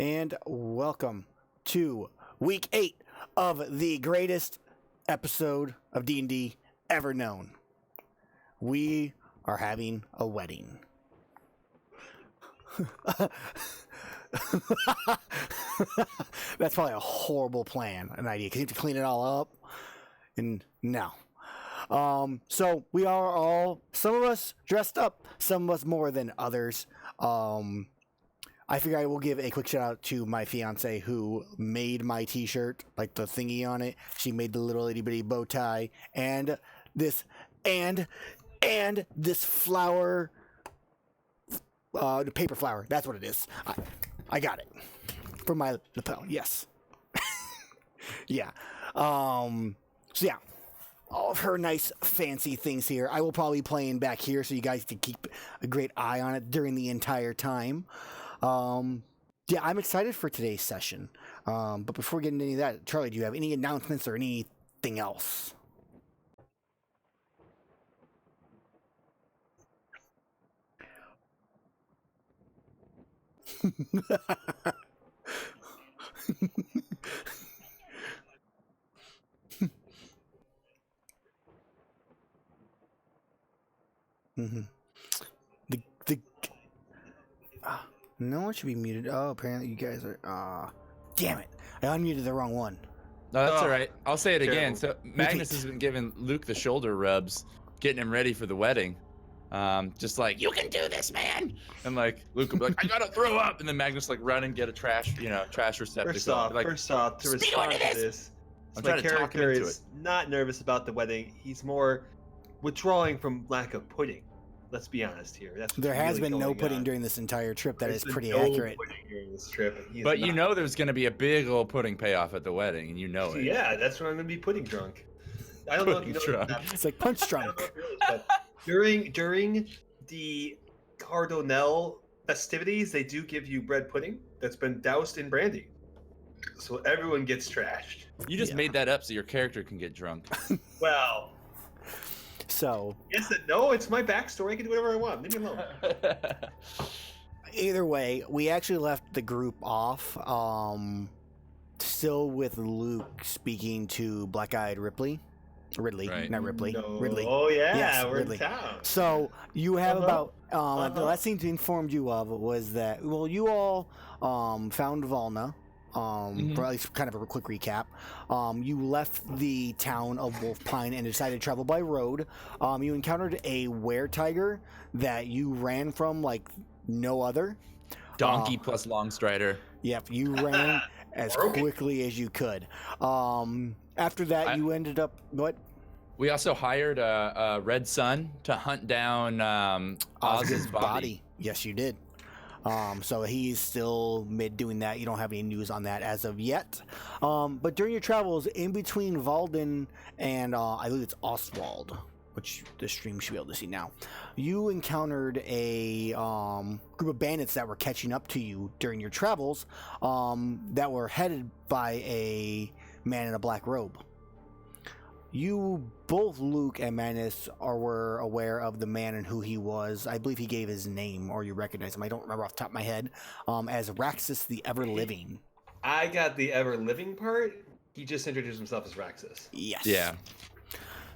and welcome to week 8 of the greatest episode of D&D ever known. We are having a wedding. That's probably a horrible plan, an idea, because you have to clean it all up. And no. So we are all, some of us dressed up, some of us more than others. I figure I will give a quick shout out to my fiance who made my t-shirt, like the thingy on it. She made the little itty bitty bow tie and this flower, the paper flower. That's what it is. I got it for my lapel. Yes. Yeah. So yeah, all of her nice fancy things here. I will probably be playing back here, so you guys can keep a great eye on it during the entire time. Yeah, I'm excited for today's session. But before we get into any of that, Charlie, do you have any announcements or anything else? Mm-hmm. No one should be muted. Oh, apparently you guys are. Damn it! I unmuted the wrong one. No, that's all right. I'll say it again. Terrible. So Magnus has been giving Luke the shoulder rubs, getting him ready for the wedding. Just like, you can do this, man. And like Luke will be like, I gotta throw up, and then Magnus like run and get a trash receptacle. First off, to respond to this, I'm my trying to talk him character into is not nervous about the wedding. He's more withdrawing from lack of pudding. Let's be honest here. That's There has really been no going pudding on. during this entire trip. There's been pretty no accurate. pudding during this trip, and he is But you not. know there's gonna be a big old pudding payoff at the wedding, and you know it. Yeah, that's when I'm gonna be pudding drunk. I don't know if you know Pudding that. It's like punch I don't know drunk. if you realize, but during the Cardinal festivities, they do give you bread pudding that's been doused in brandy, so everyone gets trashed. You just Yeah. made that up so your character can get drunk. Well, So yes and no. It's my backstory. I can do whatever I want. Leave me alone. either way, we actually left the group off. Still with Luke speaking to Black-Eyed Ridley. Right. Not Ripley. No. Ridley. Oh yeah, Yes, we're Ridley. in town. So you have about the Uh-huh. last thing to inform you of was that you all found Valna. For at least kind of a quick recap, you left the town of Wolfpine and decided to travel by road. You encountered a were-tiger that you ran from like no other. Donkey plus Longstrider. Yep, you ran as quickly as you could. After that, you ended up what? We also hired a Red Sun to hunt down Oz's body. Yes, you did. So he's still mid doing that. You don't have any news on that as of yet. But during your travels in between Valden and I believe it's Ostwald, which the stream should be able to see now, you encountered a group of bandits that were catching up to you during your travels that were headed by a man in a black robe. You both, Luke and Magnus, were aware of the man and who he was. I believe he gave his name, or you recognize him. I don't remember off the top of my head. As Raxus the Ever-Living. I got the ever living part. He just introduced himself as Raxus. Yes. Yeah.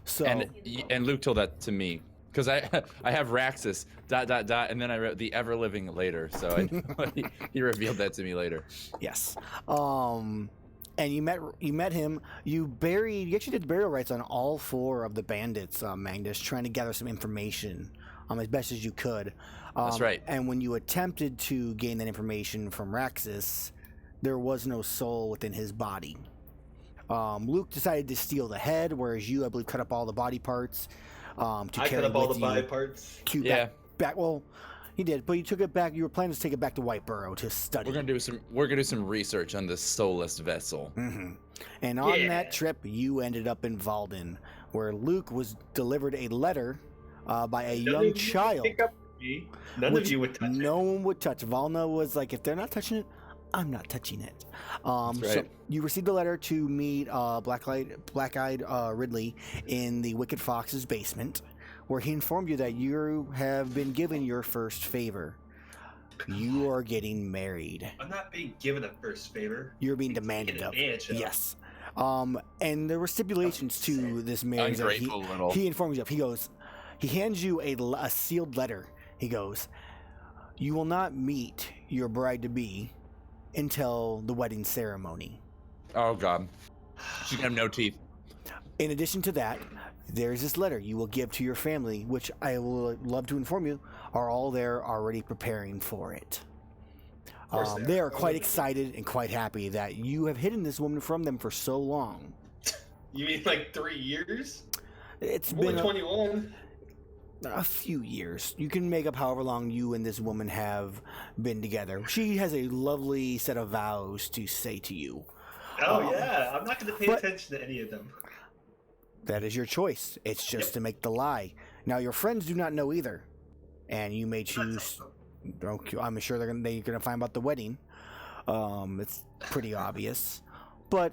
So And Luke told that to me because I have Raxus ... and then I wrote the ever living later. So he revealed that to me later. yes. And you met him. You actually did burial rites on all 4 of the bandits, Magnus, trying to gather some information as best as you could. That's right. And when you attempted to gain that information from Raxus, there was no soul within his body. Luke decided to steal the head, whereas you, I believe, cut up all the body parts. I cut up all the body parts. Back. Well, he did, but you took it back. You were planning to take it back to Whiteborough to study. We're gonna do some research on this soulless vessel. Mm-hmm. And on that trip, you ended up in Valden, where Luke was delivered a letter by a young child. None of you would touch it. No one would touch. Valna was like, if they're not touching it, I'm not touching it. That's right. So you received a letter to meet Black-Eyed Ridley in the Wicked Fox's basement, where he informed you that you have been given your first favor. You are getting married. I'm not being given a first favor. You're being demanded of. Advantage of. Yes. And there were stipulations to this marriage that Ungrateful little. he informs you of. He goes, he hands you a sealed letter. He goes, you will not meet your bride-to-be until the wedding ceremony. Oh God, she's gonna have no teeth. In addition to that, there's this letter you will give to your family, which I will love to inform you are all there already preparing for it. They are quite excited and quite happy that you have hidden this woman from them for so long. You mean like 3 years? It's More been than 21. a few years. You can make up however long you and this woman have been together. She has a lovely set of vows to say to you. Oh yeah, I'm not going to pay attention to any of them. That is your choice. It's just to make the lie. Now your friends do not know either, and you may choose. I'm sure they're gonna find out the wedding. It's pretty obvious, but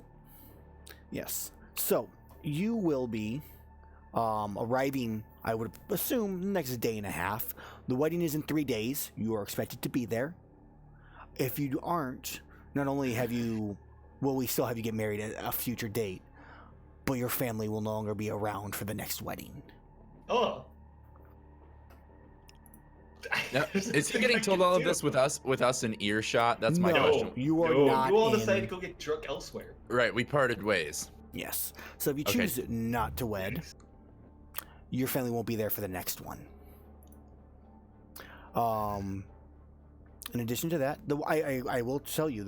yes. So you will be arriving, I would assume, the next day and a half. The wedding is in 3 days. You are expected to be there. If you aren't, not only will we still have you get married at a future date, but your family will no longer be around for the next wedding. Oh. Now, is he getting told all of this with us in earshot? That's my question. You are not. You all decided to go get drunk elsewhere. Right, we parted ways. Yes. So if you choose not to wed, your family won't be there for the next one. In addition to that, I will tell you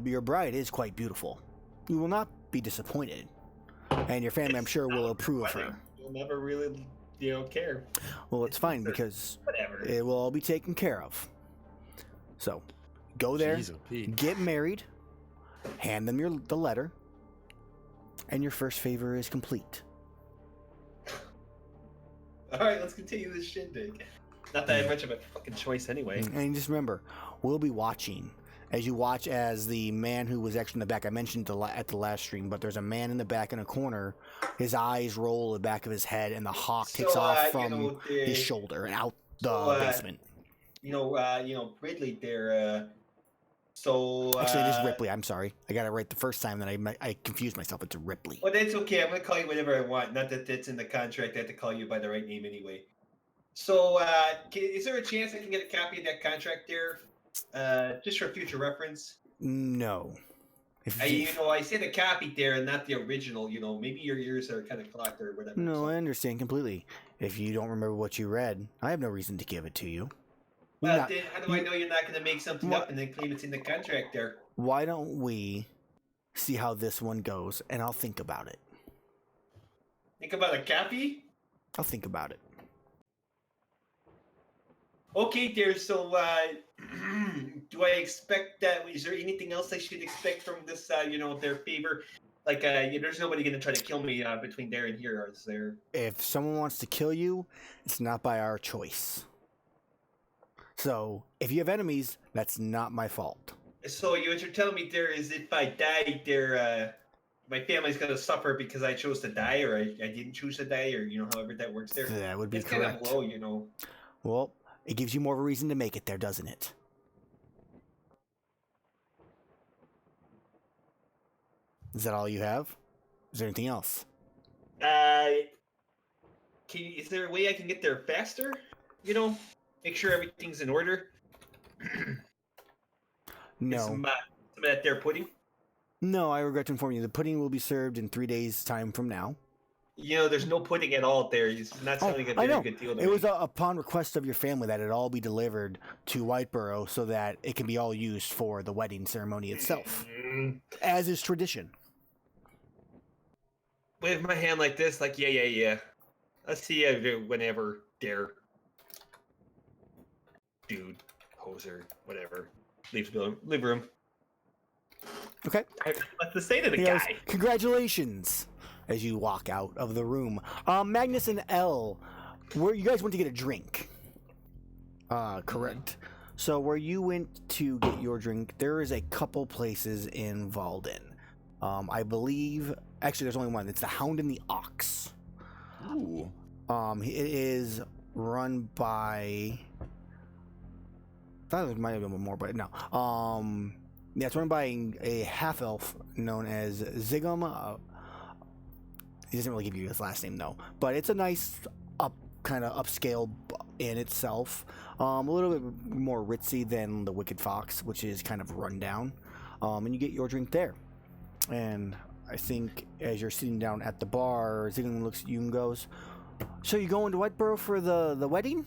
your bride is quite beautiful. You will not be disappointed, and your family, I'm sure, will approve of her. You'll never really, care. Well, it's fine because Whatever. it will all be taken care of. So, go there, Jeez, OP. get married, hand them the letter, and your first favor is complete. All right, let's continue this shindig. Not that I have much of a fucking choice anyway. And just remember, we'll be watching as you watch as the man who was actually in the back. I mentioned at the last stream, but there's a man in the back in a corner. His eyes roll the back of his head, and the hawk takes off from his shoulder and out the basement. Ridley there. Actually, it is Ripley. I'm sorry. I got it right the first time. Then I confused myself. It's Ripley. Well, that's okay. I'm gonna call you whatever I want. Not that that's in the contract. I have to call you by the right name anyway. So, is there a chance I can get a copy of that contract there, just for future reference? No. I said a copy there and not the original. Maybe your ears are kind of clogged or whatever. No, so. I understand completely. If you don't remember what you read, I have no reason to give it to you. Well, then how do I know you're not going to make something up and then claim it's in the contract there? Why don't we see how this one goes, and I'll think about it. Think about a copy? I'll think about it. Okay, there. So, do I expect that? Is there anything else I should expect from this? Their favor. Like, there's nobody going to try to kill me between there and here, is there? If someone wants to kill you, it's not by our choice. So, if you have enemies, that's not my fault. So, what you're telling me there is if I die, my family's going to suffer because I chose to die, or I didn't choose to die, or however that works there. That would be it's correct. Kind of low, Well, it gives you more of a reason to make it there, doesn't it? Is that all you have? Is there anything else? Is there a way I can get there faster? Make sure everything's in order. No. Some of that there pudding. No, I regret to inform you. The pudding will be served in 3 days' time from now. There's no pudding at all there. It's not sounding a very good deal to me. It was upon request of your family that it all be delivered to Whiteboro so that it can be all used for the wedding ceremony itself, as is tradition. Wave my hand like this, like, yeah. I'll see you whenever, dare. Dude, poser, whatever. Leave room. Okay. I have what to say to the Yes, guy. congratulations as you walk out of the room. Magnus and Elle, where you guys went to get a drink. Correct. So where you went to get your drink, there is a couple places in Valden. I believe, actually there's only one. It's the Hound and the Ox. Ooh. It is run by thought there might have been one more, but no. Yeah, it's run by a half elf known as Zigum. He doesn't really give you his last name though, but it's a nice kind of upscale in itself. A little bit more ritzy than the Wicked Fox, which is kind of run down. And you get your drink there. And I think as you're sitting down at the bar, Zigum looks at you and goes, "So you going to Whiteborough for the wedding?"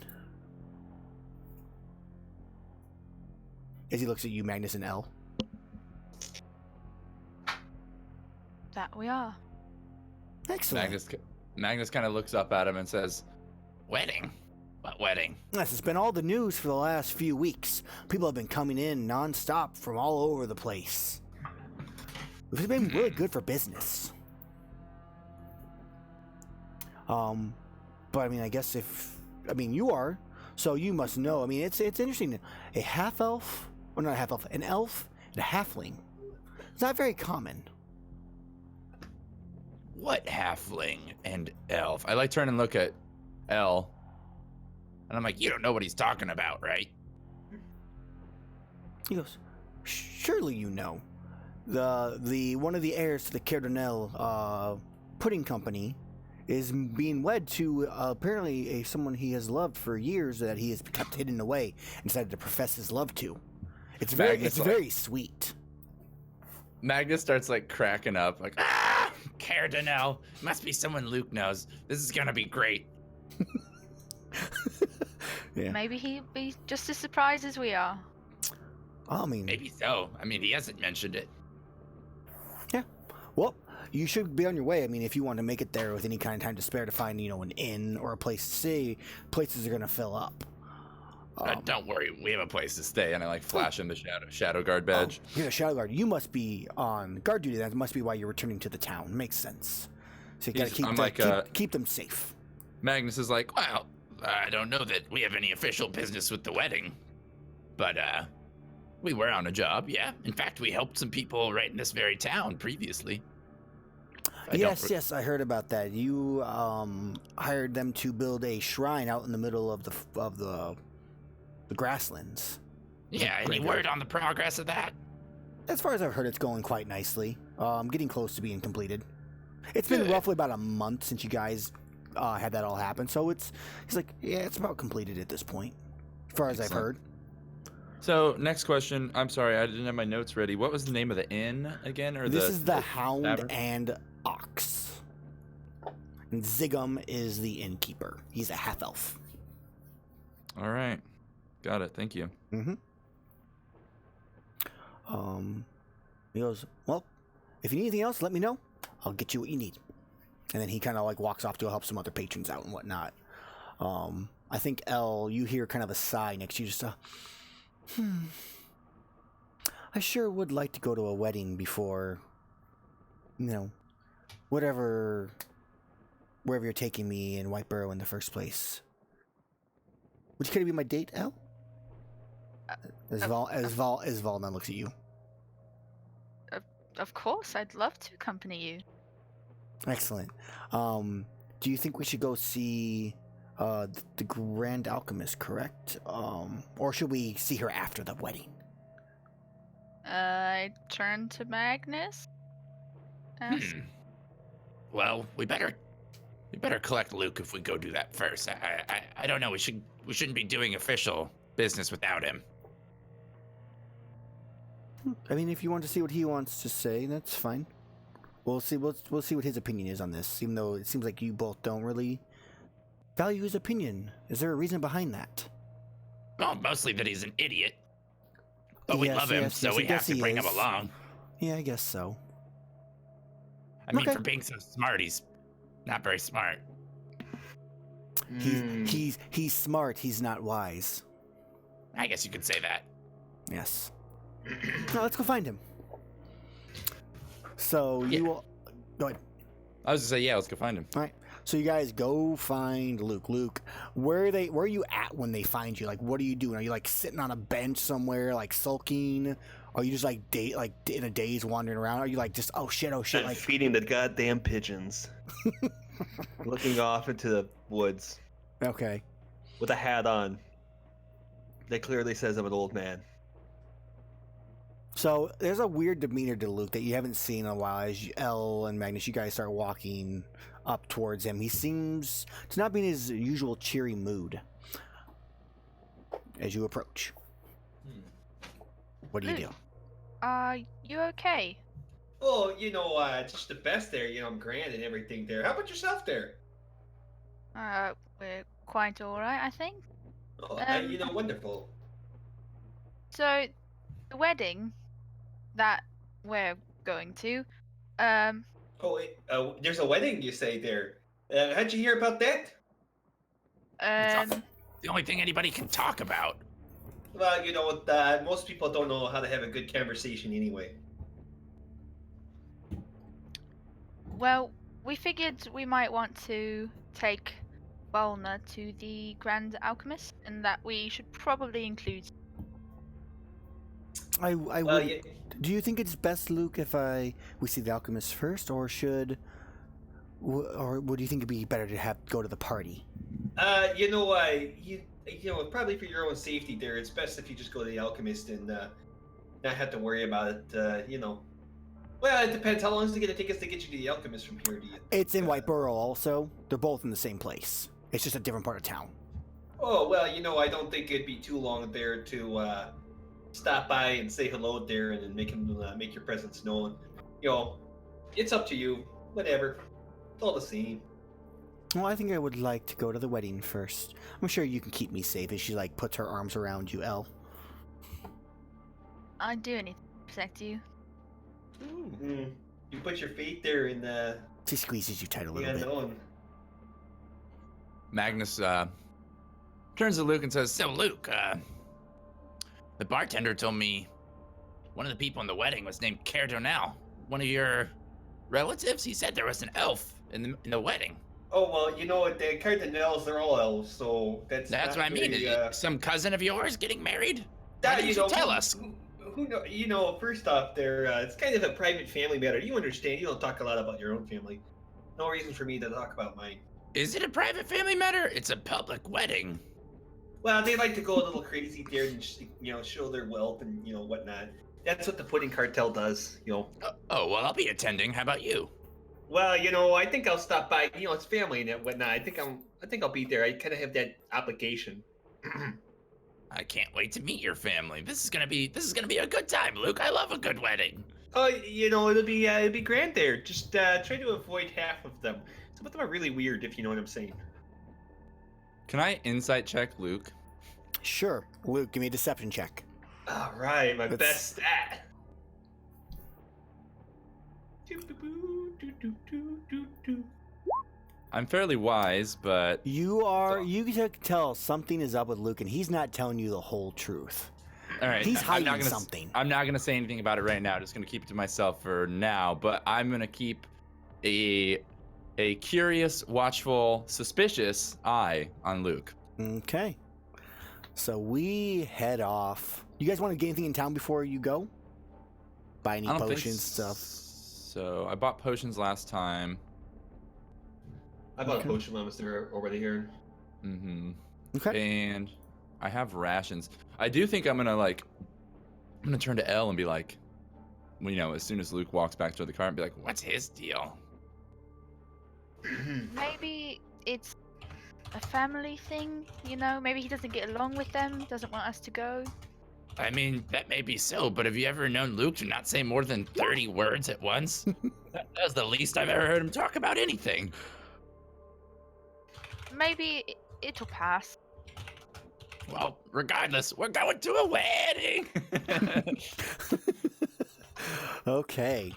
As he looks at you, Magnus and L. That we are. Excellent. Magnus kind of looks up at him and says, "Wedding? What wedding?" Yes, it's been all the news for the last few weeks. People have been coming in nonstop from all over the place. It's been really good for business. But I mean, I guess you are, so you must know. I mean, it's interesting. A half elf, or not a half elf, an elf and a halfling. It's not very common. What halfling and elf? I like turn and look at L, and I'm like, "You don't know what he's talking about, right?" He goes, "Surely you know. The one of the heirs to the Cardinal pudding company is being wed to apparently someone he has loved for years that he has kept hidden away and decided to profess his love to. It's very sweet." Magnus starts like cracking up, like, "Ah, Cardinal, must be someone Luke knows. This is gonna be great." Yeah. Maybe he'd be just as surprised as we are. I mean, Maybe so. I mean, he hasn't mentioned it. yeah. Well, you should be on your way. I mean, if you want to make it there with any kind of time to spare to find, an inn or a place to stay, places are going to fill up. Don't worry, we have a place to stay. And I like flash him the Shadowguard badge. You're a Shadowguard. You must be on guard duty. That must be why you're returning to the town. Makes sense. So you got to keep them safe. Magnus is like, "Well, I don't know that we have any official business with the wedding, but we were on a job, yeah. In fact, we helped some people right in this very town previously." Yes, I heard about that. You hired them to build a shrine out in the middle of the grasslands. Yeah, any word on the progress of that? As far as I've heard, it's going quite nicely. Getting close to being completed. It's been roughly about a month since you guys had that all happen, so he's like, yeah, it's about completed at this point, as far as I've heard. So, next question. I'm sorry, I didn't have my notes ready. What was the name of the inn again? This is the Hound and Ox. And Zigum is the innkeeper. He's a half-elf. All right. Got it. Thank you. Mm-hmm. He goes, "Well, if you need anything else, let me know. I'll get you what you need." And then he kind of like walks off to help some other patrons out and whatnot. I think L, you hear kind of a sigh next to you, just I sure would like to go to a wedding before, wherever you're taking me in Whiteborough in the first place. Would you care to be my date, L? As Valdan looks at you. Of course, I'd love to accompany you. Excellent. Do you think we should go see the Grand Alchemist, correct? Or should we see her after the wedding? I turn to Magnus. Well, we better collect Luke if we go do that first. I don't know. We shouldn't be doing official business without him. I mean, if you want to see what he wants to say, that's fine. We'll see what his opinion is on this, even though it seems like you both don't really value his opinion. Is there a reason behind that? Well, mostly that he's an idiot. But we love him, so we have to bring him along. Yeah, I guess so. I mean, for being so smart, he's not very smart. He's smart, he's not wise. I guess you could say that. Yes. Now let's go find him. So you will go ahead. I was gonna say, yeah, let's go find him. All right. So you guys go find Luke. Luke, where are you at when they find you? Like, what are you doing? Are you like sitting on a bench somewhere, like sulking? Are you just like in a daze wandering around? Are you like just oh shit, like feeding the goddamn pigeons, looking off into the woods? Okay. With a hat on. That clearly says I'm an old man. So there's a weird demeanor to Luke that you haven't seen in a while. As Elle and Magnus, you guys start walking up towards him. He seems to not be in his usual cheery mood as you approach. What do you do? Luke. Are you okay? Oh, just the best there. I'm grand and everything there. How about yourself there? We're quite alright, I think. Oh, wonderful. So, the wedding that we're going to, Oh, wait, there's a wedding, you say there. How'd you hear about that? The only thing anybody can talk about. Well, most people don't know how to have a good conversation anyway. well, we figured we might want to take Balna to the Grand Alchemist, and that we should probably include. I Well, would. Do you think it's best, Luke, if we see the alchemist first, or or would you think it'd be better to go to the party? Probably for your own safety there, it's best if you just go to the alchemist and not have to worry about it. Well, it depends. How long is it going to take us to get you to the alchemist from here? Do you? It's in Whiteboro also. They're both in the same place. It's just a different part of town. Oh well, I don't think it'd be too long there to stop by and say hello there and then make your presence known. It's up to you. Whatever. It's all the same. Well, I think I would like to go to the wedding first. I'm sure you can keep me safe. As she puts her arms around you, Elle. I'd do anything to protect you. You put your feet there in the She squeezes you tight a little bit. unknown. Magnus turns to Luke and says, "So Luke, the bartender told me one of the people in the wedding was named Caer Donnell. One of your relatives? He said there was an elf in the wedding." Oh well, the Cardinals, they're all elves, so that's That's what I mean. really, Some cousin of yours getting married? that, Why didn't you tell us? Who know? First off, there, it's kind of a private family matter. You understand? You don't talk a lot about your own family. No reason for me to talk about mine. Is it a private family matter? It's a public wedding. Well, they like to go a little crazy there and show their wealth and whatnot. That's what the pudding cartel does. Oh, well, I'll be attending. How about you? Well, I think I'll stop by. It's family and whatnot. I think I'll be there. I kind of have that obligation. I can't wait to meet your family. This is gonna be a good time, Luke. I love a good wedding. Oh, it'll be grand there. Just try to avoid half of them. Some of them are really weird, if you know what I'm saying. Can I insight check Luke? Sure. Luke, give me a deception check. All right, my Let's- best stat. I'm fairly wise, but You can tell something is up with Luke, and he's not telling you the whole truth. all right. He's I'm not hiding gonna, something. I'm not gonna say anything about it right now. Just gonna keep it to myself for now. But I'm gonna keep a curious, watchful, suspicious eye on Luke. Okay. So we head off. You guys want to get anything in town before you go? Buy any I don't think potions, stuff? So I bought potions last time. I bought Okay. a potion when I was there already here. Mm-hmm. Okay. And I have rations. I do think I'm gonna turn to Elle and be like, as soon as Luke walks back to the car and be like, "What's his deal?" Maybe it's a family thing, Maybe he doesn't get along with them, doesn't want us to go. I mean, that may be so, but have you ever known Luke to not say more than 30 words at once? That was the least I've ever heard him talk about anything. Maybe it'll pass. Well, regardless, we're going to a wedding. Okay.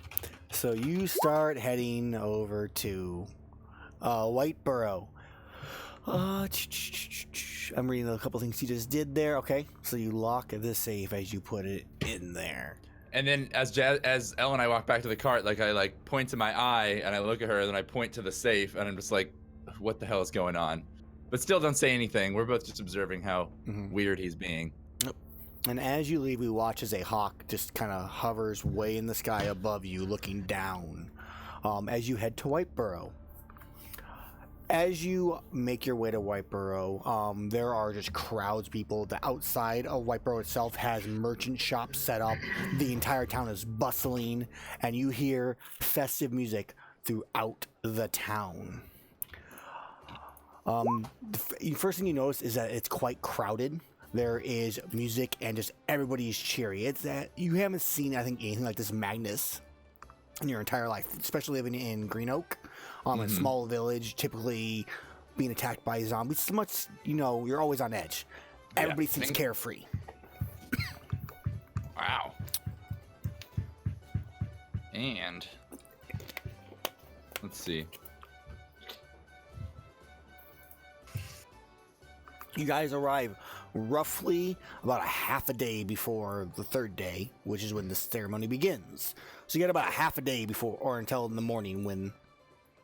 So you start heading over to Whiteboro. I'm reading a couple things you just did there. Okay. So you lock the safe as you put it in there. And then as Elle and I walk back to the cart, I point to my eye and I look at her and then I point to the safe and I'm just like, what the hell is going on? But still don't say anything. We're both just observing how weird he's being. And as you leave, we watch as a hawk just kind of hovers way in the sky above you, looking down as you head to Whiteboro. As you make your way to Whiteborough, there are just crowds of people. The outside of Whiteborough itself has merchant shops set up. The entire town is bustling, and you hear festive music throughout the town. The first thing you notice is that it's quite crowded. There is music and just everybody's cheery. It's that you haven't seen, I think, anything like this Magnus in your entire life, especially living in Green Oak, a small village, typically being attacked by zombies. So much, you're always on edge. Everybody seems carefree. Wow. And let's see. You guys arrive roughly about a half a day before the third day, which is when the ceremony begins. So you got about a half a day before, or until in the morning when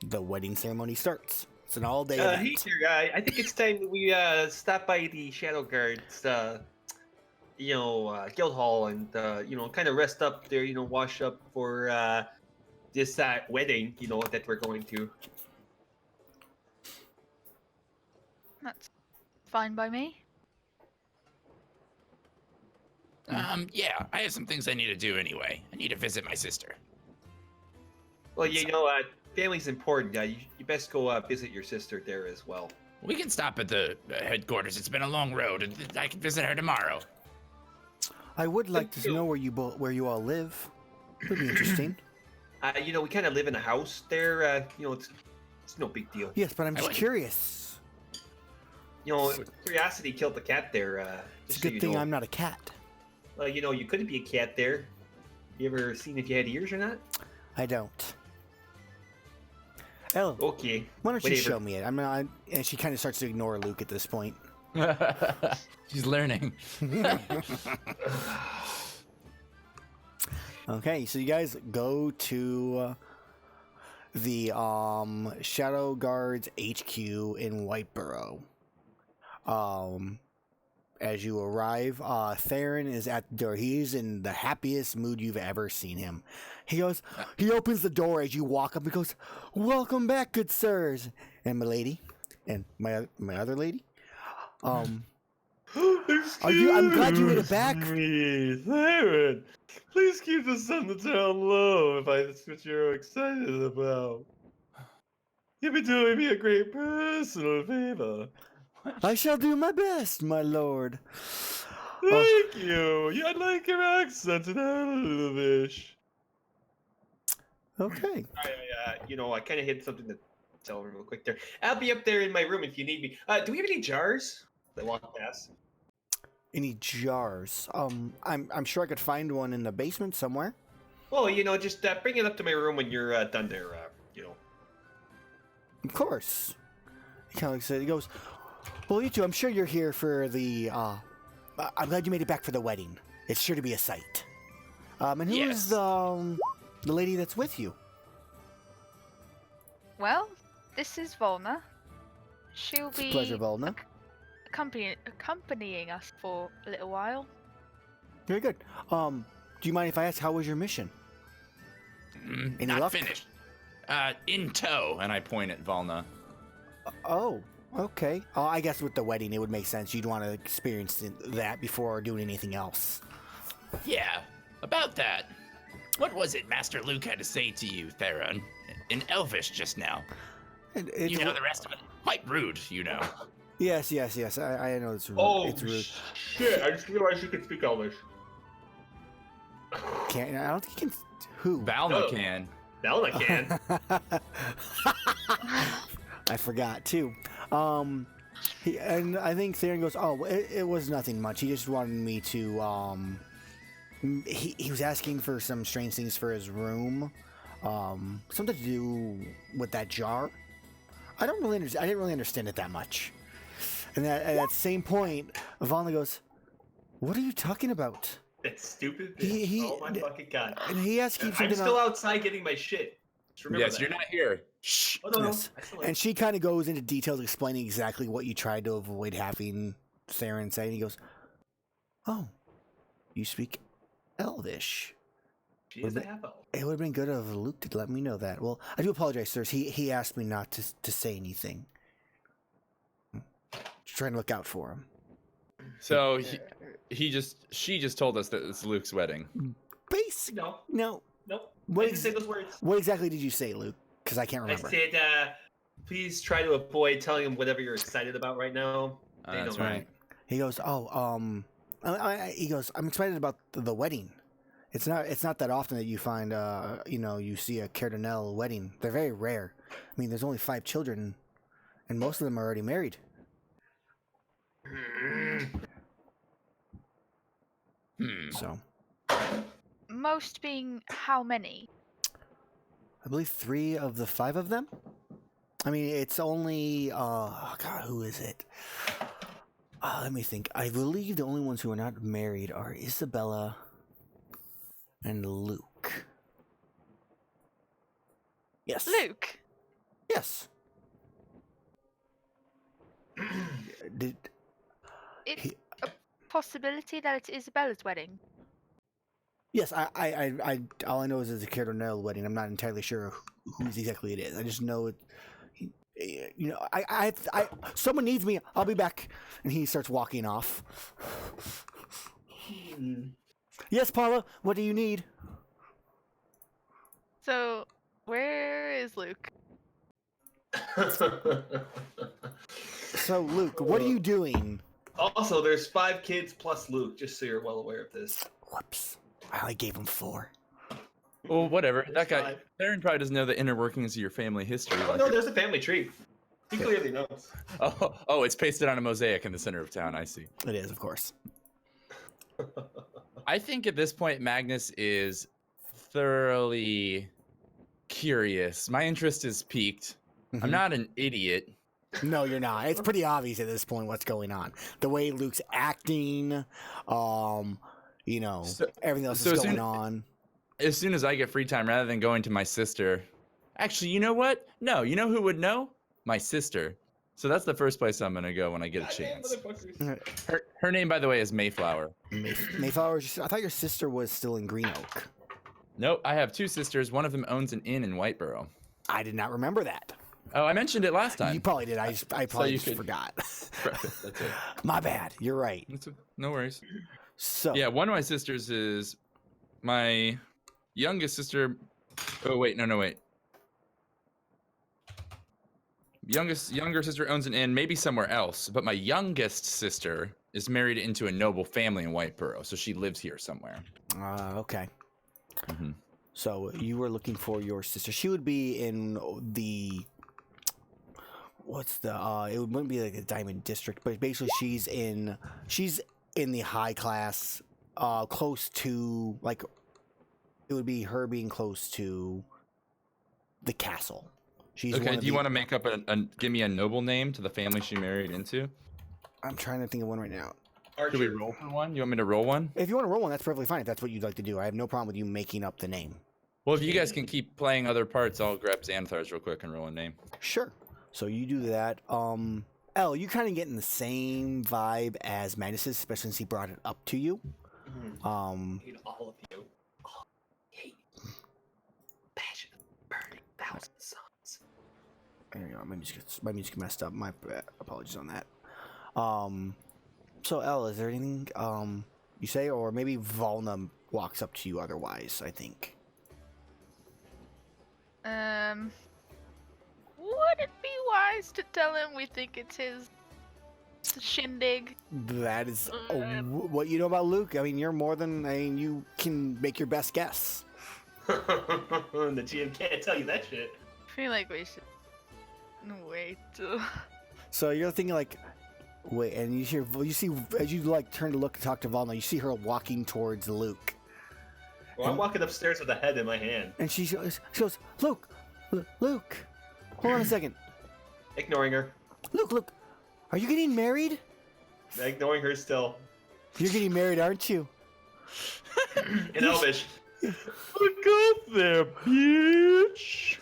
the wedding ceremony starts. It's an all-day event. Hey there, I think it's time that we stop by the Shadowguard's, guild hall and kind of rest up there, wash up for this wedding, that we're going to. That's fine by me. Yeah, I have some things I need to do anyway. I need to visit my sister. Well, family's important. You best go visit your sister there as well. We can stop at the headquarters. It's been a long road, and I can visit her tomorrow. I would like to know where you all live. Would be interesting. We kind of live in a house there. It's no big deal. Yes, but I'm just curious. Curiosity killed the cat there. It's a good thing I'm not a cat. Well, you couldn't be a cat there. You ever seen if you had ears or not? I don't. Ellen, okay. Why don't you show me it? And she kind of starts to ignore Luke at this point. She's learning. Okay, so you guys go to the Shadowguard's HQ in Whiteborough. As you arrive, Theron is at the door. He's in the happiest mood you've ever seen him. He opens the door as you walk up and goes, "Welcome back, good sirs, and my lady, and my other lady. I'm glad you made it back." Theron, please keep this on the down low if that's what you're excited about. You'll be doing me a great personal favor. I shall do my best, my lord. Thank you. I like your accent and Elvish. Okay. I kind of hid something to tell her real quick there. I'll be up there in my room if you need me. Do we have any jars that walk past? Any jars? I'm sure I could find one in the basement somewhere. Well, just bring it up to my room when you're done there. Of course. He kind of looks at it. He goes, "Well, you two, I'm sure you're here for the, I'm glad you made it back for the wedding. It's sure to be a sight. And who is the lady that's with you?" Well, this is Volna. She'll be Pleasure, Volna. accompanying us for a little while. Very good. Do you mind if I ask, how was your mission? Any Not luck? finished. In tow, and I point at Volna. Oh, okay. I guess with the wedding, it would make sense. You'd want to experience that before doing anything else. Yeah, about that. What was it Master Luke had to say to you, Theron? In Elvish just now. You know the rest of it. Quite rude, Yes. I know it's rude. Oh, it's rude. shit. I just realized you can speak Elvish. I don't think he can. Who? Valna can. Valna can. I forgot too. And I think Theron goes, "Oh, it was nothing much. He just wanted me to. He was asking for some strange things for his room. Something to do with that jar. I didn't really understand it that much." And at that same point, Valna goes, "What are you talking about?" That stupid bitch. Oh my fucking god. And he asked you something. I'm still outside getting my shit. Just remember that. You're not here. Shh. Oh, no. Yes. And she kind of goes into details explaining exactly what you tried to avoid having Theron say. And he goes, "Oh, you speak Elvish." She is a half-elf. It would have been good of Luke to let me know that. Well, I do apologize, sirs. He asked me not to say anything. trying to look out for him. So she just told us that it's Luke's wedding. Base. No, No. nope. What I didn't say those words. What exactly did you say, Luke? Because I can't I remember. said, please try to avoid telling them whatever you're excited about right now. They That's know that. right. He goes, he goes, I'm excited about the wedding. It's not that often that you find, you see a Cardinal wedding. They're very rare. I mean, there's only 5 children, and most of them are already married. So, Most being how many? I believe 3 of the 5 of them. I mean, it's only, God, who is it? Let me think. I believe the only ones who are not married are Isabella and Luke. Yes. Luke. Yes. Did It's he, a possibility that it's Isabella's wedding. yes, I all I know is it's a Cardinal wedding. I'm not entirely sure who exactly it is. I just know it. I someone needs me. I'll be back. And he starts walking off. Yes, Paula. What do you need? So, where is Luke? So, Luke, what are you doing? Also, there's 5 kids plus Luke, just so you're well aware of this. Whoops! I only gave him 4. Well, whatever. There's That guy, 5. Theron probably doesn't know the inner workings of your family history. Oh no, there's a family tree. He clearly knows. Oh, it's pasted on a mosaic in the center of town. I see. It is, of course. I think at this point, Magnus is thoroughly curious. My interest is piqued. Mhm. I'm not an idiot. No, you're not. It's pretty obvious at this point what's going on. The way Luke's acting, everything else so is soon- going on. As soon as I get free time, rather than going to my sister, actually, you know what? No, you know who would know? My sister. So that's the first place I'm gonna go when I get a Goddamn chance. motherfuckers. Her name, by the way, is Mayflower. Mayflower, I thought your sister was still in Green Oak. Nope, I have 2 sisters. One of them owns an inn in Whiteboro. I did not remember that. Oh, I mentioned it last time. You probably did. I probably you just could- forgot. That's it. My bad. You're right. No worries. So Yeah, one of my sisters is my youngest sister. Oh wait, no, wait. Younger sister owns an inn, maybe somewhere else, but my youngest sister is married into a noble family in Whiteboro, so she lives here somewhere. Okay. Mhm. So you were looking for your sister. She would be in the it wouldn't be like a diamond district, but basically she's in the high class, close to, like, it would be her being close to the castle. She's Okay, do you want to make up give me a noble name to the family she married into? I'm trying to think of one right now. Should we Archer. roll for one? You want me to roll one? If you want to roll one, that's perfectly fine. If that's what you'd like to do, I have no problem with you making up the name. Well, if you guys can keep playing other parts, I'll grab Xanathar's real quick and roll a name. Sure. So you do that. Elle, you kind of getting the same vibe as Magnus's, especially since he brought it up to you. I hate all of you. Oh, hate you. Passion burning 1,000 suns. There you go. My music messed up. My apologies on that. So Elle, is there anything you say, or maybe Volna walks up to you otherwise? I think. Would it be wise to tell him we think it's his shindig? That is what you know about Luke. I mean, you're more than. I mean, you can make your best guess. The GM can't tell you that shit. I feel like we should wait. So you're thinking like, wait, and you see as you like turn to look and talk to Volna, you see her walking towards Luke, Well, I'm walking upstairs with a head in my hand, and she goes, Luke, hold on a second, ignoring her. Luke, are you getting married? Ignoring her still. You're getting married, aren't you? In Elvish. Look up there, bitch.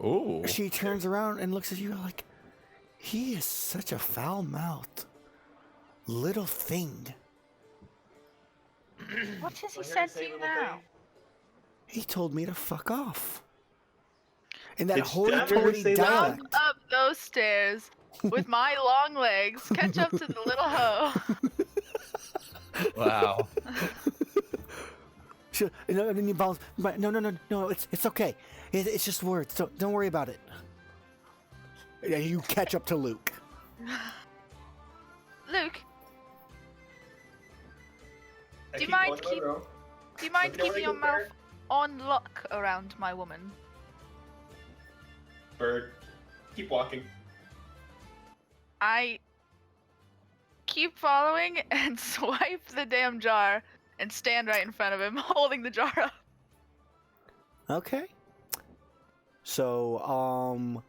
Oh. She turns around and looks at you like, he is such a foul-mouthed little thing. What has he I heard said her to say you little now? thing. He told me to fuck off. In that Did she ever hoity-toity say that? dialect. Up those stairs with my long legs catch up to the little hoe. Wow. No, it's okay. It's just words. Don't worry about it. And you catch up to Luke. Luke, I Do you keep mind going keep- on my road. do you mind Let me know keeping your when I get mouth on lock around my woman? Bird. Keep walking. I keep following and swipe the damn jar and stand right in front of him, holding the jar up. Okay. So,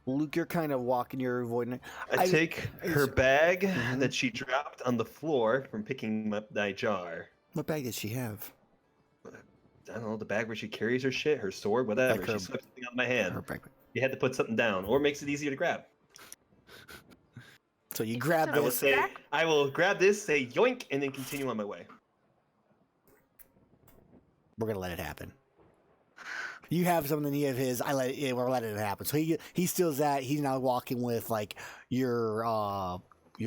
Luke, you're kind of walking. You're avoiding it. I take her bag Mhm. that she dropped on the floor from picking up my jar. What bag did she have? I don't know, the bag where she carries her shit, her sword, whatever. Like her- She slipped something on my hand. Her bag. You had to put something down, or makes it easier to grab. So you Is grab this I a will this. say, Back? I will grab this, say yoink, and then continue on my way. We're gonna let it happen. You have something. He have his. We're letting it happen. So he steals that. He's now walking with like your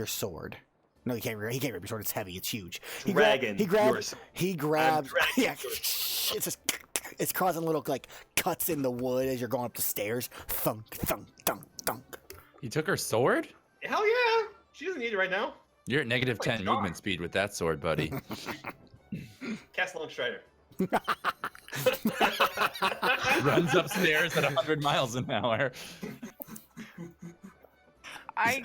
sword. No, he can't. He can't grab your sword. It's heavy. It's huge. Dragon, He grabs. yours. He grabs. dragging Yeah. It's just. It's causing little like cuts in the wood as you're going up the stairs. Thunk, thunk, thunk, thunk. You took her sword? Hell yeah! She doesn't need it right now. You're at negative Oh my 10 God. movement speed with that sword, buddy. Cast Long Strider. Runs upstairs at 100 miles an hour. I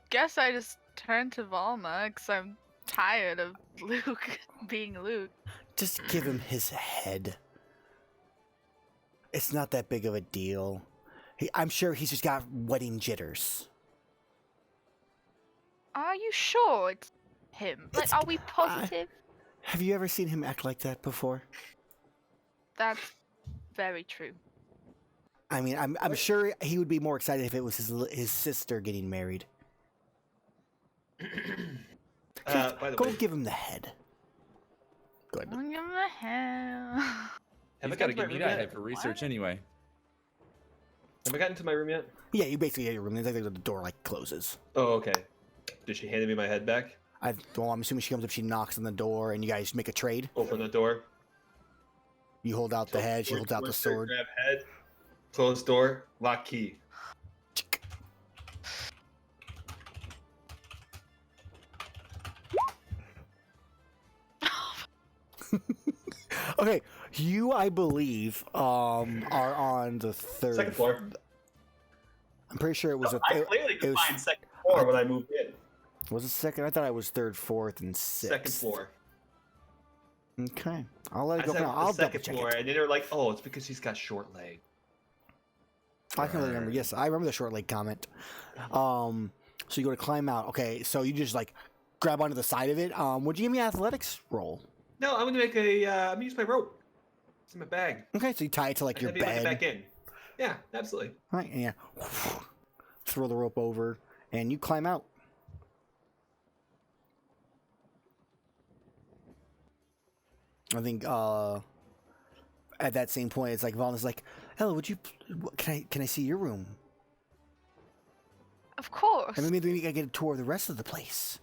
guess I just turned to Valma because I'm tired of Luke being Luke. Just give him his head. It's not that big of a deal. I'm sure he's just got wedding jitters. Are you sure it's him? Like, It's- are we positive? Have you ever seen him act like that before? That's very true. I mean, I'm sure he would be more excited if it was his sister getting married. By the Go way, give him the head. Go ahead. Look at the hell. have He's I got to gotten to give my me room that yet? head for research anyway. Have I gotten to my room yet? Yeah, you basically get your room. It's like the door like closes. Oh, okay. Did she hand me my head back? Well, I'm assuming she comes up, she knocks on the door, and you guys make a trade. Open the door. You hold out the head, she holds out the sword. Grab head. Close door. Lock key. Okay, you, I believe, are on the third. Second floor. I'm pretty sure it was I clearly it could was- find second floor when I moved in. Was it second? I thought I was third, fourth, and sixth. Second floor. Okay, I'll let I it go said for now. I'll the double second check floor, it. and then they were like, "Oh, it's because she's got short leg." I can remember. Yes, I remember the short leg comment. So you go to climb out. Okay, so you just like grab onto the side of it. Would you give me an athletics roll? No, I'm gonna make a. I'm gonna use my rope. It's in my bag. Okay, so you tie it to like your And then bed. Back in. Yeah, absolutely. Right, and yeah. Throw the rope over, and you climb out. I think at that same point, it's like Vaughn is like, "Ella, would you? Can I see your room? Of course. And maybe we can get a tour of the rest of the place."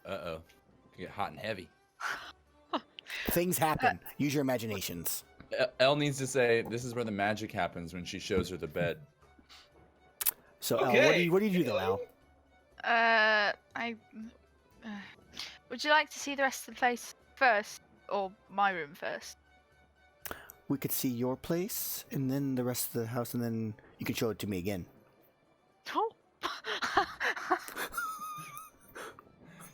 Uh-oh. Get hot and heavy. Things happen. Use your imaginations. Elle needs to say, this is where the magic happens when she shows her the bed. So, Okay. what do you do though, Al? I. Would you like to see the rest of the place first, or my room first? We could see your place, and then the rest of the house, and then you can show it to me again. Oh.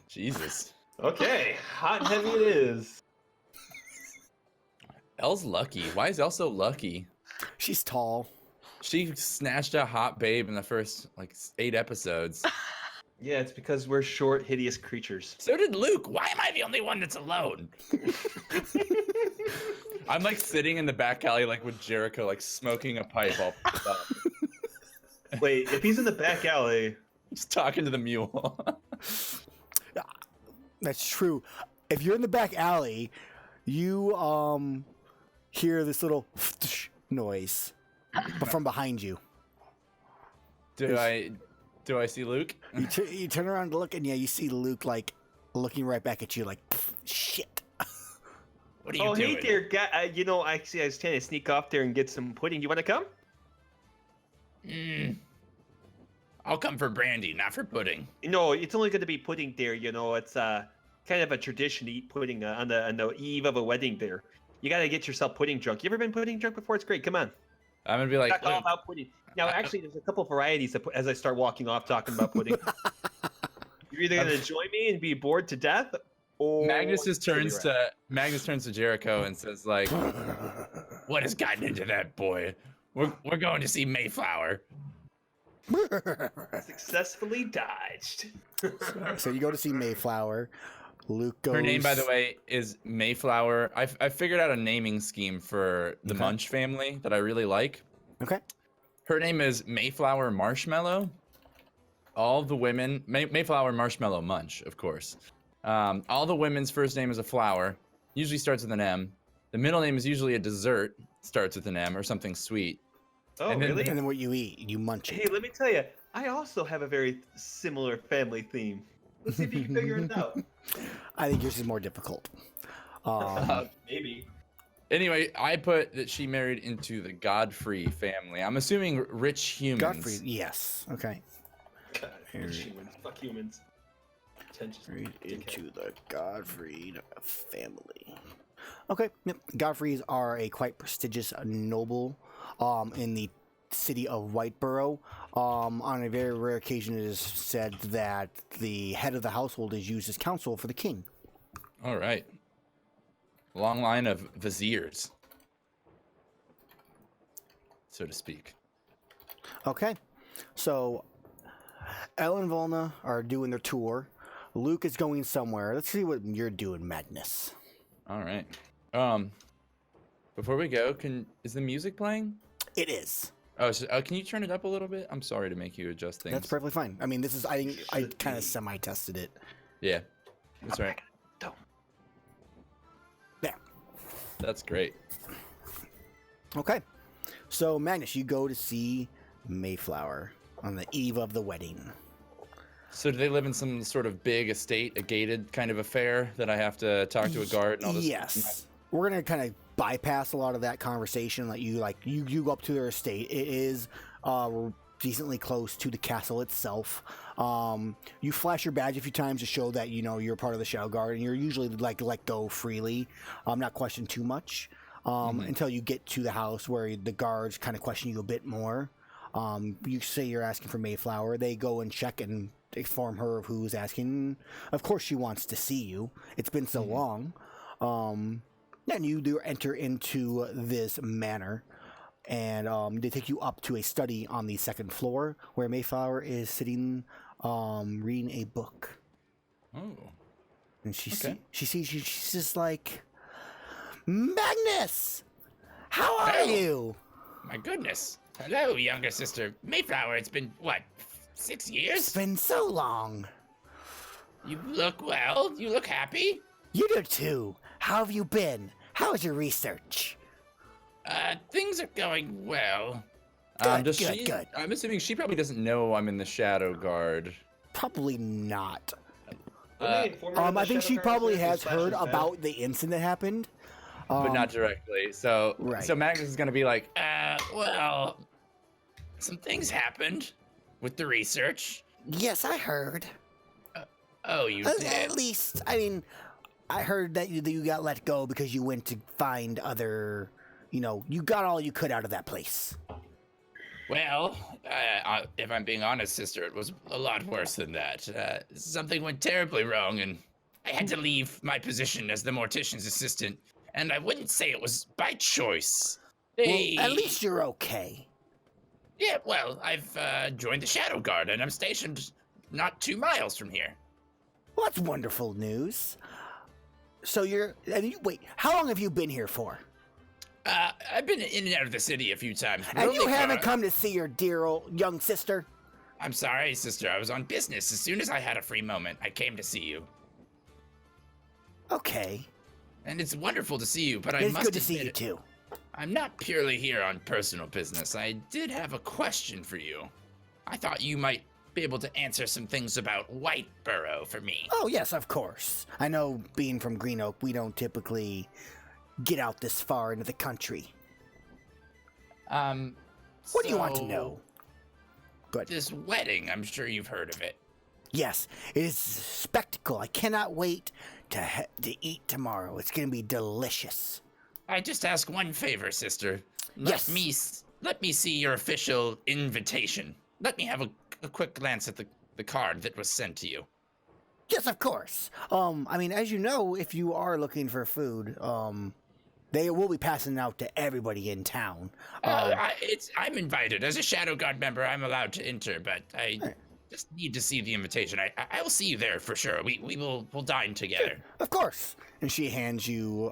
Jesus. Okay, hot and heavy it is. Elle's lucky. Why is Elle so lucky? She's tall. She snatched a hot babe in the first, 8 episodes. Yeah, it's because we're short, hideous creatures. So did Luke. Why am I the only one that's alone? I'm sitting in the back alley with Jericho, smoking a pipe all Wait, if he's in the back alley, just talking to the mule. That's true. If you're in the back alley, you hear this little noise, but from behind you. Do I see Luke? You turn around to look, and yeah, you see Luke like looking right back at you, like shit. What are you doing? Hey there, guy. Actually, I was trying to sneak off there and get some pudding. You want to come? I'll come for brandy, not for pudding. No, it's only going to be pudding there. It's kind of a tradition to eat pudding on the eve of a wedding there. You got to get yourself pudding drunk. You ever been pudding drunk before? It's great. Come on. I'm gonna be like, Talk all about pudding. Now, actually, there's a couple varieties as I start walking off talking about pudding. You're either going to join me and be bored to death, or Magnus turns to Jericho and says, like, what has gotten into that boy? We're going to see Mayflower. Successfully dodged. So you go to see Mayflower. Luke goes. Her name, by the way, is Mayflower. I figured out a naming scheme for the Munch family that I really like. Okay. Her name is Mayflower Marshmallow. All the women, Mayflower Marshmallow Munch, of course. All the women's first name is a flower, usually starts with an M. The middle name is usually a dessert, starts with an M or something sweet. Oh, And then- really? And then what you eat, you munch it. Hey, let me tell you, I also have a very similar family theme. Let's see if you can figure it out. I think yours is more difficult. Maybe. Anyway, I put that she married into the Godfrey family. I'm assuming rich humans. Godfrey, yes. Okay. God, humans. Fuck humans. Married into the Godfrey family. Okay. Yep. Godfreys are a quite prestigious noble in the city of Whiteborough. On a very rare occasion, it is said that the head of the household is used as counsel for the king. All right. Long line of viziers, so to speak. Okay. So, Elle and Volna are doing their tour. Luke is going somewhere. Let's see what you're doing, Madness. All right. Before we go, is the music playing? It is. Oh, can you turn it up a little bit? I'm sorry to make you adjust things. That's perfectly fine. I mean, I kind of semi-tested it. Yeah, that's right. There. That's great. Okay. So, Magnus, you go to see Mayflower on the eve of the wedding. So do they live in some sort of big estate, a gated kind of affair that I have to talk to a guard and all this? Yes. We're going to kind of bypass a lot of that conversation. You go up to their estate. It is decently close to the castle itself. You flash your badge a few times to show that you're part of the Shadowguard, and you're usually let go freely, not questioned too much, until you get to the house where the guards kind of question you a bit more. You say you're asking for Mayflower. They go and check and inform her of who's asking. Of course, she wants to see you. It's been so long. And you do enter into this manor, and they take you up to a study on the second floor where Mayflower is sitting, reading a book. Oh. And she sees you. She's just like, Magnus, how are you? My goodness. Hello, younger sister. Mayflower, it's been, what, 6 years? It's been so long. You look well. You look happy. You do too. How have you been? How's your research? Things are going well. Good. I'm assuming she probably doesn't know I'm in the Shadowguard. Probably not. I I think she probably has heard about the incident that happened. But not directly. So, right. So Magnus is gonna be like, Well, some things happened with the research. Yes, I heard. Oh, you At did? least, I mean, I heard that you got let go because you went to find other, you got all you could out of that place. Well, if I'm being honest, sister, it was a lot worse than that. Something went terribly wrong, and I had to leave my position as the mortician's assistant. And I wouldn't say it was by choice. Well, at least you're okay. Yeah, well, I've joined the Shadowguard, and I'm stationed not 2 miles from here. Well, that's wonderful news. So wait, how long have you been here for? I've been in and out of the city a few times. And you haven't come to see your dear old young sister? I'm sorry, sister. I was on business. As soon as I had a free moment, I came to see you. Okay. And it's wonderful to see you, but I It's must good to see you admit, too. I'm not purely here on personal business. I did have a question for you. I thought you might be able to answer some things about Whiteborough for me. Oh, yes, of course. I know being from Green Oak, we don't typically get out this far into the country. What do you want to know? Good. This wedding, I'm sure you've heard of it. Yes, it is a spectacle. I cannot wait to eat tomorrow. It's going to be delicious. I just ask one favor, sister. Yes. Let me see your official invitation. Let me have a quick glance at the card that was sent to you. Yes, of course. I mean, as you know, if you are looking for food, they will be passing it out to everybody in town. I'm invited as a Shadowguard member. I'm allowed to enter, but I just need to see the invitation. I will see you there for sure. We'll dine together. Of course. And she hands you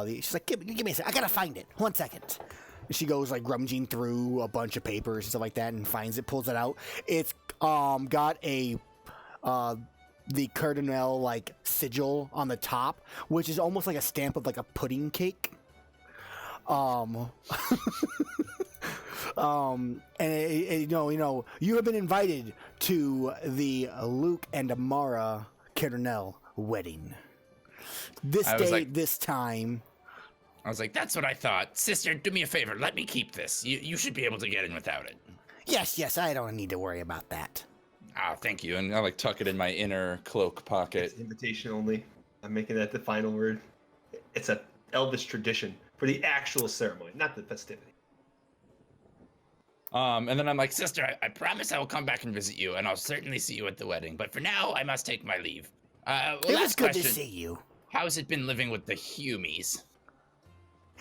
she's like, give me a second. I gotta find it. 1 second. And she goes like rummaging through a bunch of papers and stuff like that and finds it, pulls it out. It's got a the Cardinal like sigil on the top, which is almost like a stamp of like a pudding cake. And you have been invited to the Luke and Amara Cardinal wedding. This day, this time. I was like, that's what I thought. Sister, do me a favor. Let me keep this. You should be able to get in without it. Yes, I don't need to worry about that. Oh, thank you. And I like tuck it in my inner cloak pocket. It's invitation only. I'm making that the final word. It's a Elvis tradition for the actual ceremony, not the festivity. And then I'm like, Sister, I promise I will come back and visit you, and I'll certainly see you at the wedding. But for now, I must take my leave. It was good to see you. How's it been living with the Humies?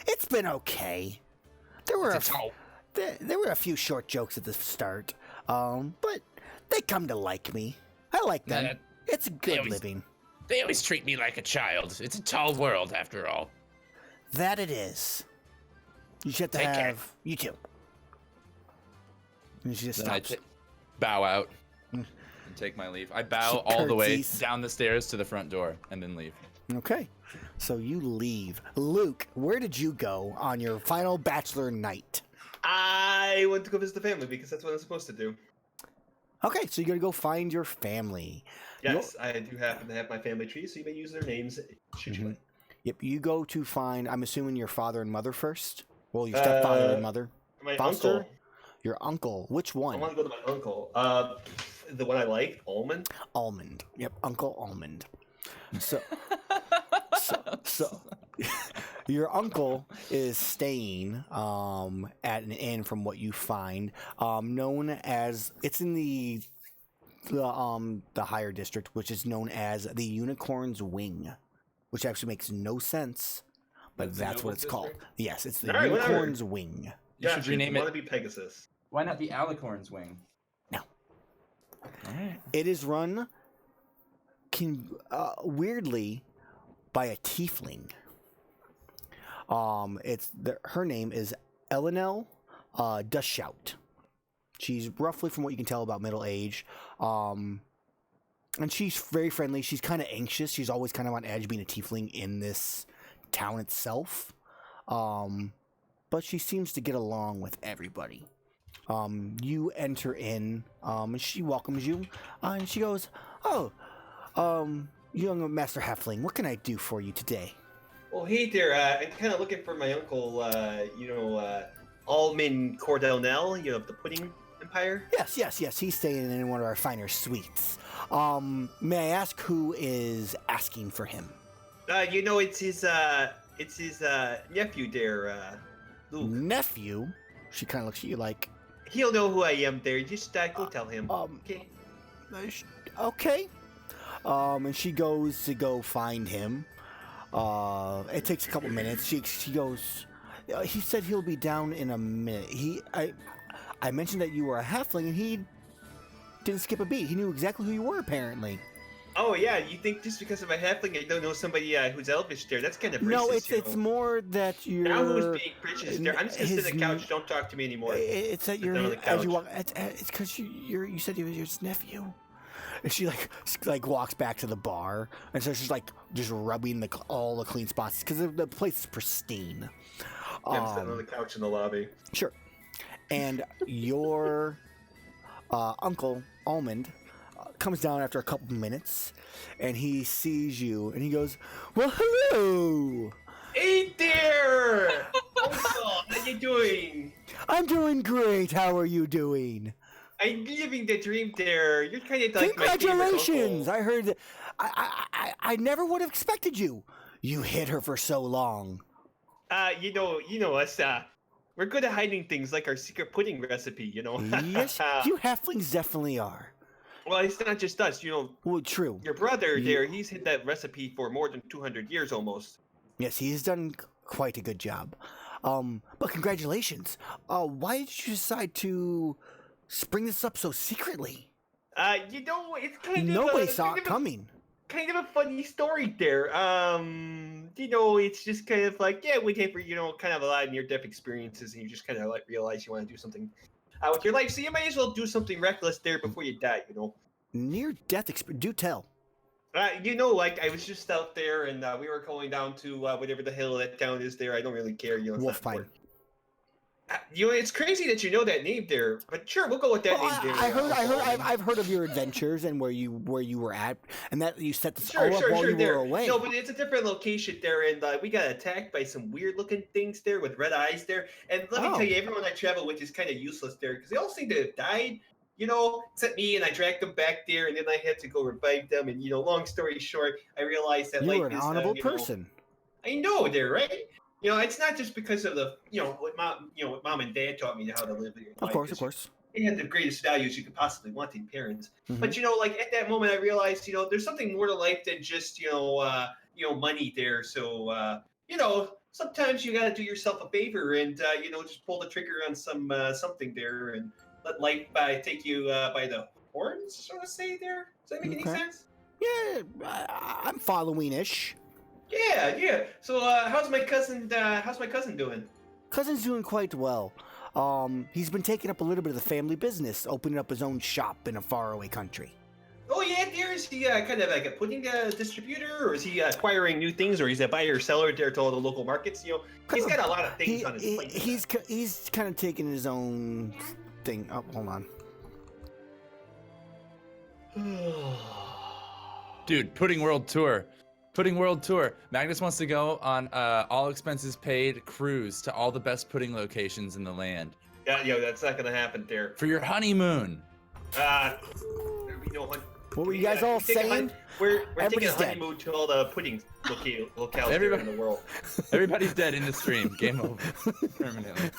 It's been okay. There were a few short jokes at the start, but they come to like me. I like them. It's good living. They always treat me like a child. It's a tall world, after all. That it is. You should have to Take care. have you too. And she just then stops. bow out and take my leave. I bow all the way curtsies. down the stairs to the front door and then leave. Okay, so you leave. Luke, where did you go on your final bachelor night? I went to go visit the family because that's what I'm supposed to do. Okay, so you're gonna go find your family. Yes, I do happen to have my family tree, so you may use their names. Should you like? Yep, you go to find, I'm assuming your father and mother first? Well, your stepfather and mother? My Foster? uncle. Your uncle. Which I one? want to go to my uncle. The one I like, Almond. Almond. Yep, Uncle Almond. So your uncle is staying at an inn, from what you find, known as, it's in the higher district, which is known as the Unicorn's Wing, which actually makes no sense, but that's what it's called. Yes, it's the Unicorn's Wing. You should rename Want it. to be Pegasus? Why not the Alicorn's Wing? No. All right. It is run weirdly by a tiefling. Her name is Elenel Dushout. She's roughly, from what you can tell, about middle age. And she's very friendly. She's kind of anxious. She's always kind of on edge being a tiefling in this town itself. But she seems to get along with everybody. You enter in, and she welcomes you, and she goes, "Oh, young Master Halfling, what can I do for you today?" Well, hey there. I'm kind of looking for my uncle. Almond Cordell, the pudding empire. Yes. He's staying in one of our finer suites. May I ask who is asking for him? It's his nephew there, Luke. Nephew? She kind of looks at you like, He'll know who I am there. Just go tell him. Okay. okay. And she goes to go find him. It takes a couple minutes. She goes, he said he'll be down in a minute. I mentioned that you were a halfling, and he didn't skip a beat. He knew exactly who you were, apparently. Oh yeah, you think just because I'm a halfling I don't know somebody who's elvish there? That's kind of racist. No, it's more that you're. Now who's being racist there? I'm just gonna sit on the couch. Don't talk to me anymore. It's that Sit down on you're the as you couch. walk. It's because you said he was your nephew. And she like walks back to the bar, and so she's like just rubbing all the clean spots because the place is pristine. Yeah, I'm sitting on the couch in the lobby. Sure. And your Uncle Almond comes down after a couple minutes, and he sees you, and he goes, "Well, hello! Hey there! Uncle, how you doing? I'm doing great. How are you doing? I'm living the dream there. You're kind of like my favorite Congratulations! uncle. I heard. I never would have expected you. You hid her for so long. You know us. We're good at hiding things like our secret pudding recipe. You know. Yes, you halflings definitely are. Well, it's not just us. You know, Well, true. your brother there. He's hid that recipe for more than 200 years almost. Yes, he's done quite a good job. But congratulations. Why did you decide to spring this up so secretly? You know, it's kind of Nobody saw it coming. Kind of a funny story there. You know, it's just kind of like, yeah, we came for, you know, kind of a lot of near-death experiences, and you just kind of like realize you want to do something with your life, so you might as well do something reckless there before you die, you know. Near-death experience. Do tell. You know, like I was just out there, and we were going down to whatever the hell that town is there. I don't really care, you know. It's not Wolfpine. important. You know, it's crazy that you know that name there, but sure, we'll go with that Well, name there. I've heard of your adventures and where you were at, and that you set this Sure, all up sure, while sure. you There. were away. No, but it's a different location there, and we got attacked by some weird-looking things there with red eyes there. And let me Oh. tell you, everyone I travel with is kind of useless there because they all seem to have died, you know, except me. And I dragged them back there, and then I had to go revive them. And you know, long story short, I realized that you life were an is, honorable you know, person. I know there, right? You know, it's not just because of the, you know, what mom and dad taught me how to live your life. Of course, of 'cause course. they had the greatest values you could possibly want in parents. Mhm. But you know, like at that moment, I realized, you know, there's something more to life than just, you know, money there. So, you know, sometimes you got to do yourself a favor and, you know, just pull the trigger on something there and let life take you by the horns, so to say. There, does that make any Okay. sense? Yeah, I'm following-ish. Yeah, yeah. So, how's my cousin doing? Cousin's doing quite well. He's been taking up a little bit of the family business, opening up his own shop in a faraway country. Oh yeah, dear. Is he kind of like a pudding distributor, or is he acquiring new things, or he's a buyer seller there to all the local markets? You know, he's got a lot of things on his plate. He's kind of taking his own thing. Oh, hold on. Dude, Pudding World Tour. Pudding World Tour. Magnus wants to go on all expenses paid cruise to all the best pudding locations in the land. Yeah, yo, that's not gonna happen there. For your honeymoon. There'll be no What were you guys all saying? We're taking a Everybody's dead. honeymoon to all the pudding locales there Everybody- in the world. Everybody's dead in the stream. Game over. Permanently.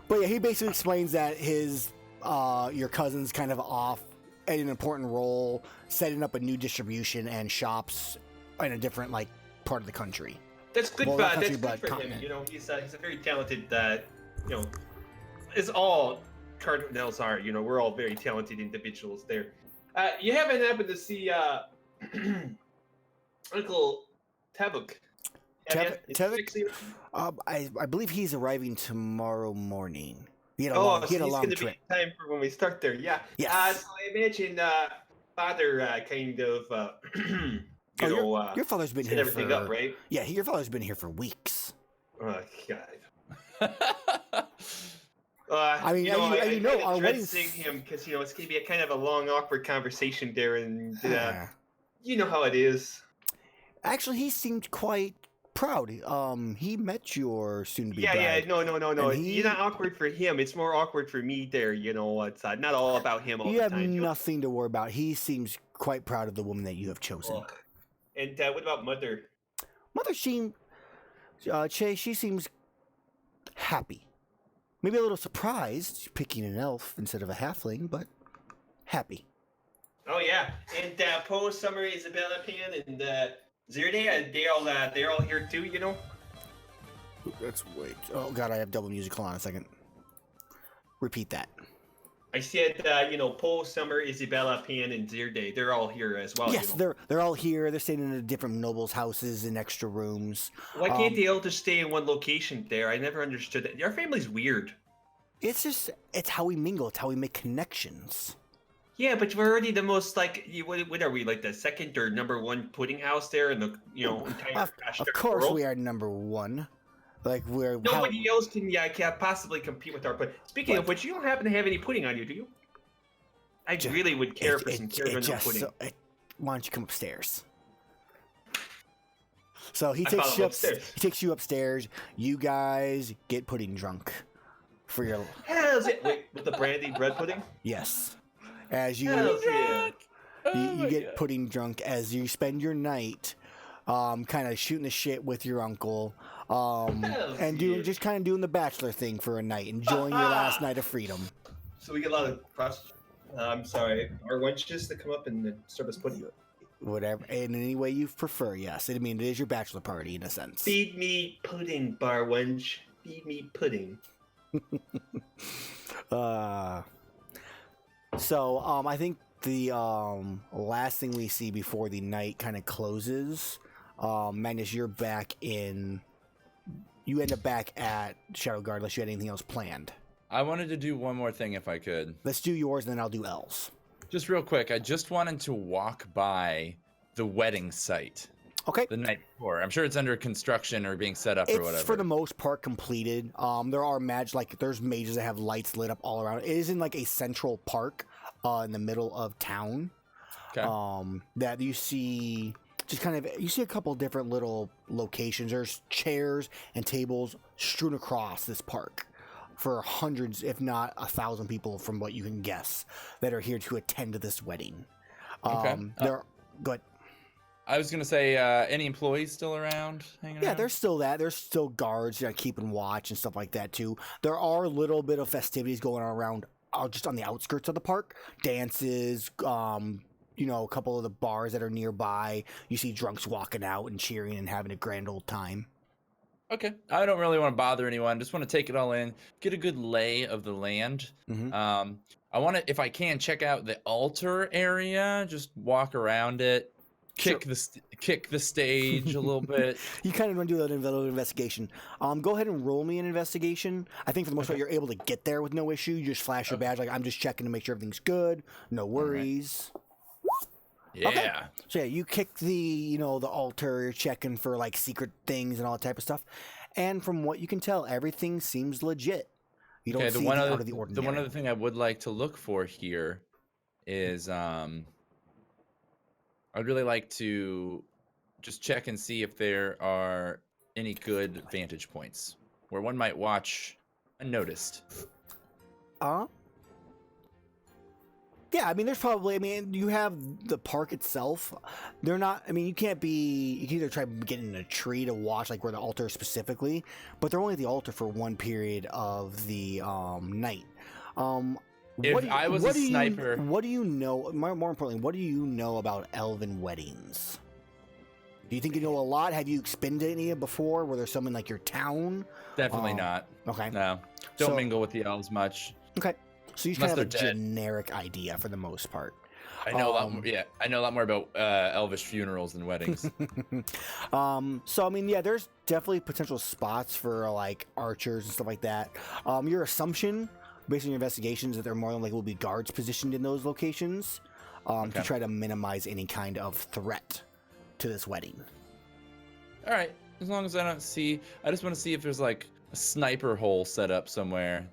But yeah, he basically explains that his your cousin's kind of off at an important role, setting up a new distribution and shops in a different like part of the country. That's good. Well, not That's country, good but for him. continent. You know, he's a very talented. You know, as all cardinals are. You know, we're all very talented individuals there. You haven't happened to see Uncle Tabuk? Tabuk? I believe he's arriving tomorrow morning. He had a Oh, long, so he had a he's long gonna trip. be time for when we start there. Yeah. Yes. So I imagine father kind of you know Your father's been set here everything for up, right? yeah. Your father's been here for weeks. Oh God. I mean, you know, I you know, kinda our dread wedding's- seeing him because you know it's gonna be a kind of a long, awkward conversation there, and Ah. you know how it is. Actually, he seemed quite proud. He met your soon-to-be Yeah, bride. no. And he- You're not awkward for him. It's more awkward for me there. You know, it's not all about him all You the have time. nothing to worry about. He seems quite proud of the woman that you have chosen. Ugh. And what about mother? Mother seemed, Che, she seems happy. Maybe a little surprised picking an elf instead of a halfling, but happy. Oh yeah, and Poe, Summer, Isabella, Pan, and Zirde, they're all here too. You know. Let's wait. Oh God, I have double music. Hold on a second. Repeat that. I said, you know, Poe, Summer, Isabella, Pan, and Zirde, they're all here as well. Yes, you know? they're all here. They're staying in the different nobles' houses in extra rooms. Why can't they all just stay in one location there? I never understood that. Our family's weird. It's how we mingle. It's how we make connections. Yeah, but we're already the most like, what are we, like the second or number one pudding house there in the entire Of course, world? we are number one. Like we're Nobody else can possibly compete with our pudding. Speaking of What? which, you don't happen to have any pudding on you, do you? I really would care for some caramel pudding. Why don't you come upstairs? So he I takes follow you upstairs. He takes you upstairs. You guys get pudding drunk for your Hells yeah. Wait, with the brandy bread pudding? yes. As you Hells yeah. you get pudding drunk as you spend your night, kind of shooting the shit with your uncle, and doing just kind of doing the bachelor thing for a night, enjoying your last night of freedom. So we get a lot of cross. I'm sorry, our wenches to come up and serve us pudding. Whatever, in any way you prefer. Yes, I mean it is your bachelor party in a sense. Feed me pudding, bar wench. Feed me pudding. So I think the last thing we see before the night kind of closes, Magnus, you're back in. You end up back at Shadowguard unless you had anything else planned. I wanted to do one more thing if I could. Let's do yours, and then I'll do L's. Just real quick, I just wanted to walk by the wedding site Okay. the night before. I'm sure it's under construction or being set up or whatever. It's for the most part completed. There are there's mages that have lights lit up all around. It is in like a central park, in the middle of town. Okay. That you see just kind of you see a couple different little locations. There's chairs and tables strewn across this park for hundreds, if not 1,000 people, from what you can guess, that are here to attend to this wedding. Okay. Go ahead. I was gonna say, any employees still around hanging Yeah, around? there's still that. There's still guards, keeping watch and stuff like that too. There are a little bit of festivities going on around, just on the outskirts of the park. Dances, a couple of the bars that are nearby. You see drunks walking out and cheering and having a grand old time. Okay. I don't really want to bother anyone. Just want to take it all in, get a good lay of the land. Mhm. I want to, if I can, check out the altar area. Just walk around it, kick the stage a little bit. You kind of want to do a little investigation. Go ahead and roll me an investigation. I think for the most part you're able to get there with no issue. You just flash your badge like I'm just checking to make sure everything's good. No worries. Yeah. Okay. So yeah, you kick the the altar, you're checking for like secret things and all that type of stuff. And from what you can tell, everything seems legit. You don't see anything out of the ordinary. The one other thing I would like to look for here is I'd really like to just check and see if there are any good vantage points where one might watch unnoticed. Yeah, I mean, there's probably. I mean, you have the park itself. They're not. I mean, you can either try getting in a tree to watch, like where the altar is specifically, but they're only at the altar for one period of the night. If I was a sniper, what do you know? More importantly, what do you know about elven weddings? Do you think you know a lot? Have you been to any before? Were there some in like your town? definitely not. Okay. No, don't So- mingle with the elves much. Okay. So you just Unless kind of have a they're dead. generic idea for the most part. I know a lot more. Yeah, I know a lot more about elvish funerals than weddings. So I mean, yeah, there's definitely potential spots for like archers and stuff like that. Your assumption, based on your investigations, that there more than likely will be guards positioned in those locations, to Okay. try to minimize any kind of threat to this wedding. All right, as long as I don't see, I just want to see if there's like a sniper hole set up somewhere.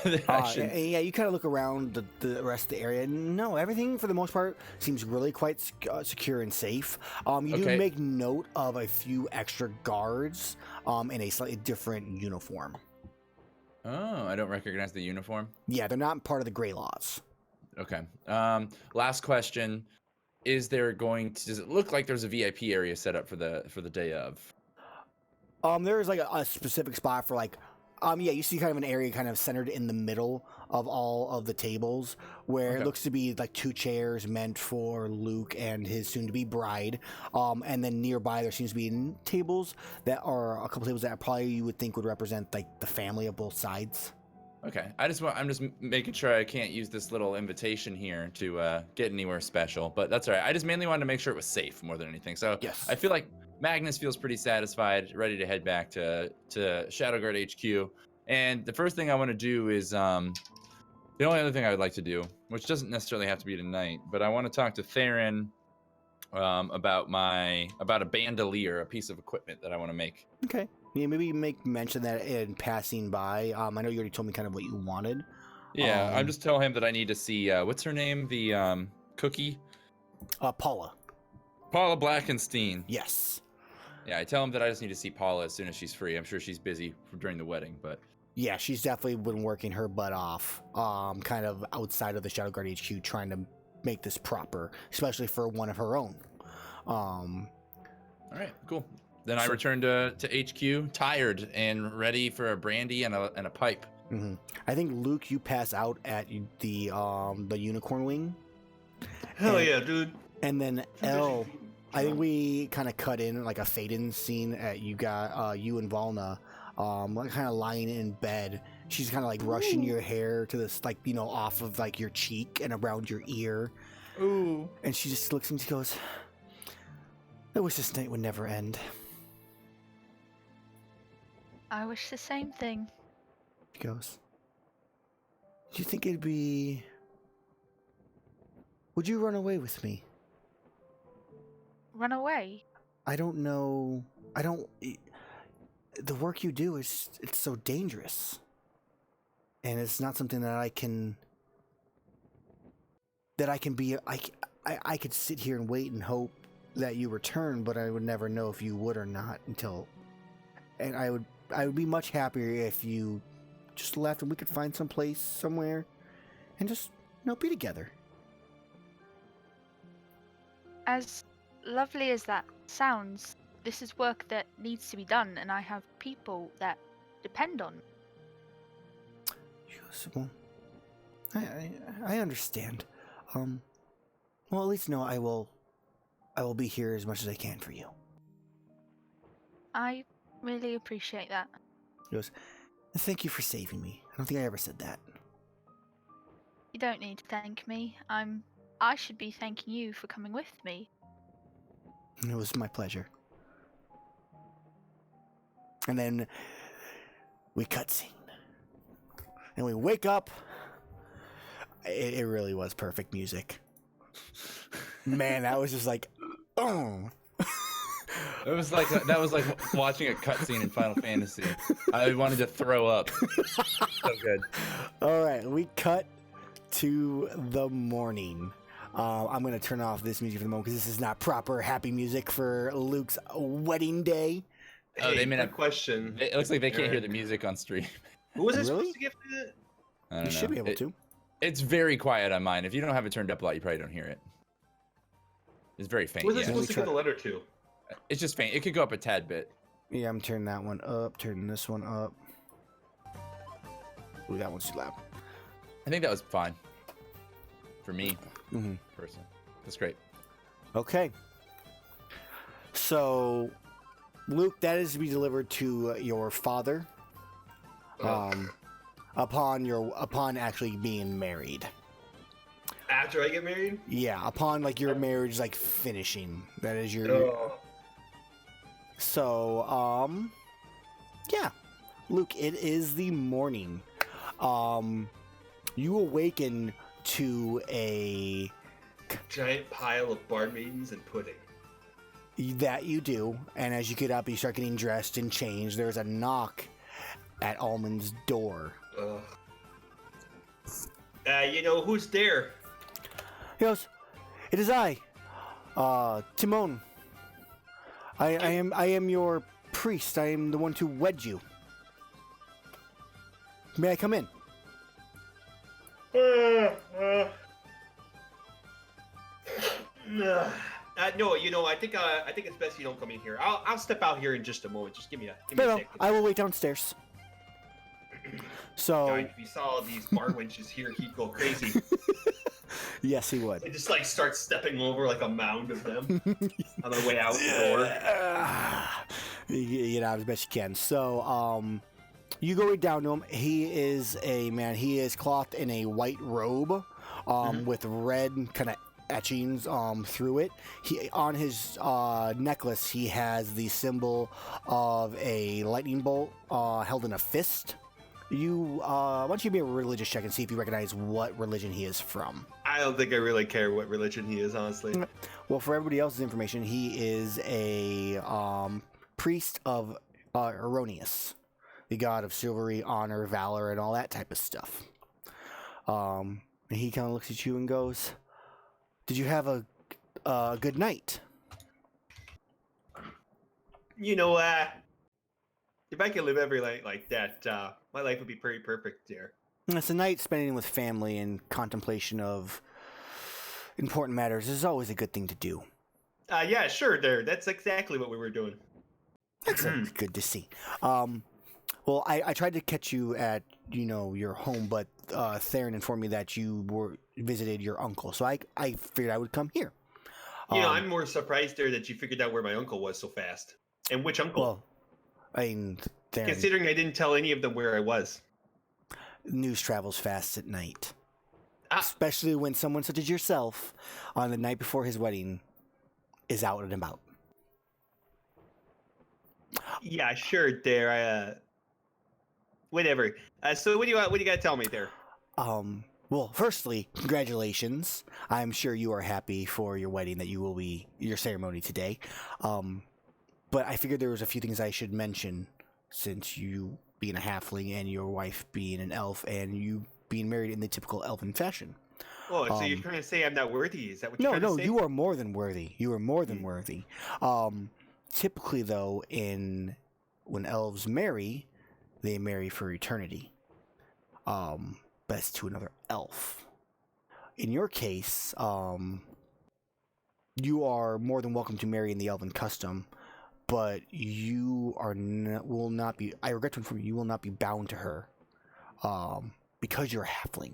that I should- Yeah, you kind of look around the rest of the area. No, everything for the most part seems really quite secure and safe. You do Okay. make note of a few extra guards in a slightly different uniform. Oh, I don't recognize the uniform. Yeah, they're not part of the Grey Laws. Okay. Last question: does it look like there's a VIP area set up for the day of? There is like a specific spot for like, yeah, you see kind of an area kind of centered in the middle of all of the tables where Okay. it looks to be like two chairs meant for Luke and his soon-to-be bride. And then nearby there seems to be tables that are a couple tables that probably you would think would represent like the family of both sides. Okay. I'm just making sure I can't use this little invitation here to get anywhere special, but that's all right. I just mainly wanted to make sure it was safe more than anything. So Yes. I feel like Magnus feels pretty satisfied, ready to head back to Shadowguard HQ. And the first thing I want to do is the only other thing I would like to do, which doesn't necessarily have to be tonight, but I want to talk to Theron about a bandolier, a piece of equipment that I want to make. Okay. Yeah, maybe you make mention that in passing by. I know you already told me kind of what you wanted. Yeah, I'm just telling him that I need to see what's her name, the cookie, Paula. Paula Blackenstein. Yes. Yeah, I tell him that I just need to see Paula as soon as she's free. I'm sure she's busy during the wedding, but Yeah, she's definitely been working her butt off, kind of outside of the Shadowguard HQ, trying to make this proper, especially for one of her own. all right, cool. Then I return to HQ, tired and ready for a brandy and a pipe. Mm-hmm. I think Luke, you pass out at the unicorn wing. Hell yeah, dude. And then Elle, I think we kind of cut in like a fade-in scene at you and Valna, kind of lying in bed. She's kind of like brushing your hair to this, like, you know, off of like your cheek and around your ear. Ooh. And she just looks and she goes, "I wish this night would never end." I wish the same thing. She goes, "Do you think it'd be... Would you run away with me?" Run away? I don't know. The work you do it's so dangerous. And it's not something that I can be... I could sit here and wait and hope that you return, but I would never know if you would or not until... And I would be much happier if you just left and we could find some place somewhere and just, you know, be together. As lovely as that sounds, this is work that needs to be done, and I have people that depend on. She goes, "Well, I understand. Well, at least know I will be here as much as I can for you." I really appreciate that. He goes, "Thank you for saving me. I don't think I ever said that." You don't need to thank me. I should be thanking you for coming with me. It was my pleasure. And then we cutscene. And we wake up. It really was perfect music. Man, that was just like, oh. That was like watching a cutscene in Final Fantasy. I wanted to throw up. So good. All right, we cut to the morning. I'm going to turn off this music for the moment because this is not proper happy music for Luke's wedding day. Oh, Hey, they may quick not. question. It looks like they can't hear the music on stream. Who was I Really? supposed to give it? I don't You should know. be able to. It's very quiet on mine. If you don't have it turned up a lot, you probably don't hear it. It's very faint. Who was I Yeah. supposed to give the letter to? It's just faint. It could go up a tad bit. Yeah, I'm turning that one up, turning this one up. Ooh, that one's too loud. I think that was fine. For me, Mm-hmm. personally. That's great. Okay. So, Luke, that is to be delivered to your father. Upon actually being married. After I get married? Yeah, upon like your marriage like finishing. That is your Oh. So, yeah. Luke, it is the morning. You awaken to a Giant pile of barmaidens and pudding. that you do, and as you get up, you start getting dressed and changed. There's a knock at Almond's door. Ugh. Who's there? He goes, "It is I, Timon. I am your priest. I am the one to wed you. May I come in?" No, I think it's best you don't come in here. I'll step out here in just a moment. Just give me a No, second. I will wait downstairs. So, God, if he saw these bar wenches here, he'd go crazy. yes, he would. He just like starts stepping over like a mound of them on their way out the door. You know, as best you can. So, you go right down to him. He is a man. He is clothed in a white robe, with red kind of etchings through it. He on his necklace he has the symbol of a lightning bolt held in a fist. Why don't you give me a religious check and see if you recognize what religion he is from? I don't think I really care what religion he is, honestly. Well, for everybody else's information, he is a priest of Erroneous, the god of chivalry, honor, valor, and all that type of stuff. And he kind of looks at you and goes, "Did you have a good night?" You know, if I could live every night like that, my life would be pretty perfect, dear. And it's a night spending with family and contemplation of important matters is always a good thing to do. Yeah, sure, there. That's exactly what we were doing. That's good to see. Well, I tried to catch you at your home, but Theron informed me that you visited your uncle, so I figured I would come here. I'm more surprised there that you figured out where my uncle was so fast. And which uncle? Well, I mean, Theron, Considering I didn't tell any of them where I was. news travels fast at night, Ah. especially when someone such as yourself, on the night before his wedding, is out and about. Yeah, sure, there. Whatever. So what do you got to tell me there? Well, firstly, congratulations. I'm sure you are happy for your wedding, that you will be your ceremony today. But I figured there was a few things I should mention, since you being a halfling and your wife being an elf and you being married in the typical elven fashion. Oh, so you're trying to say I'm not worthy? Is that what you're trying to say? You are more than worthy. You are more than worthy. Typically, though, when elves marry, they marry for eternity. Best to another elf. In your case, you are more than welcome to marry in the elven custom, but you will not be. I regret to inform you, you will not be bound to her, because you're a halfling.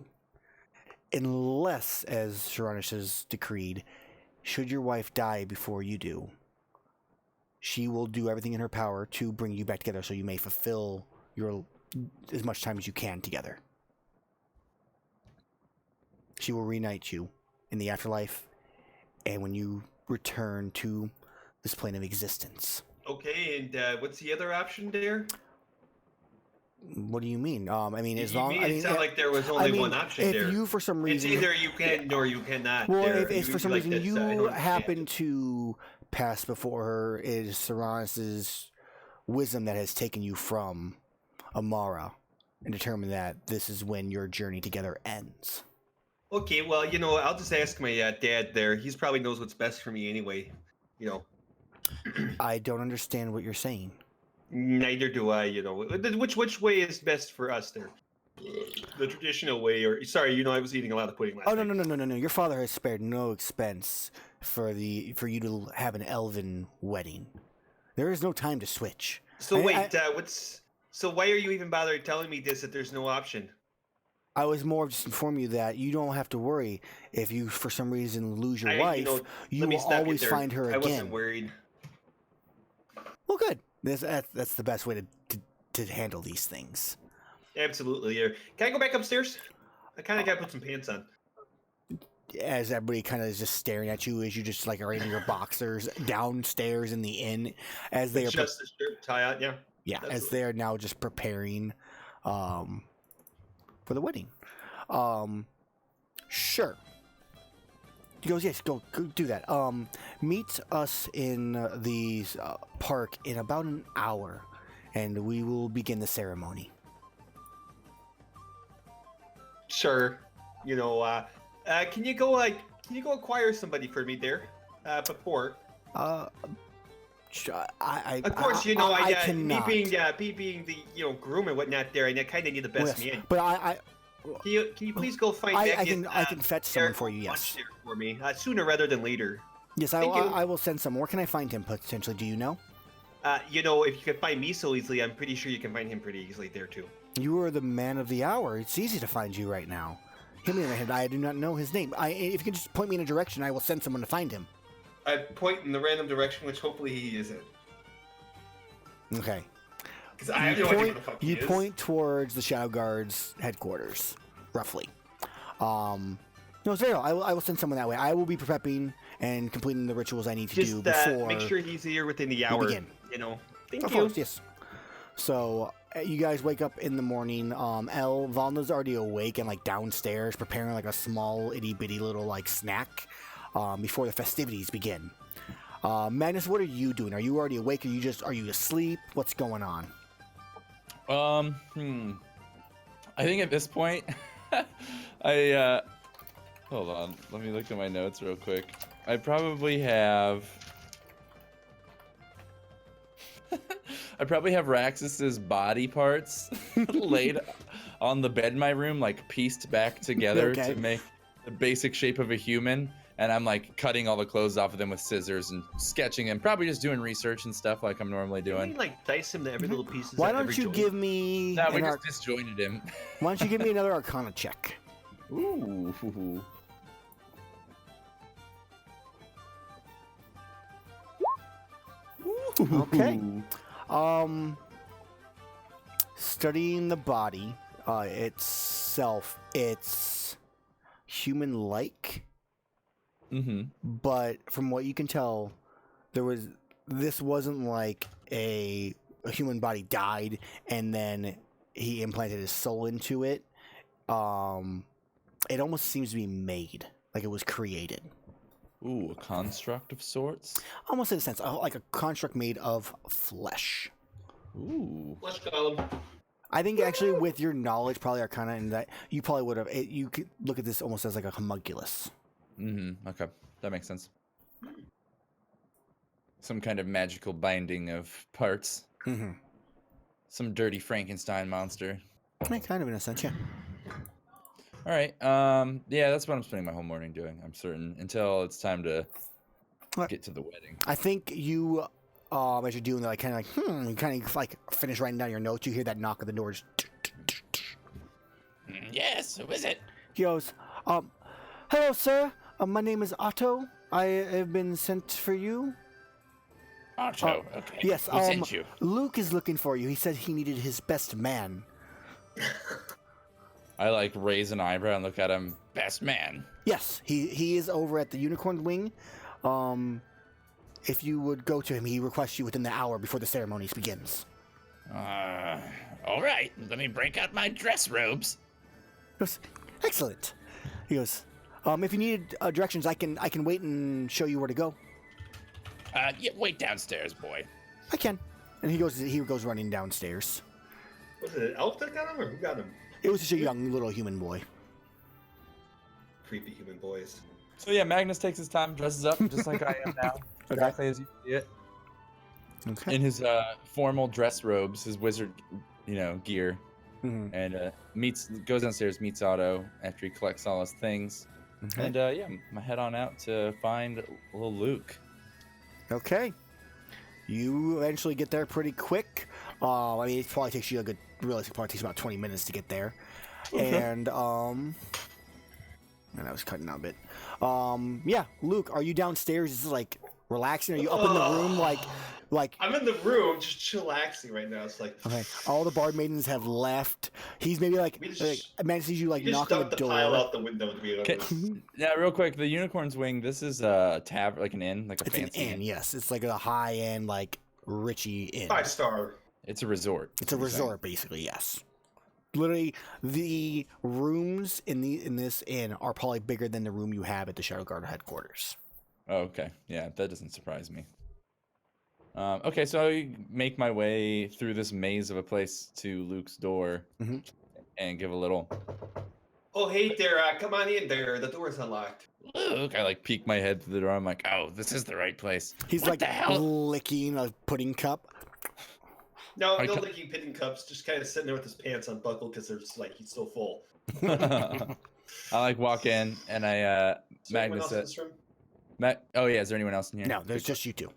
Unless, as Sharonis has decreed, should your wife die before you do, she will do everything in her power to bring you back together, so you may fulfill as much time as you can together. She will reunite you in the afterlife, and when you return to this plane of existence. Okay, and what's the other option there? What do you mean? As You long made it sound like there was only one option there. If you, for some It's reason, either you can or you cannot. well, there. if for some like reason this, I you don't understand. happen to pass before her, it is Saranis's wisdom that has taken you from Amara and determined that this is when your journey together ends. Okay, well, I'll just ask my dad there. He's probably knows what's best for me anyway. I don't understand what you're saying. Neither do I. Which way is best for us there? The traditional way, or sorry, I was eating a lot of pudding last Oh, night. no. Your father has spared no expense for you to have an elven wedding. There is no time to switch. So wait, so why are you even bothering telling me this, that there's no option? I was more just inform you that you don't have to worry if you, for some reason, lose your wife. You let me will stop you always there. find her I again. wasn't worried. Well, good. That's the best way to handle these things. Absolutely. Yeah. Can I go back upstairs? I kind of got to put some pants on. As everybody kind of is just staring at you as you just are in your boxers downstairs in the inn, as they are Just the shirt, tie on, yeah. yeah, as absolutely. they are now just preparing for the wedding. Sure. He goes, yes, go do that. Meet us in the park in about an hour, and we will begin the ceremony. Sure. Can you go acquire somebody for me there? Before. Of Of course, I me cannot. being the groom and whatnot there, and I kind of need the best Yes, man. but Can you please go find I Beckett, can fetch someone Eric for you. lunch Yes, there for me sooner rather than later. yes, Thank you. I will send some. Where can I find him potentially? Do you know? If you can find me so easily, I'm pretty sure you can find him pretty easily there too. You are the man of the hour. It's easy to find you right now. Him in my head. I do not know his name. If you can just point me in a direction, I will send someone to find him. I point in the random direction, which hopefully he is in. Okay. Because I have no idea what the fuck he You is. point towards the Shadowguard's headquarters, roughly. No, Zero, I will send someone that way. I will be prepping and completing the rituals I need to do before. Make sure he's here within the hour. begin. Thank Of you. course, yes. So you guys wake up in the morning. Valna's already awake and downstairs preparing a small itty bitty little snack before the festivities begin. Magnus, what are you doing? Are you already awake? Are you asleep? What's going on? I think at this point, I hold on. Let me look at my notes real quick. I probably have. I probably have Raxus's body parts laid on the bed in my room, like pieced back together Okay. to make the basic shape of a human. And I'm like cutting all the clothes off of them with scissors and sketching them. Probably just doing research and stuff like I'm normally Can we doing. like dice him to every little piece? Why don't you give me? No, we an just disjointed him. Why don't you give me another Arcana check? Ooh. Okay. Studying the body itself, it's human-like, Mm-hmm. but from what you can tell, this wasn't like a human body died and then he implanted his soul into it. It almost seems to be made, like it was created. Ooh, a construct of sorts. Almost in a sense, like a construct made of flesh. Ooh. Let's call him. I think actually, with your knowledge, probably Arcana, and that you probably would have. You could look at this almost as like a homunculus. Mm-hmm. Okay, that makes sense. Some kind of magical binding of parts. Mm-hmm. Some dirty Frankenstein monster. Kind of in a sense, yeah. All right. Yeah, that's what I'm spending my whole morning doing. I'm certain until it's time to What? get to the wedding. I think you, as you're doing that, like kind of like, you kind of like finish writing down your notes. You hear that knock at the door. Just, Yes, who is it? he goes, "Hello, sir. My name is Otto. I have been sent for you." Otto, okay. Yes, Who sent you? Luke is looking for you. He said he needed his best man. I like raise an eyebrow and look at him. Best man. Yes, he is over at the Unicorn Wing. If you would go to him, he requests you within the hour before the ceremonies begins. All right. Let me break out my dress robes. He goes, excellent. He goes, if you need directions, I can wait and show you where to go. Yeah, wait downstairs, boy. I can. And he goes running downstairs. Was it an elf that got him, or who got him? It was just a young little human boy. Creepy human boys. So yeah, Magnus takes his time, dresses up just like I am now, exactly as you see it, Okay. in his formal dress robes, his wizard, gear, Mhm. and goes downstairs, meets Otto after he collects all his things, Okay. and I head on out to find little Luke. Okay. You eventually get there pretty quick. I mean, it probably takes you realistically probably takes about 20 minutes to get there. Okay. And I was cutting out a bit. Yeah, Luke, are you downstairs? Is this like relaxing? Are you up in the room like I'm in the room, just chillaxing right now. It's like, okay, all the bard maidens have left. He's maybe like, We just- Amanda sees you like you just knock on dumped the the pile door. out the window to be able Okay. to. Yeah, real quick, the Unicorn's Wing. This is a tavern, like an inn, like a It's an fancy inn, yes. It's like a high end, like richy inn. 5-star. It's a resort. It's a is what you're saying. resort, basically. Yes. Literally, the rooms in this inn are probably bigger than the room you have at the Shadowguard headquarters. Oh, okay. Yeah, that doesn't surprise me. Okay, so I make my way through this maze of a place to Luke's door Mhm. and give a little. Oh, hey there, come on in there. The door's unlocked. Luke, I like peek my head through the door. I'm like, oh, this is the right place. He's What like the hell? licking a pudding cup. No, I no ca- licking pitting cups. Just kind of sitting there with his pants unbuckled because there's like he's so full. I like walk in and I Is there anyone Magnus else in said, this room? Oh yeah, is there anyone else in here? No, there's just you two.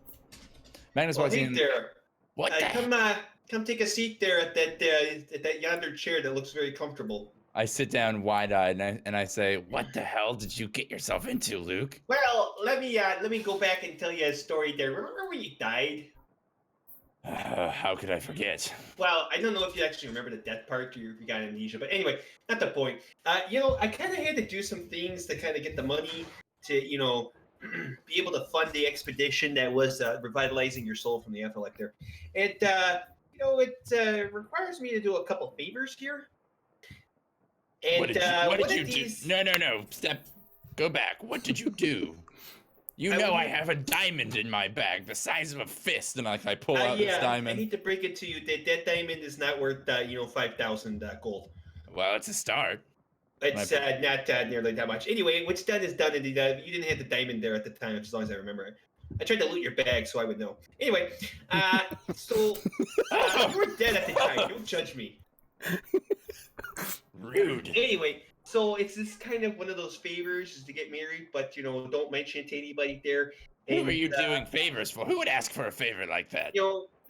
Magnus Well, walks hey in. there. What the hell? Come take a seat there at that yonder chair that looks very comfortable. I sit down wide-eyed and I say, What the hell did you get yourself into, Luke? Well, let me go back and tell you a story there. Remember when you died? How could I forget? Well, I don't know if you actually remember the death part or if you got amnesia, but anyway, not the point. I kind of had to do some things to kind of get the money to, be able to fund the expedition that was revitalizing your soul from the afterlife there. And, it requires me to do a couple favors here. And What did you these... do? No. Go back. What did you do? You know I have a diamond in my bag the size of a fist. and I pull out this I diamond. need to break it to you that diamond is not worth 5,000 gold. Well, it's a start. It's not nearly that much. Anyway, what's done is done, and you didn't have the diamond there at the time, as long as I remember. I tried to loot your bag so I would know. Anyway, so you were dead at the time. Don't judge me. Rude. Anyway, so it's this kind of one of those favors is to get married, but don't mention it to anybody there. Who are you doing favors for? Who would ask for a favor like that?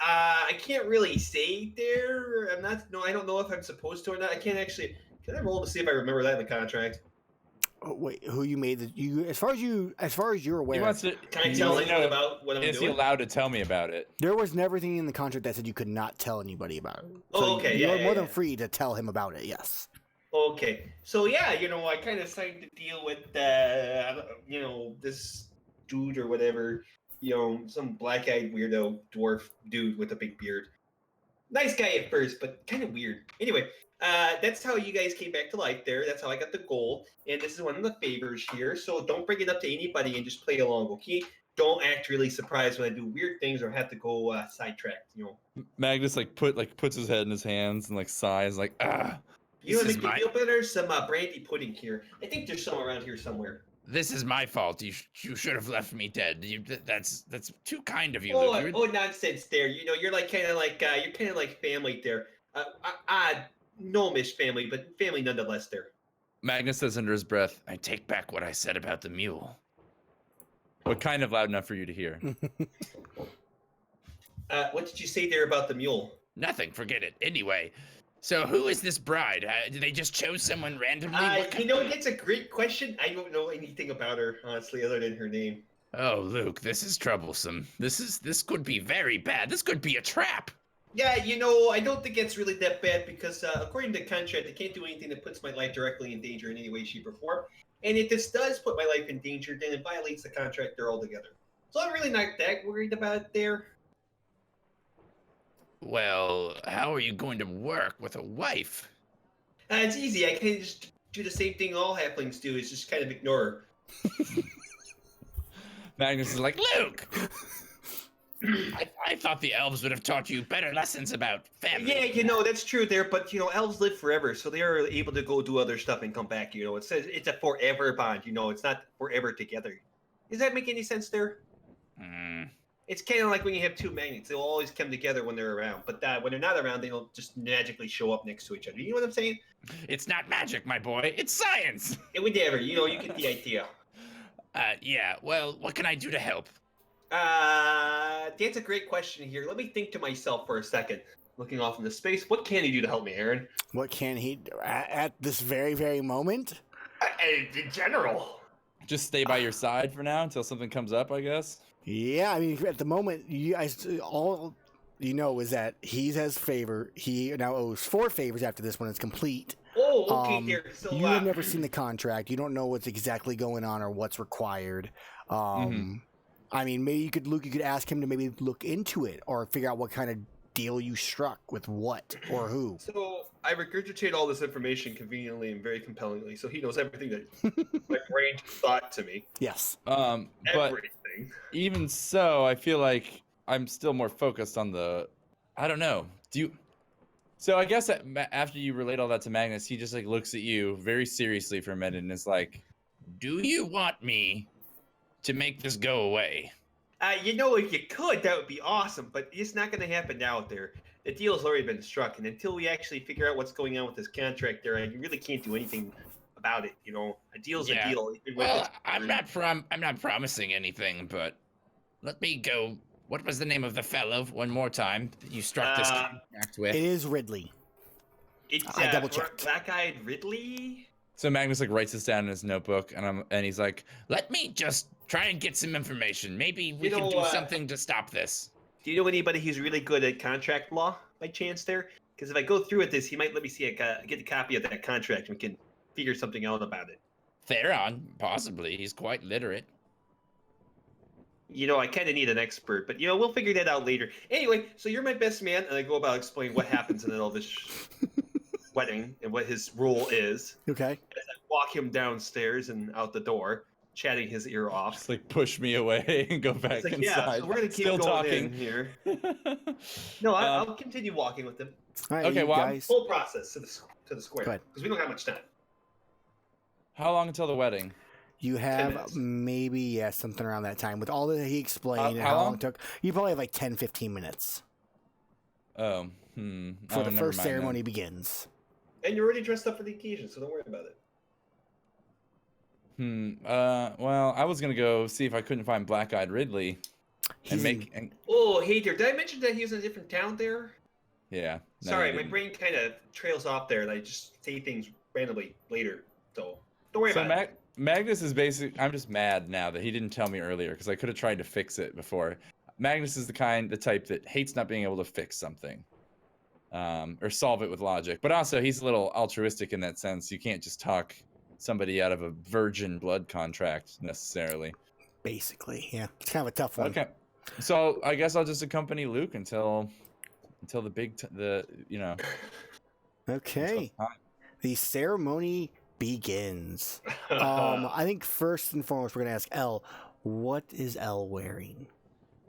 I can't really say there. I'm not. No, I don't know if I'm supposed to or not. I can't actually. Can I roll to see if I remember that in the contract? Oh, wait, who you made the as far as you're aware, He wants to. Can I tell anyone about what I'm Is he doing? allowed to tell me about it? there was never anything in the contract that said you could not tell anybody about it. Oh, okay, You're yeah, more than yeah. free to tell him about it. Yes. Okay, so yeah, I kind of signed the deal with this dude or whatever, some black-eyed weirdo dwarf dude with a big beard. Nice guy at first, but kind of weird. Anyway, that's how you guys came back to life there. That's how I got the gold, and this is one of the favors here. So don't bring it up to anybody and just play along, okay? Don't act really surprised when I do weird things or have to go sidetracked. Magnus puts his head in his hands and sighs You want This to is make me feel better? Some brandy pudding here. I think there's some around here somewhere. This is my fault. You should have left me dead. That's too kind of you, Luke. Oh, nonsense! There, you're kind of like family there. Gnomish family, but family nonetheless. There. Magnus says under his breath, I take back what I said about the mule. but kind of loud enough for you to hear. What did you say there about the mule? Nothing. Forget it. Anyway, so who is this bride? Did they just chose someone randomly? That's a great question. I don't know anything about her, honestly, other than her name. Oh, Luke, this is troublesome. This could be very bad. This could be a trap. Yeah, I don't think it's really that bad because according to the contract, I can't do anything that puts my life directly in danger in any way, shape, or form. And if this does put my life in danger, then it violates the contract there altogether. So I'm really not that worried about it there. Well, how are you going to work with a wife? It's easy. I can just do the same thing all halflings do, is just kind of ignore her. Magnus is like, Luke! I thought the elves would have taught you better lessons about family. Yeah, that's true there, but elves live forever, so they are able to go do other stuff and come back. It says it's a forever bond. It's not forever together. Does that make any sense there? Hmm. It's kind of like when you have two magnets; they'll always come together when they're around. But when they're not around, they don't just magically show up next to each other. You know what I'm saying? It's not magic, my boy. It's science. Whatever. You get the idea. Yeah. Well, what can I do to help? That's a great question here. Let me think to myself for a second. Looking off into space, what can he do to help me, Aaron? What can he do at this very, very moment? In general. just stay by your side for now until something comes up, I guess. Yeah, I mean, at the moment, you guys all you know is that he has favor. He now owes 4 favors after this one is complete. Oh, okay, there. So you have never seen the contract. You don't know what's exactly going on or what's required. I mean, maybe Luke, you could ask him to maybe look into it or figure out what kind of deal you struck with what or who. So I regurgitate all this information conveniently and very compellingly, so he knows everything that my brain thought to me. Yes. But Everything. even so, I feel like I'm still more focused on the. I don't know. So I guess after you relate all that to Magnus, he just like looks at you very seriously for a minute and is like, Do you want me to make this go away? If you could, that would be awesome, but it's not going to happen out there. The deal's already been struck, and until we actually figure out what's going on with this contract there, I really can't do anything about it. A deal's a deal. Well, I'm not promising anything, but let me go. What was the name of the fellow? One more time. You struck this contract with. It is Ridley. It's I double-checked. Black-Eyed Ridley. So Magnus like writes this down in his notebook, and he's like, Let me just try and get some information. Maybe we can do something to stop this. Do you know anybody who's really good at contract law by chance there? Because if I go through with this, he might let me get a copy of that contract and we can figure something out about it. Theron, possibly. He's quite literate. I kind of need an expert, but we'll figure that out later. Anyway, so you're my best man, and I go about explaining what happens in all this wedding and what his role is. Okay. As I walk him downstairs and out the door, chatting his ear off. just like push me away and go back inside. Yeah, so we're gonna keep Still going talking in here. No, I'll continue walking with him. All right, Okay, you well, guys. Full process to the square Go ahead. because we don't have much time. How long until the wedding? You 10 have minutes. maybe something around that time with all that he explained and how how long long? it took. You probably have like 10, 15 minutes Oh, for the never first mind then. ceremony begins. And you're already dressed up for the occasion, so don't worry about it. Well, I was gonna go see if I couldn't find Black-Eyed Ridley He's and in- Oh, hey there. Did I mention that he was in a different town there? yeah. no, Sorry, you my didn't. brain kind of trails off there, and I just say things randomly later. So don't worry So about it. Magnus is basically. I'm just mad now that he didn't tell me earlier because I could have tried to fix it before. Magnus is the type that hates not being able to fix something, or solve it with logic. But also, he's a little altruistic in that sense. You can't just talk somebody out of a virgin blood contract necessarily. basically, yeah. It's kind of a tough one. Okay, so I guess I'll just accompany Luke until Okay. time. The ceremony begins. I think first and foremost, we're going to ask Elle, what is Elle wearing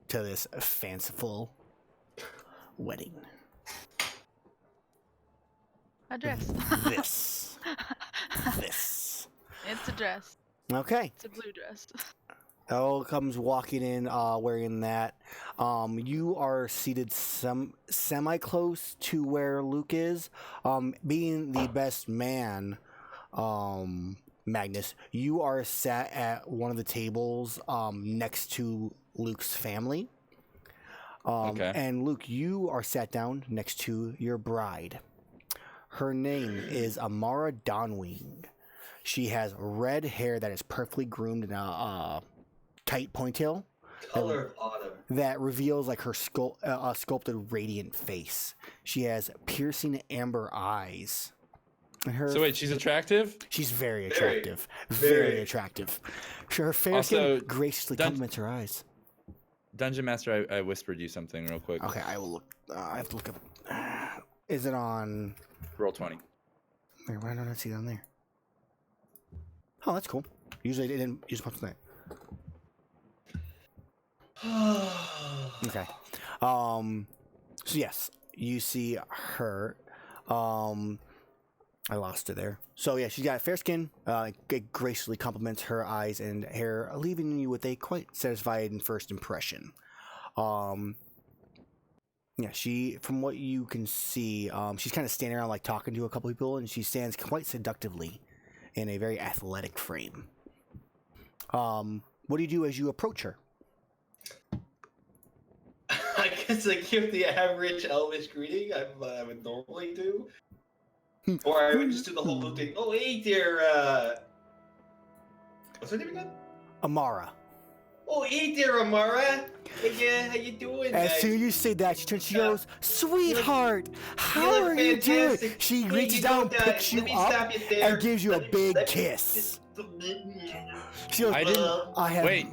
to this fanciful wedding? A dress. This. This. It's a dress. Okay. It's a blue dress. Elle comes walking in wearing that. You are seated semi close to where Luke is. Being the best man, Magnus, you are sat at one of the tables next to Luke's family. Okay. And Luke, you are sat down next to your bride. Her name is Amara Donwing. She has red hair that is perfectly groomed in a tight ponytail Color of autumn. that reveals like her sculpted radiant face. She has piercing amber eyes. And her So wait, she's attractive? she's very Very, attractive. Very very. attractive. Her fair Also, skin graciously Dun- complements her eyes. Dungeon Master, I whispered you something real quick. Okay, I will look. I have to look up. Is it on? Roll 20. Wait, why don't I see it on there? Oh, that's cool. Usually it didn't use much that. Okay. So yes, you see her. I lost her there. So yeah, she's got fair skin. It gracefully complements her eyes and hair, leaving you with a quite satisfied first impression. Yeah, she, from what you can see, she's kind of standing around like talking to a couple people, and she stands quite seductively in a very athletic frame. What do you do as you approach her? I guess I give the average Elvish greeting I would normally do. Or I would just do the whole blue thing. Oh, hey there, what's her name again? Amara. Oh, hey there, Amara. Hey, how you doing? As soon as you say that, she turns. She goes, "Sweetheart, how look are you doing?" fantastic. She Hey, reaches you down, don't, picks you let me up, stop you there. and gives you a Let me- big let me kiss. just- She goes, I didn't. "I have." Wait,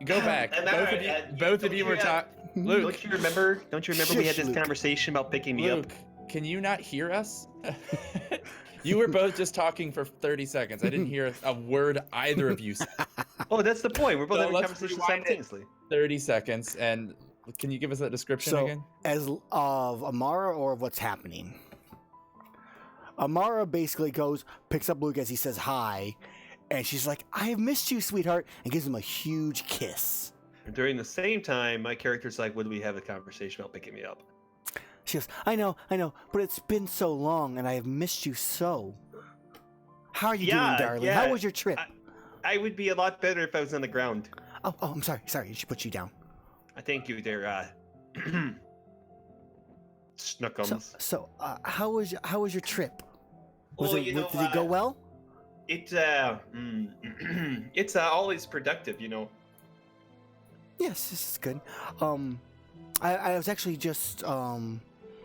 go back. I'm Both alright, of you, you- both of don't you you were have- talking. Hmm? Luke, Don't you remember we had Shush, this Luke. conversation about picking me up? Luke, can you not hear us? You were both just talking for 30 seconds. I didn't hear a word either of you said. Oh, that's the point. We're both So having a let's conversation rewind it. simultaneously. 30 seconds. And can you give us that description So, again? as of Amara or of what's happening? Amara basically goes, picks up Luke as he says hi, and she's like, "I have missed you, sweetheart," and gives him a huge kiss. During the same time, my character's like, "Would we have a conversation about picking me up?" She goes, I know, but it's been so long, and I have missed you so. How are you doing, Yeah, darling? yeah. How was your trip? I would be a lot better if I was on the ground. Oh, I'm sorry. She put you down. I thank you there, Snookums. So, how was your trip? Oh, you know, Did it go well? It's it's always productive, you know. Yes, this is good. I was actually just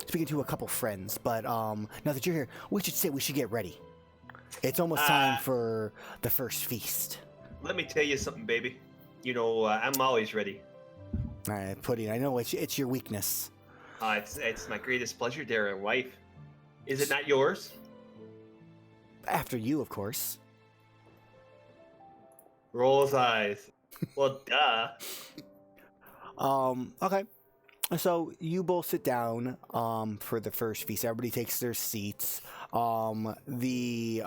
speaking to a couple friends, but now that you're here, we should get ready. It's almost time for the first feast. Let me tell you something, baby. You know, I'm always ready. Pudding, I know it's your weakness. It's my greatest pleasure, dear wife. Is it not yours? After you, of course. Rolls eyes. Well, duh. Okay. So you both sit down for the first feast. Everybody takes their seats. The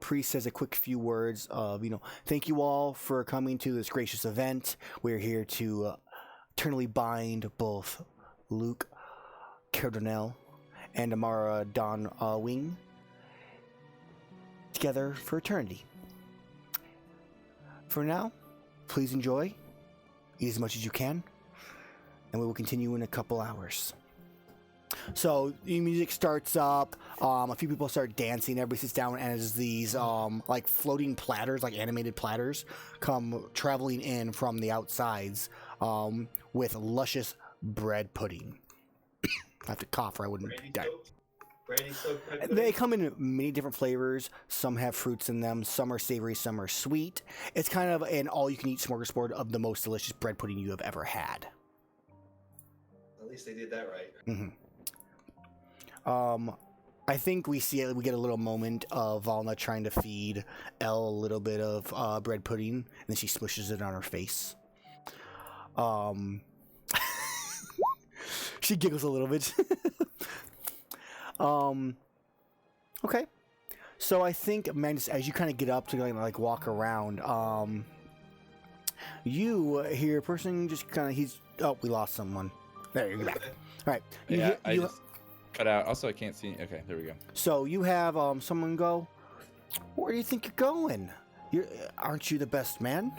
priest says a quick few words of, thank you all for coming to this gracious event. We're here to eternally bind both Luke Cardinal and Amara Don Wing together for eternity. For now, please enjoy. Eat as much as you can. And we will continue in a couple hours. So the music starts up. A few people start dancing. Everybody sits down, and as these like floating platters, like animated platters, come traveling in from the outsides with luscious bread pudding. I have to cough, or I wouldn't die. Brandy-soaked bread They pudding? come in many different flavors. Some have fruits in them. Some are savory. Some are sweet. It's kind of an all-you-can-eat smorgasbord of the most delicious bread pudding you have ever had. At least they did that right. I think we get a little moment of Valna trying to feed Elle a little bit of bread pudding, and then she smushes it on her face. She giggles a little bit. Okay. So I think, Magnus, as you kind of get up to like walk around, you hear a person just kind of, oh, we lost someone. There, you're back. All right. Yeah, I just cut out. Also, I can't see. Okay, there we go. So you have someone go, where do you think you're going? Aren't you the best man?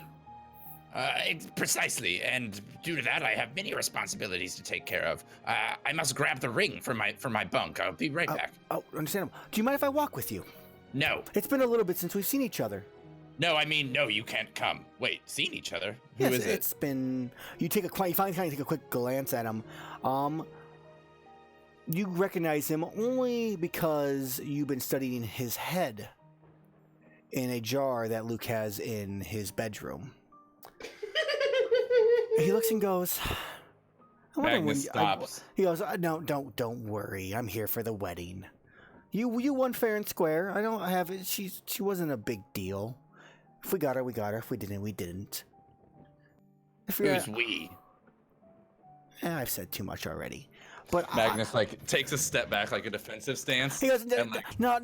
Precisely, and due to that, I have many responsibilities to take care of. I must grab the ring from my bunk. I'll be right back. Oh, understandable. Do you mind if I walk with you? No, It's been a little bit since we've seen each other. no, I mean, no, you can't come. Wait, seen each other? Yes, Who is it? it's been. You finally kind of take a quick glance at him. You recognize him only because you've been studying his head in a jar that Luke has in his bedroom. He looks and goes, I wonder Magnus stops. he goes, no, don't worry. I'm here for the wedding. You won fair and square. I don't have it. She wasn't a big deal. If we got her, we got her. If we didn't, we didn't. Who's we? I've said too much already. But Magnus takes a step back, like a defensive stance. he goes, and, no,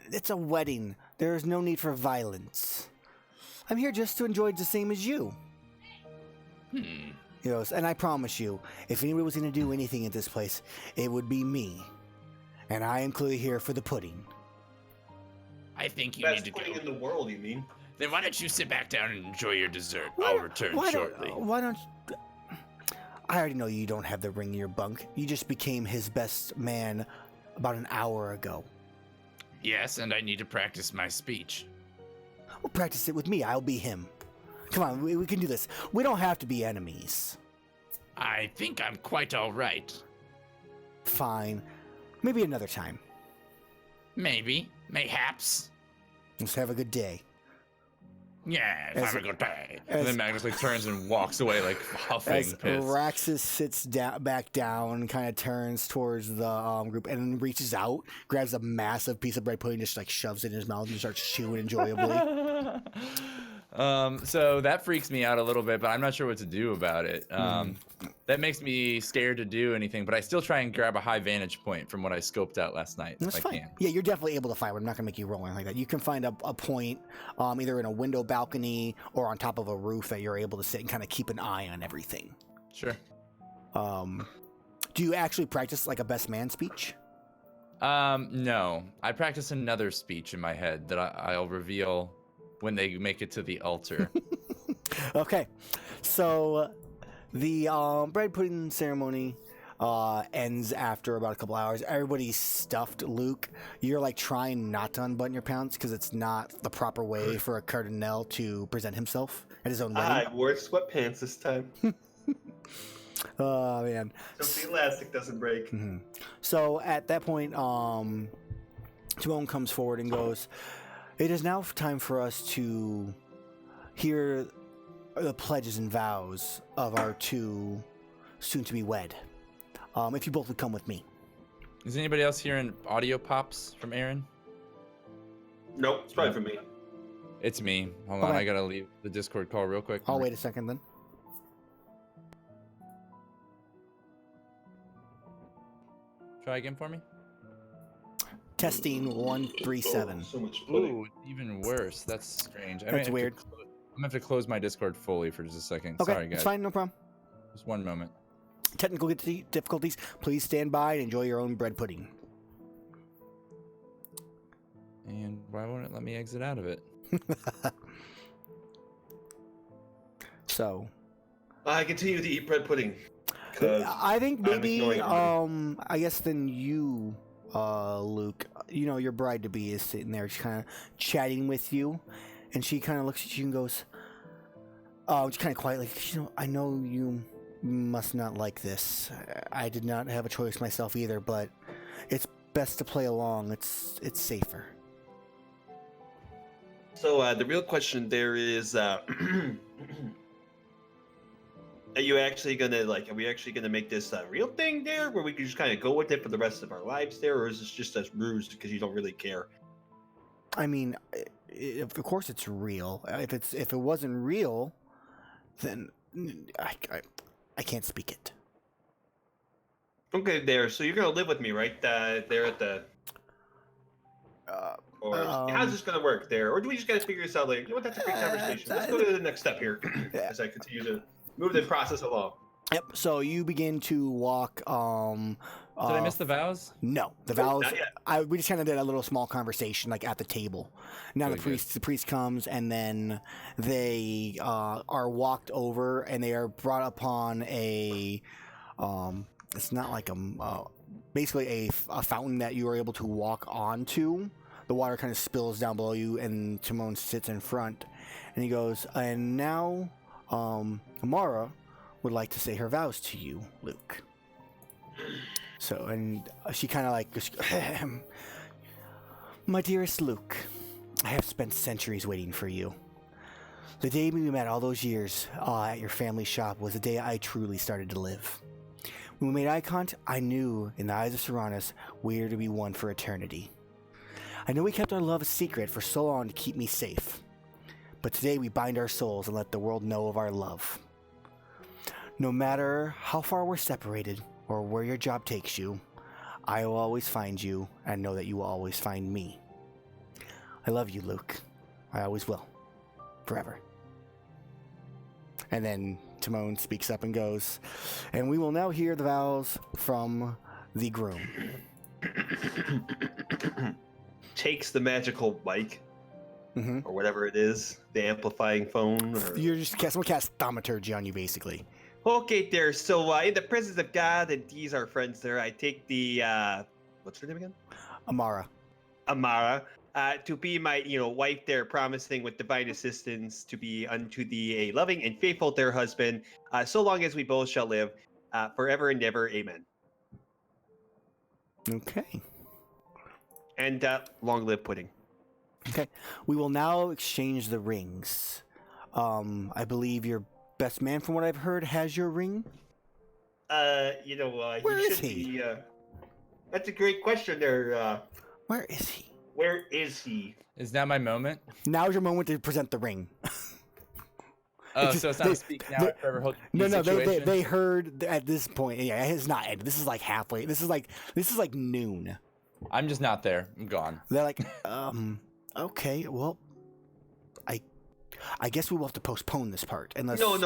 it's a wedding. There is no need for violence. I'm here just to enjoy it the same as you. He goes, and I promise you, if anybody was going to do anything at this place, it would be me. And I am clearly here for the pudding. I think you Best need to pudding go. in the world, you mean? Then why don't you sit back down and enjoy your dessert? I'll return shortly. Why don't I already know you don't have the ring in your bunk. You just became his best man about an hour ago. Yes, and I need to practice my speech. Well, practice it with me. I'll be him. Come on, we can do this. We don't have to be enemies. I think I'm quite all right. Fine. Maybe another time. Maybe. Mayhaps. Let's have a good day. Yeah, As- have a good day. and then Magnus turns and walks away, huffing, As pissed. Raxus sits back down, kind of turns towards the group, and then reaches out, grabs a massive piece of bread pudding, just shoves it in his mouth and starts chewing enjoyably. So that freaks me out a little bit, but I'm not sure what to do about it. That makes me scared to do anything, but I still try and grab a high vantage point from what I scoped out last night. That's if I fine. can. Yeah, you're definitely able to find. I'm not gonna make you roll anything like that. You can find a point, either in a window balcony or on top of a roof that you're able to sit and kind of keep an eye on everything. Sure. Do you actually practice like a best man speech? No. I practice another speech in my head that I'll reveal when they make it to the altar. Okay, so the bread pudding ceremony ends after about a couple hours. Everybody's stuffed. Luke, you're trying not to unbutton your pants because it's not the proper way for a cardinal to present himself at his own wedding. I wore sweatpants this time. Oh man. So the elastic doesn't break. Mhm. So at that point, Timon comes forward and goes, "It is now time for us to hear the pledges and vows of our two soon-to-be wed. If you both would come with me." Is anybody else hearing audio pops from Aaron? Nope, it's probably for me. It's me. Hold on, Okay. I gotta leave the Discord call real quick. I'll wait a second then. Try again for me. Testing 137. So much pudding. Ooh, even worse. That's strange. That's weird. I'm gonna have to close my Discord fully for just a second. Okay, Sorry, guys. it's fine, no problem. Just one moment. Technical difficulties. Please stand by and enjoy your own bread pudding. And why won't it let me exit out of it? So, I continue to eat bread pudding. 'Cause I think I'm maybe, ignoring everybody. I guess then you, Luke, you know, your bride-to-be is sitting there just kind of chatting with you, and she kind of looks at you and goes, just kind of quietly, you know, I know you must not like this. I did not have a choice myself either, but it's best to play along. It's safer. So the real question there is, are you actually gonna are we actually gonna make this a real thing there, where we can just kind of go with it for the rest of our lives there, or is this just a ruse because you don't really care? I mean, of course it's real. If it wasn't real, then I can't speak it. Okay, there. So you're gonna live with me, right? There at the. Or how's this gonna work there? Or do we just gotta figure this out later? You know what? That's a great conversation. Let's go to the next step here as I continue to move the process along. Yep. So you begin to walk. Did I miss the vows? No, the Nope, vows. not yet. We just kind of did a little small conversation, like at the table. Now Really the priest comes, and then they are walked over, and they are brought upon a. It's not like basically a fountain that you are able to walk onto. The water kind of spills down below you, and Timon sits in front, and he goes, and now, Amara would like to say her vows to you, Luke. So, and she kind of like goes, my dearest Luke, I have spent centuries waiting for you. The day we met all those years at your family shop was the day I truly started to live. When we made eye contact, I knew in the eyes of Serranus we were to be one for eternity. I know we kept our love a secret for so long to keep me safe, but today we bind our souls and let the world know of our love. No matter how far we're separated or where your job takes you, I will always find you and know that you will always find me. I love you, Luke. I always will. Forever. And then Timon speaks up and goes, and we will now hear the vows from the groom. Takes the magical mic or whatever it is, the amplifying phone. Or... You're just someone cast thaumaturgy on you, basically. Okay, there. So in the presence of God and these are friends there, I take the what's her name again? Amara. Amara. To be my wife there, promising with divine assistance to be unto thee a loving and faithful their husband, so long as we both shall live, forever and ever. Amen. Okay. And long live pudding. Okay. We will now exchange the rings. I believe your best man, from what I've heard, has your ring. Where Where is he? That's a great question there. Where is he? Where is he? Is now my moment? Now's your moment to present the ring. Oh, It's so just- it's not they- a speak now they- or forever hold No, situation? they heard at this point. Yeah, it's not ended. This is like halfway. This is like noon. I'm just not there. I'm gone. They're like, okay, well, I guess we will have to postpone this part unless. No.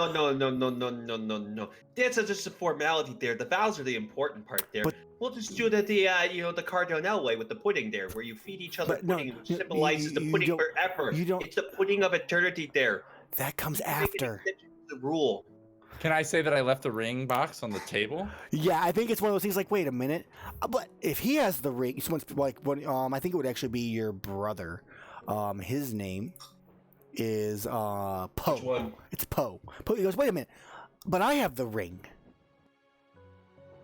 That's just a formality there. The vows are the important part there. But- We'll just do the Cardinal way with the pudding there, where you feed each other But no, pudding, which you- symbolizes you the pudding don't- forever. you don't- It's the pudding of eternity there. That comes Make an after. exception to the rule. Can I say that I left the ring box on the table? Yeah, I think it's one of those things. Like, wait a minute, but if he has the ring, someone's like, I think it would actually be your brother. His name is Poe. Which one? It's Poe. Poe. He goes, wait a minute, but I have the ring.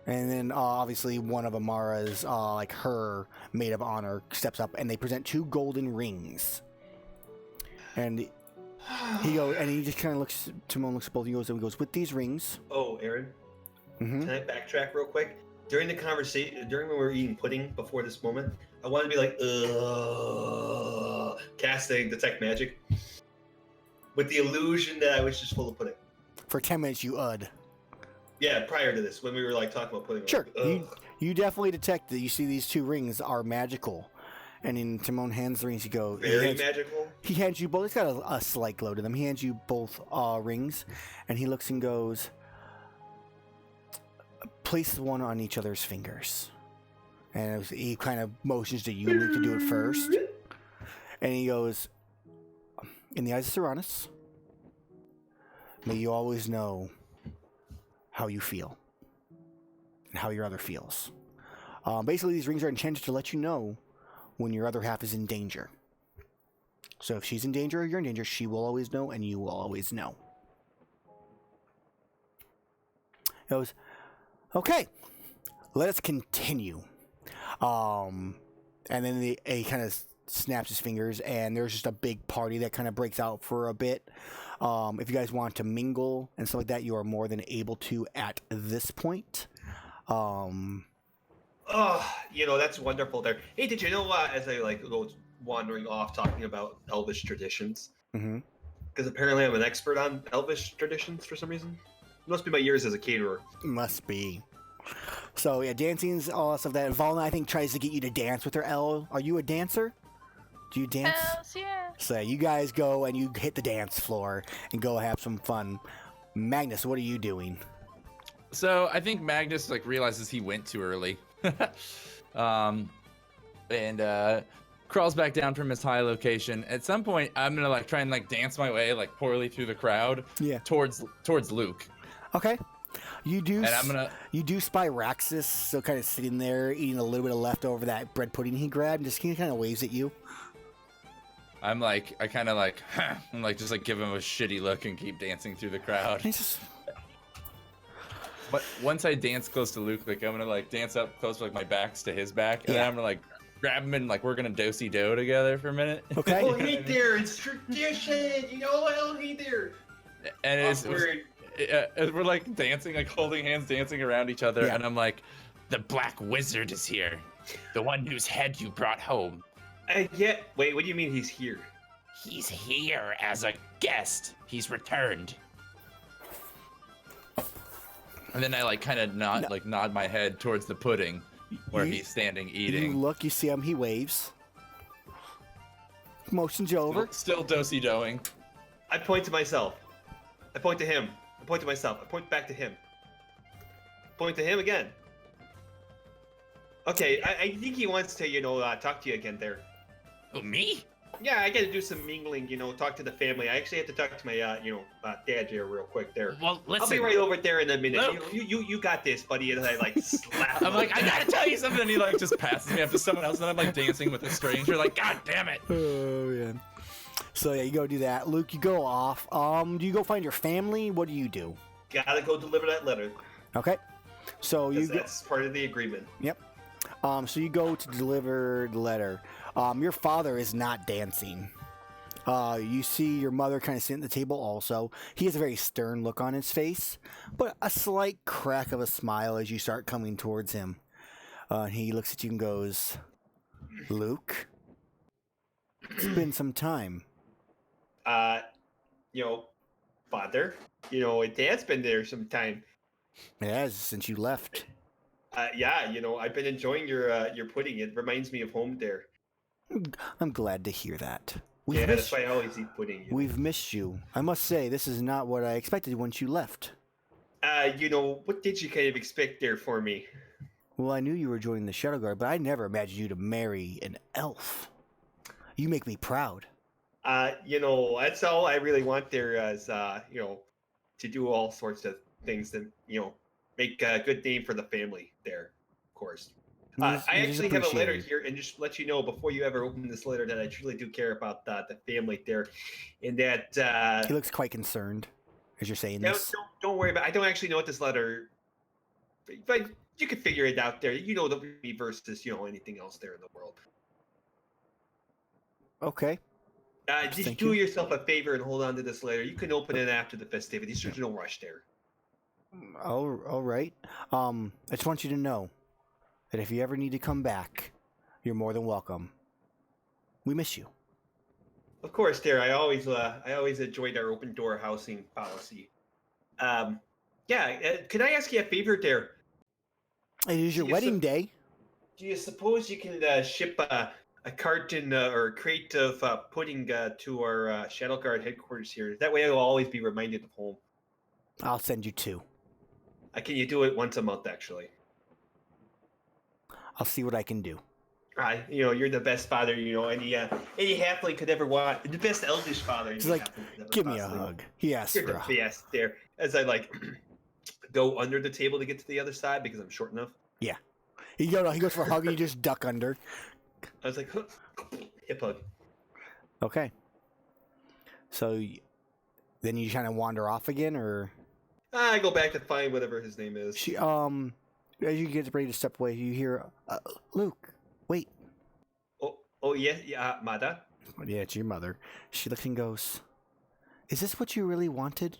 And then obviously one of Amara's her maid of honor steps up, and they present 2 golden rings. And he just kind of looks. Timon looks at both. He goes, with these rings. Oh, Aaron, Mm-hmm. can I backtrack real quick? During the conversation, during when we were eating pudding before this moment, I wanted to be like, casting detect magic, with the illusion that I was just full of pudding. For 10 minutes, you ud. Yeah, prior to this, when we were talking about pudding. Sure. Like, You definitely detect that you see these 2 rings are magical. And in Timon hands the rings, he goes... Very magical. He hands you both... He's got a slight glow to them. He hands you both rings, and he looks and goes... Place one on each other's fingers. And he kind of motions to you, Luke, to do it first. And he goes... In the eyes of Serranus, may you always know how you feel. And how your other feels. Basically, these rings are intended to let you know when your other half is in danger. So if she's in danger or you're in danger, she will always know and you will always know. He goes, okay, let us continue. And then he kind of snaps his fingers and there's just a big party that kind of breaks out for a bit. If you guys want to mingle and stuff like that, you are more than able to at this point. Oh, that's wonderful there. Hey, did you know as I go wandering off talking about Elvish traditions? Mm-hmm. Because apparently I'm an expert on Elvish traditions for some reason. It must be my years as a caterer. Must be. So yeah, dancing's all stuff that Valna I think tries to get you to dance with her. Elle, are you a dancer? Do you dance? Hells yeah. So you guys go and you hit the dance floor and go have some fun. Magnus, what are you doing? So I think Magnus realizes he went too early. And crawls back down from his high location. At some point, I'm gonna try and dance my way poorly through the crowd. Yeah. Towards Luke. Okay. You do. And I'm gonna. You do spy Raxus, so kind of sitting there eating a little bit of leftover that bread pudding he grabbed, and just kind of waves at you. I'm I kind of huh, and just give him a shitty look and keep dancing through the crowd. He's just... But once I dance close to Luke, I'm gonna dance up close, my back's to his back, and then I'm gonna grab him and we're gonna do-si-do together for a minute. Okay. Oh, hey there, it's tradition. Oh, hey there. And we're dancing, holding hands, dancing around each other, Yeah. and I'm The Black Wizard is here. The one whose head you brought home. Yeah. Wait, what do you mean he's here? He's here as a guest. He's returned. And then I kind of nod my head towards the pudding where he's standing eating. You look, you see him, he waves. Motions you over. Still do-si-doing. I point to myself. I point to him. I point to myself. I point back to him. Point to him again. Okay, I think he wants to, talk to you again there. Who, me? Yeah, I gotta do some mingling, talk to the family. I actually have to talk to my, dad here real quick there. Well, listen. I'll be right over there in a minute. Luke. You got this, buddy. And I slap him. I'm I gotta tell you something. And he just passes me up to someone else, and I'm dancing with a stranger. God damn it. Oh yeah. So yeah, you go do that. Luke, you go off. Do you go find your family? What do you do? Gotta go deliver that letter. Okay. So That's part of the agreement. Yep. So you go to deliver the letter. Your father is not dancing. You see your mother kind of sitting at the table also. He has a very stern look on his face, but a slight crack of a smile as you start coming towards him. He looks at you and goes, Luke, it's been some time. Father, Dad's been there some time. It has, since you left. Yeah, I've been enjoying your pudding. It reminds me of home there. I'm glad to hear that. That's why I always eat pudding. We've missed you. I must say, this is not what I expected once you left. What did you kind of expect there for me? Well, I knew you were joining the Shadowguard, but I never imagined you to marry an elf. You make me proud. That's all I really want there is, to do all sorts of things that, make a good name for the family there, of course. I actually have a letter here, and just let you know before you ever open this letter that I truly do care about the family there, and that he looks quite concerned as you're saying this. Don't worry about. I don't actually know what this letter, but you can figure it out there. The versus anything else there in the world. Okay. Just do yourself a favor and hold on to this letter. You can open it after the festivities. There's no rush there. All right. I just want you to know that if you ever need to come back, you're more than welcome. We miss you. Of course, there. I always enjoyed our open door housing policy. Could I ask you a favor there? It is your Yes, wedding sir. day. Do you suppose you can ship a carton or a crate of pudding to our Shadowguard headquarters here? That way I'll always be reminded of home. I'll send you 2. Can you do it once a month, actually? I'll see what I can do. You're the best father, any halfling could ever want. The best eldish father. He's any like, halfling could ever give me a possibly want. hug. He asked You're for the a hug. best there. As I go under the table to get to the other side because I'm short enough. He goes for a hug and you just duck under. I was like, hip hug. Okay. So then you kind of wander off again, or I go back to find whatever his name is. she as you get ready to step away, you hear Luke. Wait. Oh yeah, Mada. Yeah, it's your mother. She looks and goes, "Is this what you really wanted?"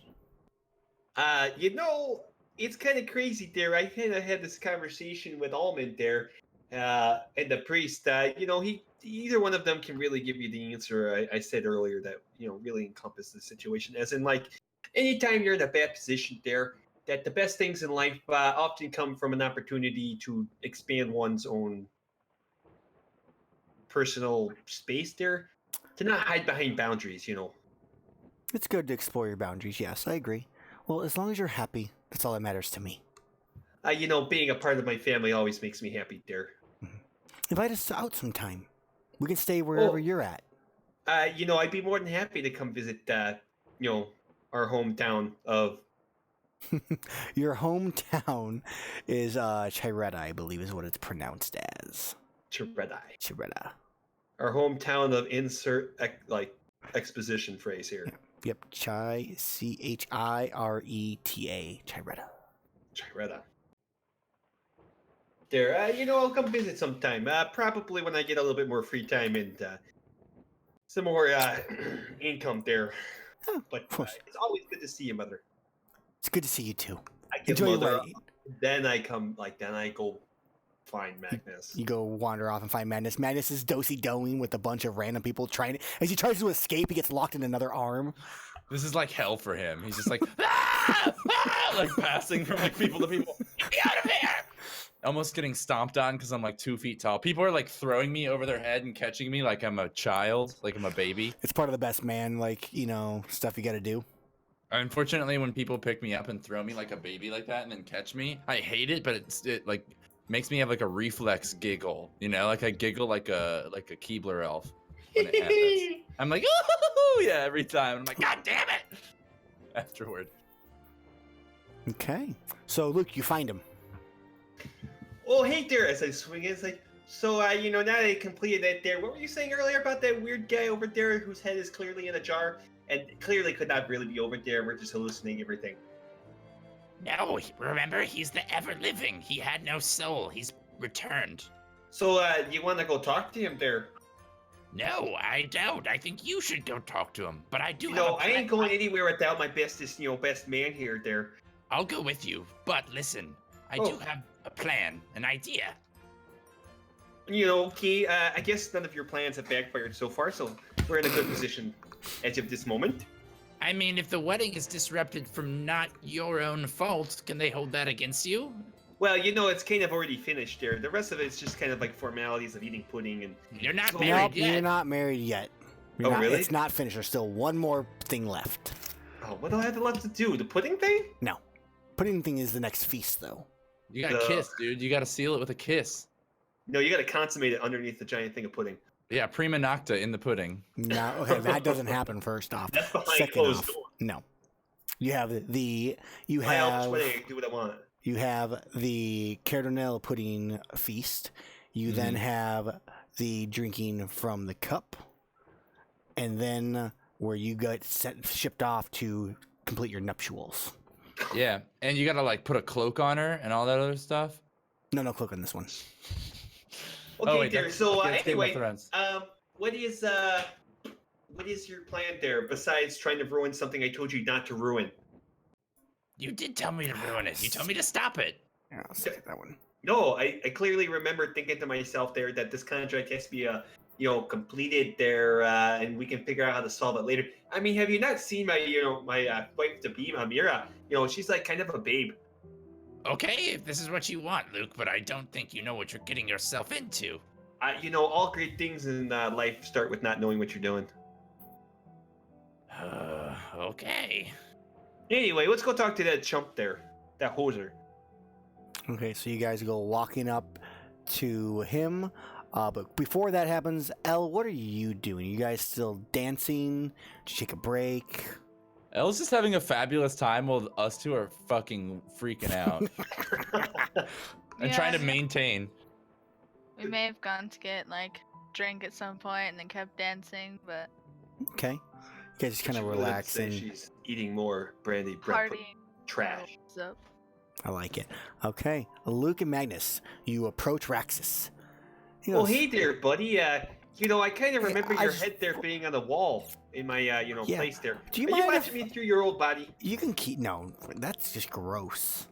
It's kind of crazy there. I kind of had this conversation with Almond there, and the priest. Either one of them can really give you the answer I said earlier that really encompasses the situation. As in, like, anytime you're in a bad position there, that the best things in life often come from an opportunity to expand one's own personal space there, to not hide behind boundaries. It's good to explore your boundaries. Yes, I agree. Well, as long as you're happy, that's all that matters to me. Being a part of my family always makes me happy there. Invite us out sometime. We can stay wherever you're at. I'd be more than happy to come visit, our hometown of. Your hometown is Chiretta, I believe is what it's pronounced as. Chiretta. Chiretta. Our hometown of insert exposition phrase here. Yep, Chireta. Chiretta. Chiretta. There, I'll come visit sometime. Probably when I get a little bit more free time and some more income there. Oh, But of course. it's always good to see you, Mother. It's good to see you too. I give Enjoy your Mother. wedding. Then I go find Magnus. You go wander off and find Madness. Madness is dosey-doing with a bunch of random people trying. As he tries to escape, he gets locked in another arm. This is like hell for him. He's just like, ah! Ah! Like passing from like people to people. Get me out of here! Almost getting stomped on because I'm like 2 feet tall. People are like throwing me over their head and catching me like I'm a child, like I'm a baby. It's part of the best man, stuff you got to do. Unfortunately, when people pick me up and throw me like a baby like that and then catch me, I hate it, but it like makes me have like a reflex giggle, like I giggle like a Keebler elf when it happens. I'm like, ooh, yeah, every time. I'm like, God damn it! Afterward. Okay. So, Luke, you find him. Oh, hey there! As I swing in, it's like, so, now that I completed that there, what were you saying earlier about that weird guy over there whose head is clearly in a jar and clearly could not really be over there? We're just hallucinating everything. No, remember, he's the ever-living. He had no soul. He's returned. So, you want to go talk to him there? No, I don't. I think you should go talk to him. But I do have I ain't going anywhere without my best man here there. I'll go with you. But listen, I do have a plan, an idea. Key, I guess none of your plans have backfired so far, so we're in a good position as of this moment. I mean, if the wedding is disrupted from not your own fault, can they hold that against you? Well, it's kind of already finished there. The rest of it's just kind of like formalities of eating pudding and... You're not So- married Nope, yet. you're not married yet. Oh, really? It's not finished. There's still one more thing left. Oh, what do I have left to do? The pudding thing? No. Pudding thing is the next feast, though. You gotta kiss, dude. You gotta seal it with a kiss. No, you gotta consummate it underneath the giant thing of pudding. Yeah, prima nocta in the pudding. No, okay, that doesn't happen first off. That's behind Second closed off, doors. no. You have My Alp's wedding, I can do what I want. You have the Cardinal pudding feast. You then have the drinking from the cup. And then where you get shipped off to complete your nuptials. Yeah, and you gotta like put a cloak on her and all that other stuff. No cloak on this one. Okay, wait, there. that's- So that's Game of anyway, Thrones. what is your plan there besides trying to ruin something I told you not to ruin? You did tell me to ruin it. You told me to stop it. Yeah, I'll take that one. No, I clearly remember thinking to myself there that this contract has to be completed there, and we can figure out how to solve it later. I mean, have you not seen my my wife to be Amira? She's like kind of a babe. Okay, if this is what you want, Luke, but I don't think you know what you're getting yourself into. All great things in life start with not knowing what you're doing. Okay. Anyway, let's go talk to that chump there, that hoser. Okay, so you guys go walking up to him. But before that happens, Elle, what are you doing? You guys still dancing? Did you take a break? Elle's just having a fabulous time while us two are fucking freaking out and trying to maintain. We may have gone to get like drink at some point and then kept dancing, but Okay. You guys just kind of She really relax say and she's eating more brandy bread partying. trash. Up. I like it. Okay, Luke and Magnus, you approach Raxus. He Oh, goes, hey there, buddy. I kind of Hey, remember I your just- head there being on the wall in my, Yeah. place there. Do you Are you mind watching if- me through your old body? You can keep. No, that's just gross.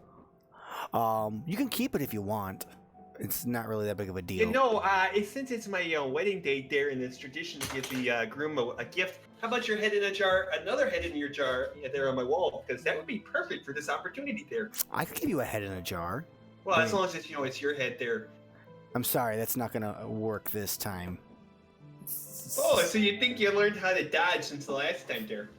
You can keep it if you want. It's not really that big of a deal. Since it's my wedding day there, and it's tradition to give the groom a gift, how about your head in a jar, another head in your jar there on my wall? Because that would be perfect for this opportunity there. I could give you a head in a jar. Well, as Wait. long as it's your head there. I'm sorry, that's not gonna work this time. Oh, so you think you learned how to dodge since the last time there?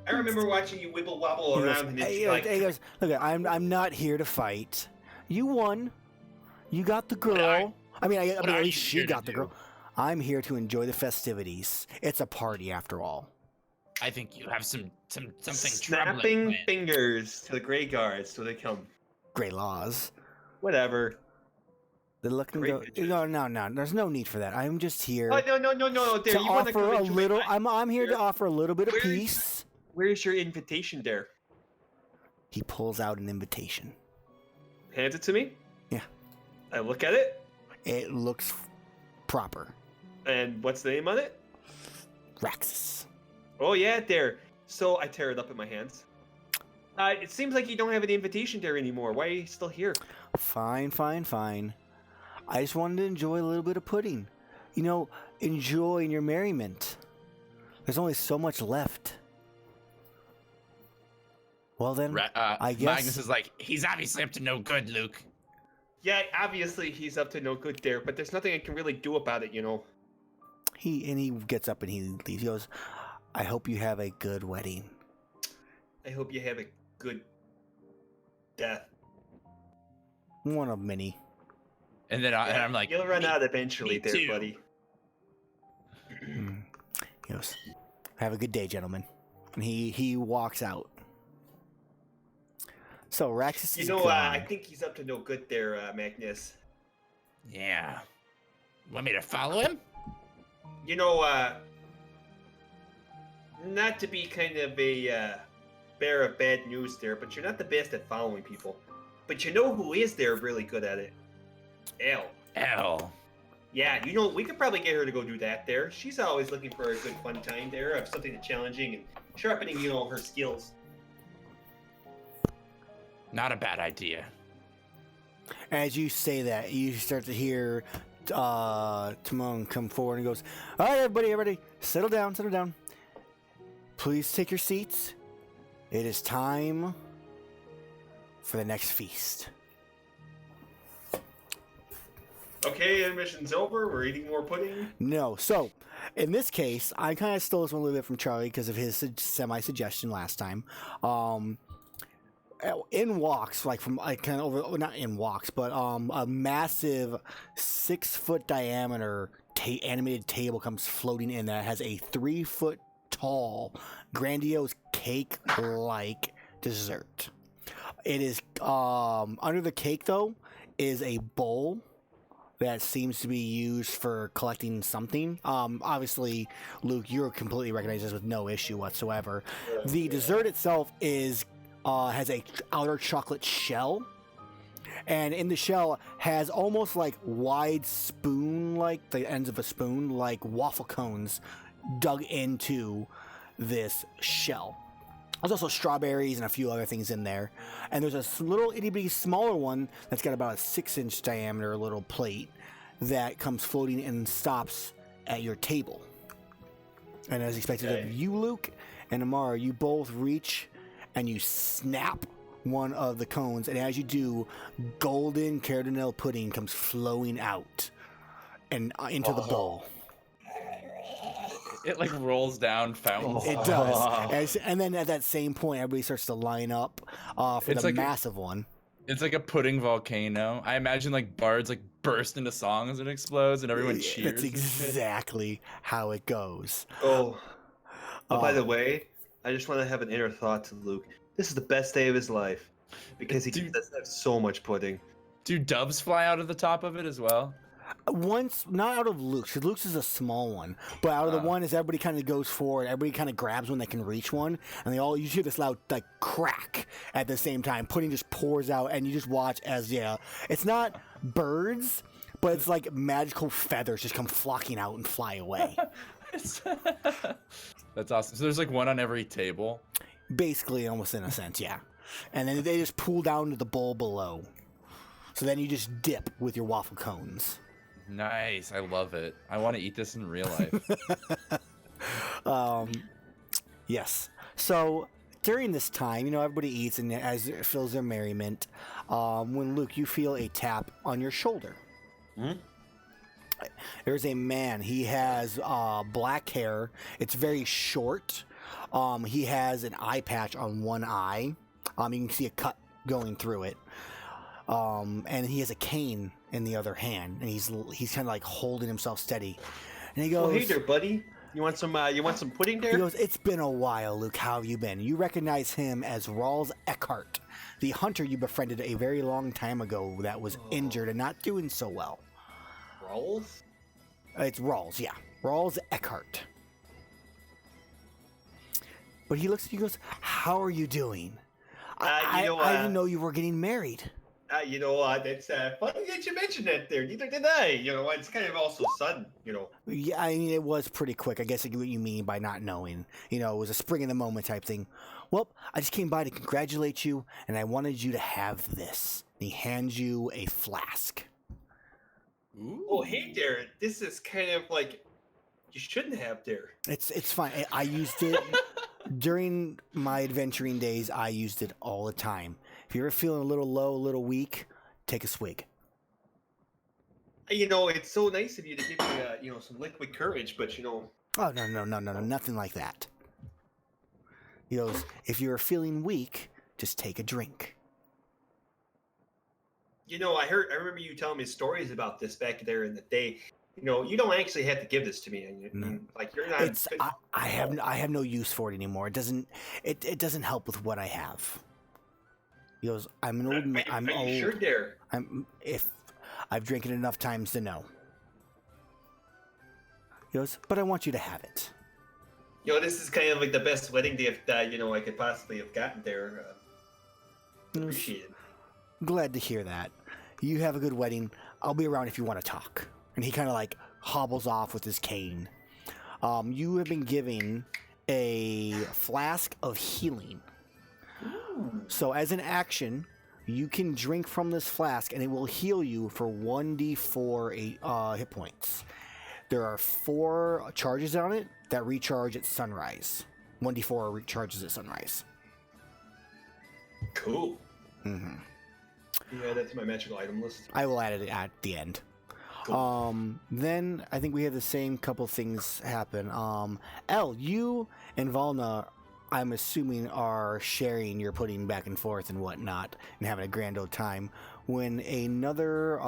I remember watching you wibble wobble He goes, around, and it's hey, like, hey, guys, look, I'm not here to fight. You won. You got the girl. I mean, what at are least you she here to got the do? girl. I'm here to enjoy the festivities. It's a party after all. I think you have something troubling snapping planned. fingers to the gray guards so they come. Great laws. Whatever. They look and Great go. pictures. No. There's no need for that. I'm just here Oh, no. There, to you want to offer come a enjoy little. my- I'm here to Here. offer a little bit of Where's- peace. Where's your invitation there? He pulls out an invitation. Hands it to me. Yeah. I look at it, It looks proper. and what's the name on it? Raxus. Oh, yeah, there. So I tear it up in my hands. It seems like you don't have an invitation there anymore. Why are you still here? Fine. I just wanted to enjoy a little bit of pudding. Enjoy your merriment. There's only so much left. Well then, I guess Magnus is like, he's obviously up to no good, Luke. Yeah, obviously he's up to no good there, but there's nothing I can really do about it, he gets up and he leaves. He goes, I hope you have a good wedding. I hope you have a good death. One of many. And then I'm like, You'll run me- out eventually me there, too. buddy. He goes, have a good day, gentlemen. And he walks out. So Raxus is gone. I think he's up to no good there, Magnus. Yeah. Want me to follow him? Not to be kind of a bearer of bad news there, but you're not the best at following people. But you know who is there really good at it? Elle. Hell. Yeah, we could probably get her to go do that there. She's always looking for a good fun time there, of something challenging and sharpening, her skills. Not a bad idea. As you say that, you start to hear Timon come forward and goes, all right, everybody, settle down. Please take your seats. It is time for the next feast. Okay, intermission's over. We're eating more pudding. No, so in this case, I kind of stole this one a little bit from Charlie because of his semi-suggestion last time. In walks, like from kind of over, not in walks, but a massive 6-foot diameter animated table comes floating in that has a 3-foot tall, grandiose cake-like dessert. It is under the cake though is a bowl that seems to be used for collecting something. Obviously, Luke, you're completely recognized this with no issue whatsoever. The dessert itself is has a outer chocolate shell, and in the shell has almost like wide spoon, like the ends of a spoon, like waffle cones dug into this shell. There's also strawberries and a few other things in there. And there's a little itty bitty smaller one that's got about a 6-inch diameter little plate that comes floating and stops at your table. And as expected of you, Luke, and Amara, you both reach and you snap one of the cones, and as you do, golden caramel pudding comes flowing out and into the bowl. It like rolls down fountains. It does. And then at that same point, everybody starts to line up for It's the like massive one. It's like a pudding volcano. I imagine like bards like burst into song as it explodes and everyone cheers. That's exactly how it goes. Oh, by the way, I just want to have an inner thought to Luke. This is the best day of his life because he does have so much pudding. Do doves fly out of the top of it as well? Once, not out of Luke's, because Luke's is a small one, but out of the one is everybody kind of goes forward, everybody kind of grabs one that can reach one, and you hear this loud like crack at the same time. Pudding just pours out, and you just watch as it's not birds, but it's like magical feathers just come flocking out and fly away. That's awesome. So there's like one on every table. Basically, almost in a sense, yeah. And then they just pool down to the bowl below. So then you just dip with your waffle cones. Nice. I love it. I want to eat this in real life. Yes. So during this time, everybody eats and as it fills their merriment, when Luke, you feel a tap on your shoulder. There's a man. He has black hair. It's very short. He has an eye patch on one eye. You can see a cut going through it. And he has a cane in the other hand, and he's kind of like holding himself steady. And he goes, "Oh, hey there, buddy. You want some pudding there?" He goes, "It's been a while, Luke. How have you been?" You recognize him as Rawls Eckhart, the hunter you befriended a very long time ago that was injured and not doing so well. Rawls? It's Rawls, yeah. Rawls Eckhart. But he looks at you and goes, "How are you doing? I didn't know you were getting married." That's funny that you mentioned that there. Neither did I. It's kind of also sudden, Yeah, I mean, it was pretty quick. I guess I get what you mean by not knowing. It was a spring in the moment type thing. Well, I just came by to congratulate you, and I wanted you to have this. And he hands you a flask. Ooh. Oh, hey there. This is kind of like you shouldn't have there. It's fine. I used it during my adventuring days. I used it all the time. If you're ever feeling a little low, a little weak, take a swig. It's so nice of you to give me, some liquid courage, but Oh, no, nothing like that. He goes, if you're feeling weak, just take a drink. I remember you telling me stories about this back there in the day. You don't actually have to give this to me. No. Like you're not. I have no use for it anymore. It doesn't help with what I have. He goes, I'm an old man. I'm old. Sure, there. If I've drank it enough times to know. He goes, but I want you to have it. This is kind of like the best wedding gift that I could possibly have gotten there. Appreciate it. Glad to hear that. You have a good wedding. I'll be around if you want to talk. And he kind of like hobbles off with his cane. You have been given a flask of healing. So as an action, you can drink from this flask and it will heal you for 1d4 hit points. There are 4 charges on it that recharge at sunrise. 1d4 recharges at sunrise. Cool. Mm-hmm. Yeah, that's my magical item list. I will add it at the end. Cool. Then I think we have the same couple things happen. Elle, you and Valna, I'm assuming, are sharing your pudding back and forth and whatnot and having a grand old time when another,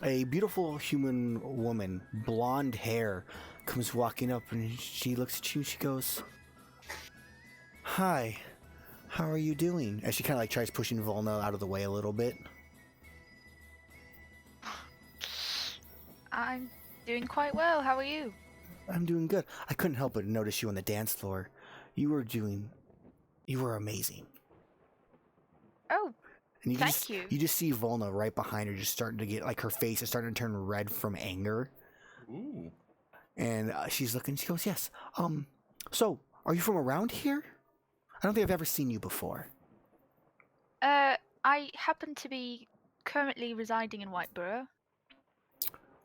a beautiful human woman, blonde hair, comes walking up and she looks at you and she goes, "Hi, how are you doing?" As she kind of like tries pushing Volna out of the way a little bit. I'm doing quite well. How are you? I'm doing good. I couldn't help but notice you on the dance floor. You were amazing. Oh, And thank you. You just see Volna right behind her, just starting to get, like, her face is starting to turn red from anger. Ooh. And she's looking, she goes, "Yes. So, are you from around here? I don't think I've ever seen you before." I happen to be currently residing in Whiteborough.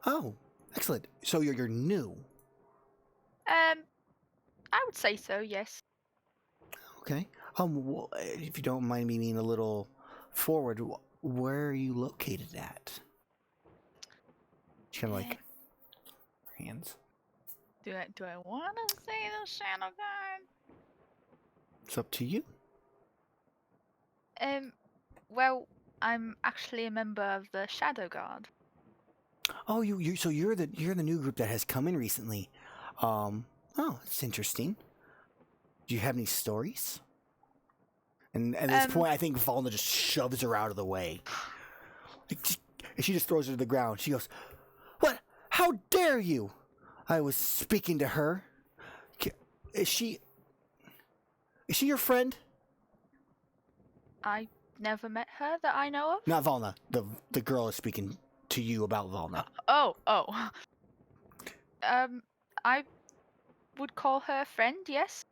Oh, excellent. So you're new. I would say so, yes. Okay. If you don't mind me being a little forward, where are you located at? She kind of like hands. Do I want to say the Shadowguard? It's up to you. Well, I'm actually a member of the Shadowguard. Oh, so you're the new group that has come in recently. Oh, it's interesting. Do you have any stories? And at this point, I think Valna just shoves her out of the way. She just throws her to the ground. She goes, "What? How dare you? I was speaking to her. Is she your friend?" I never met her that I know of. Not Valna. The girl is speaking to you about Valna. Oh. I would call her a friend, yes.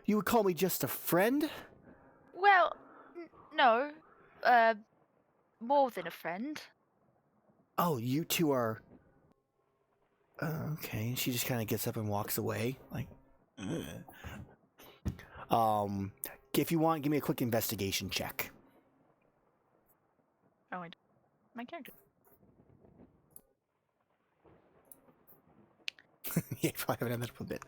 You would call me just a friend? Well, no. More than a friend. Oh, you two are... okay, she just kind of gets up and walks away. Like, if you want, give me a quick investigation check. Oh, my character. Yeah, you probably haven't done that for a bit.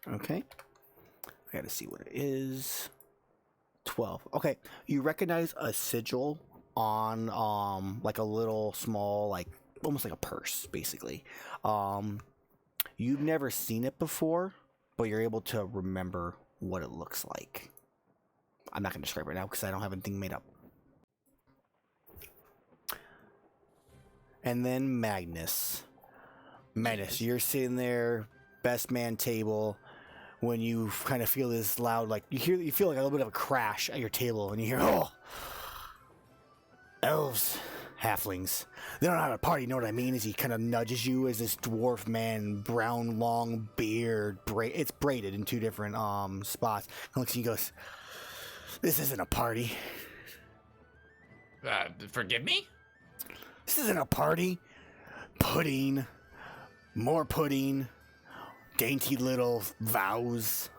Okay. I gotta see what it is. 12. Okay. You recognize a sigil on like a little small, like almost like a purse, basically. You've never seen it before, but you're able to remember what it looks like. I'm not gonna describe it right now because I don't have anything made up. And then Magnus. Magnus, you're sitting there, best man table, when you kind of feel this loud, like you feel like a little bit of a crash at your table, and you hear, "Oh, elves, halflings, they don't know how to party." You know what I mean? As he kind of nudges you, as this dwarf man, brown, long beard, it's braided in two different spots. And looks at you, and goes, "This isn't a party. Forgive me? This isn't a party. Pudding, more pudding, dainty little vows.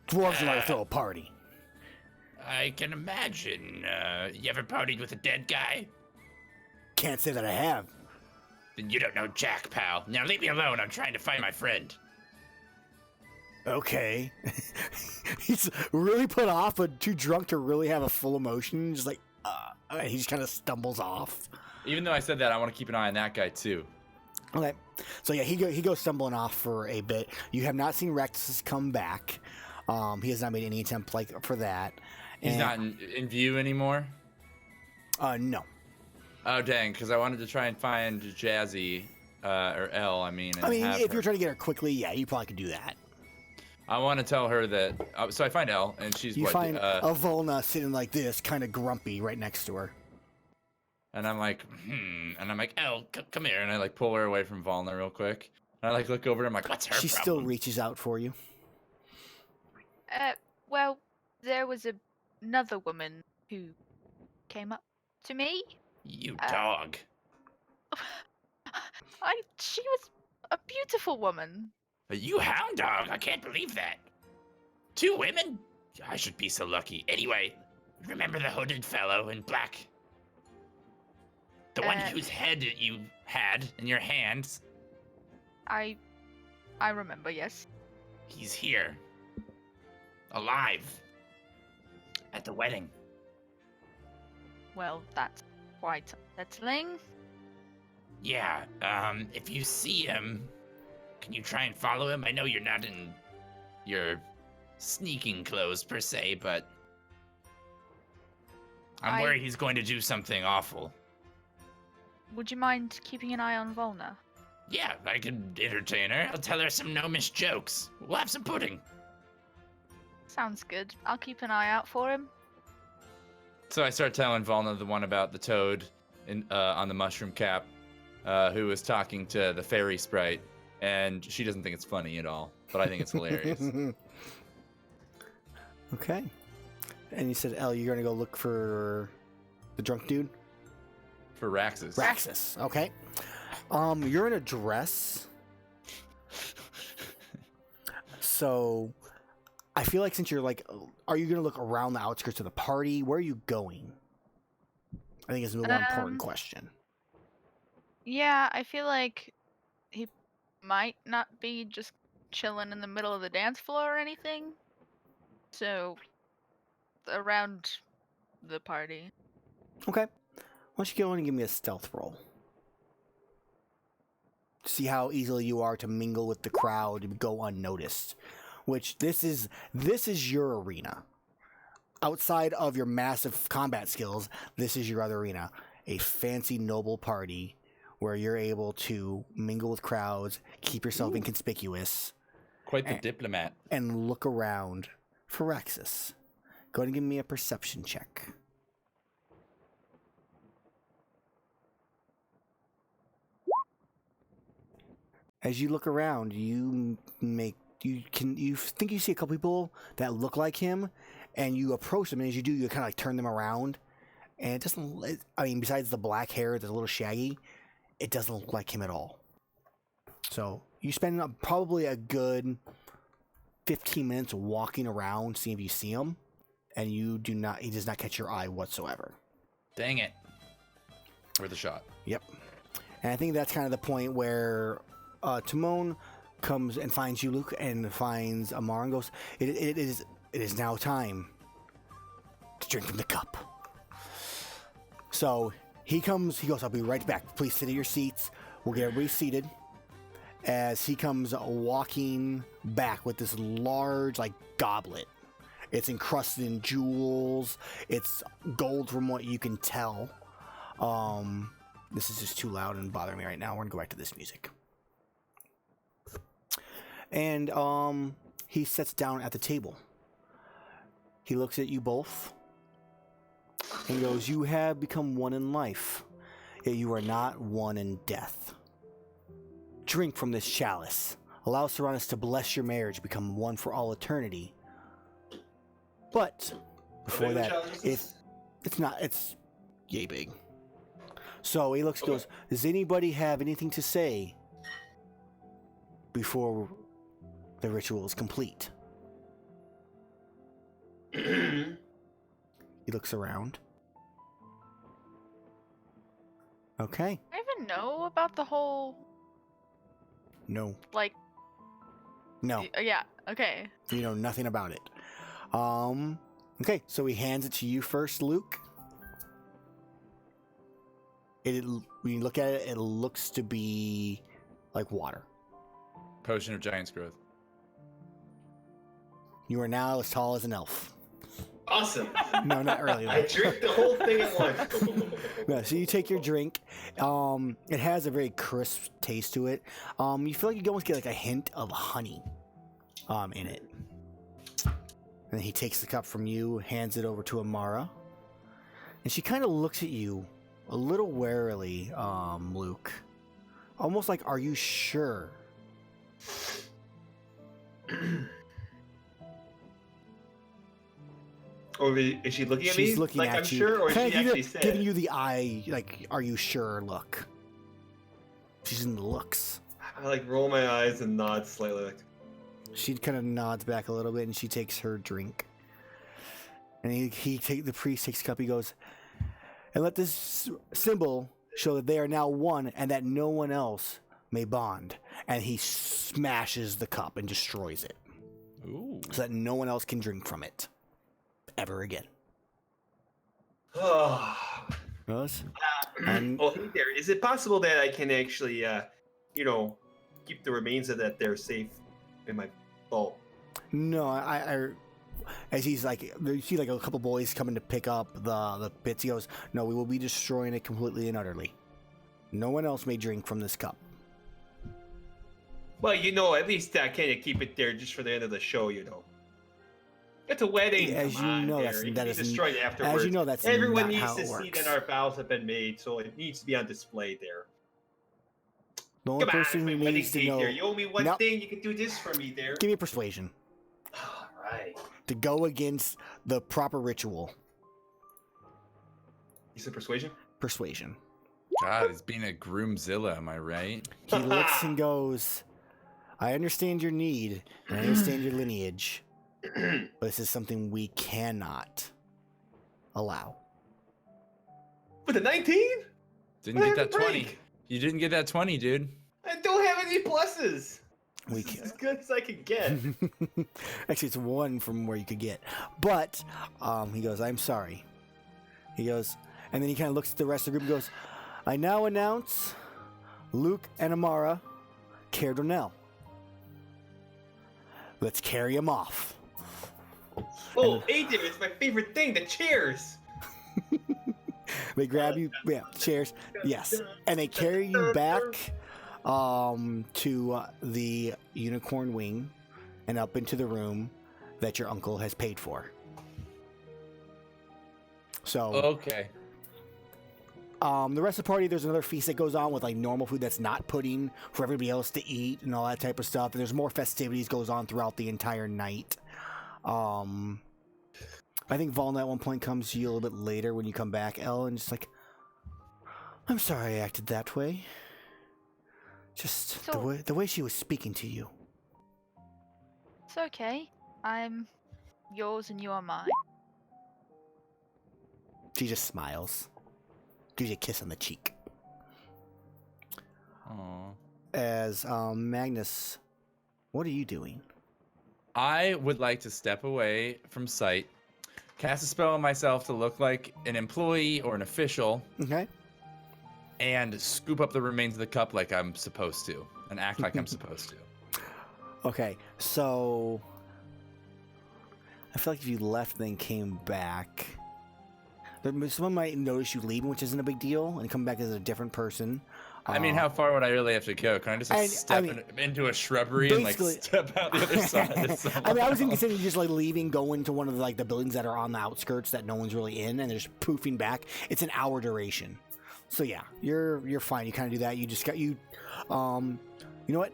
Dwarves know how to throw a party." I can imagine. You ever partied with a dead guy? Can't say that I have. Then you don't know Jack, pal. Now leave me alone. I'm trying to find my friend. Okay. He's really put off, but too drunk to really have a full emotion. Just like, he just kind of stumbles off. Even though I said that, I want to keep an eye on that guy too. Okay. So yeah, he goes stumbling off for a bit. You have not seen Rex come back. He has not made any attempt for that. He's not in view anymore? No. Oh, dang, because I wanted to try and find Jazzy, or Elle, I mean. If you're trying to get her quickly, yeah, you probably could do that. I want to tell her that. So I find Elle, and she's You what? find Volna sitting like this, kind of grumpy, right next to her. And I'm like, And I'm like, Elle, come here. And I like pull her away from Volna real quick. And I like look over. And I'm like, what's her She problem? still reaches out for you. Well, there was another woman who came up to me. You dog. She was a beautiful woman. You hound dog. I can't believe that. 2 women? I should be so lucky. Anyway, remember the hooded fellow in black? The one whose head you had in your hands? I remember, yes. He's here. Alive. At the wedding. Well, that's quite unsettling. Yeah, if you see him, can you try and follow him? I know you're not in your sneaking clothes per se, but I'm worried he's going to do something awful. Would you mind keeping an eye on Volna? Yeah, I could entertain her. I'll tell her some gnomish jokes. We'll have some pudding. Sounds good. I'll keep an eye out for him. So I start telling Volna the one about the toad on the mushroom cap, who was talking to the fairy sprite, and she doesn't think it's funny at all, but I think it's hilarious. Okay. And you said, Elle, you're going to go look for the drunk dude? For Raxus. Raxus, okay. You're in a dress. So I feel like since you're like, are you going to look around the outskirts of the party? Where are you going? I think it's a more important question. Yeah, I feel like he might not be just chilling in the middle of the dance floor or anything. So, around the party. Okay. Why don't you go in and give me a stealth roll? See how easily you are to mingle with the crowd and go unnoticed. Which this is your arena. Outside of your massive combat skills, this is your other arena. A fancy noble party where you're able to mingle with crowds, keep yourself inconspicuous. Quite the diplomat. And look around for Rexus. Go ahead and give me a perception check. As you look around, you think you see a couple people that look like him, and you approach them, and as you do, you kind of like turn them around, and it doesn't. I mean, besides the black hair that's a little shaggy, it doesn't look like him at all. So you spend probably a good 15 minutes walking around, seeing if you see him, and he does not catch your eye whatsoever. Dang it. Worth a shot. Yep. And I think that's kind of the point where Timon comes and finds you, Luke, and finds Amar and goes, it is now time to drink from the cup. So he goes, I'll be right back. Please sit at your seats. We'll get everybody seated. As he comes walking back with this large, like, goblet. It's encrusted in jewels. It's gold from what you can tell. This is just too loud and bothering me right now. We're going to go back to this music. And he sits down at the table. He looks at you both and goes, you have become one in life, yet you are not one in death. Drink from this chalice. Allow Seranus to bless your marriage, become one for all eternity. But before that, it's yay big. So he looks, goes, does anybody have anything to say before the ritual is complete? He looks around. Okay. I even know about the whole, No. like... No. Yeah, okay. You know nothing about it. Okay, so he hands it to you first, Luke. When you look at it, it looks to be like water. Potion of Giant's Growth. You are now as tall as an elf. Awesome. No, not really. I drink the whole thing at once. No, so you take your drink. It has a very crisp taste to it. You feel like you almost get like a hint of honey in it. And he takes the cup from you, hands it over to Amara. And she kind of looks at you a little warily, Luke. Almost like, are you sure? Or is she looking at me? She's looking like at I'm you. sure, or is Kinda she actually said? giving you the eye, like, are you sure look. She's in the looks. I like roll my eyes and nod slightly. Like, She kind of nods back a little bit, and she takes her drink. And the priest takes a cup. He goes, and let this symbol show that they are now one, and that no one else may bond. And he smashes the cup and destroys it, Ooh. so that no one else can drink from it ever again. oh. Yes? Oh, hey there. Is it possible that I can actually, keep the remains of that there safe in my vault? No, I as he's like, you see like a couple boys coming to pick up the bits. He goes, no, we will be destroying it completely and utterly. No one else may drink from this cup. Well, at least I kind of keep it there just for the end of the show, It's a wedding. As come you on know, there. that It can be isn't. destroyed afterwards. As you know, that's Everyone not needs how to it see works. that our vows have been made, so it needs to be on display there. The only Come on, person it's my who wedding needs to date know. there. You owe me one Nope. thing. You can do this for me there. Give me a persuasion All right. to go against the proper ritual. You said persuasion? God, it's being a groomzilla, am I right? He looks and goes, I understand your need, and I understand your lineage, but this is something we cannot allow. With a 19? Didn't What get happened that to 20. break? You didn't get that 20, dude. I don't have any pluses. We This is can as good as I could get. Actually, it's one from where you could get. But he goes, I'm sorry. He goes, and then he kind of looks at the rest of the group and goes, I now announce Luke and Amara Cardinal. Let's carry him off. Oh, hey there, it's my favorite thing, the chairs. They grab you, yeah, chairs, yes, and they carry you back to the unicorn wing and up into the room that your uncle has paid for. So, Okay. the rest of the party, there's another feast that goes on with like normal food that's not pudding for everybody else to eat and all that type of stuff. And there's more festivities goes on throughout the entire night. I think Volna at one point comes to you a little bit later when you come back, Elle, and just like, I'm sorry I acted that way. Just So- the way she was speaking to you. It's okay. I'm yours and you are mine. She just smiles, gives you a kiss on the cheek. Aw. As Magnus, what are you doing? I would like to step away from sight, cast a spell on myself to look like an employee or an official, Okay. and scoop up the remains of the cup like I'm supposed to, and act like I'm supposed to. Okay, so I feel like if you left then came back, someone might notice you leaving, which isn't a big deal, and come back as a different person. I mean, how far would I really have to go? Can I just like, I step mean, into a shrubbery and like basically- step out the other side? I mean, I was considering just like leaving, going to one of the, like the buildings that are on the outskirts that no one's really in, and they're just poofing back. It's an hour duration, so yeah, you're fine. You kind of do that. You just got you know what?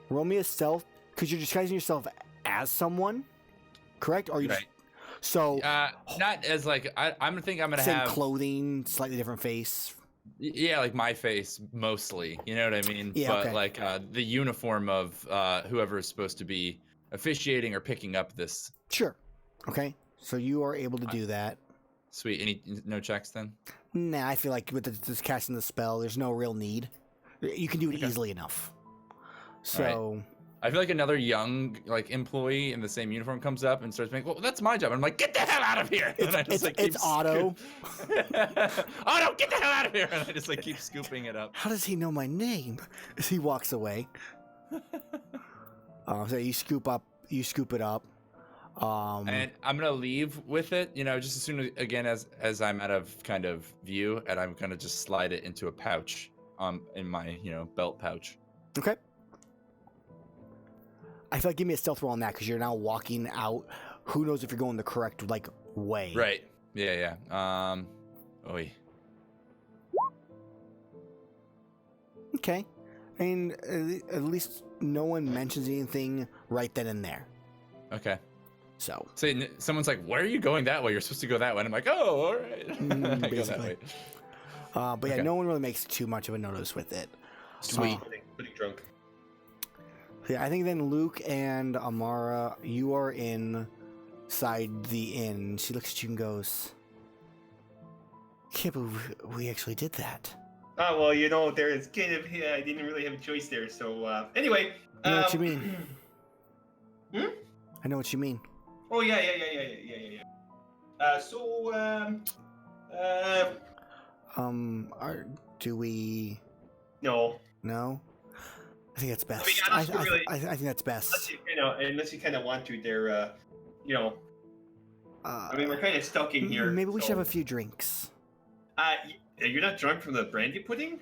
Roll me a stealth because you're disguising yourself as someone, correct? Or you Right. just so Not as like I'm gonna same have clothing, slightly different face. yeah, like my face mostly. You know what I mean? Yeah, But okay. like the uniform of whoever is supposed to be officiating or picking up this. Sure. Okay. So you are able to do that. Sweet. Any no checks then? Nah, I feel like with this casting the spell, there's no real need. You can do it Okay. easily enough. So I feel like another young like employee in the same uniform comes up and starts making, well, that's my job. I'm like, get the hell out of here! And I just, like, it's keep Otto. Otto, get the hell out of here! And I just like keep scooping it up. How does he know my name? As he walks away. So you scoop it up. And I'm gonna leave with it, you know, just as soon as again as I'm out of kind of view, and I'm gonna just slide it into a pouch, in my belt pouch. Okay. I feel like give me a stealth roll on that because you're now walking out. Who knows if you're going the correct like way? Right. Yeah. Oi. Okay. I mean, at least no one mentions anything right then and there. Okay. So So someone's like, "Where are you going that way? You're supposed to go that way." And I'm like, "Oh, all right." I go that basically. way. but yeah, Okay. no one really makes too much of a notice with it. Sweet. Pretty drunk. Yeah, I think then Luke and Amara, you are inside the inn. She looks at you and goes, "Can't believe we actually did that." Ah, well, there is kind of I didn't really have a choice there. So anyway. I know what you mean. Hmm? I know what you mean. Oh yeah. Do we? No. No. I think that's best. I mean, honestly, really- I think that's best. Unless you kind of want to, they're I mean, we're kind of stuck in here. Maybe we should so- have a few drinks. You're not drunk from the brandy pudding?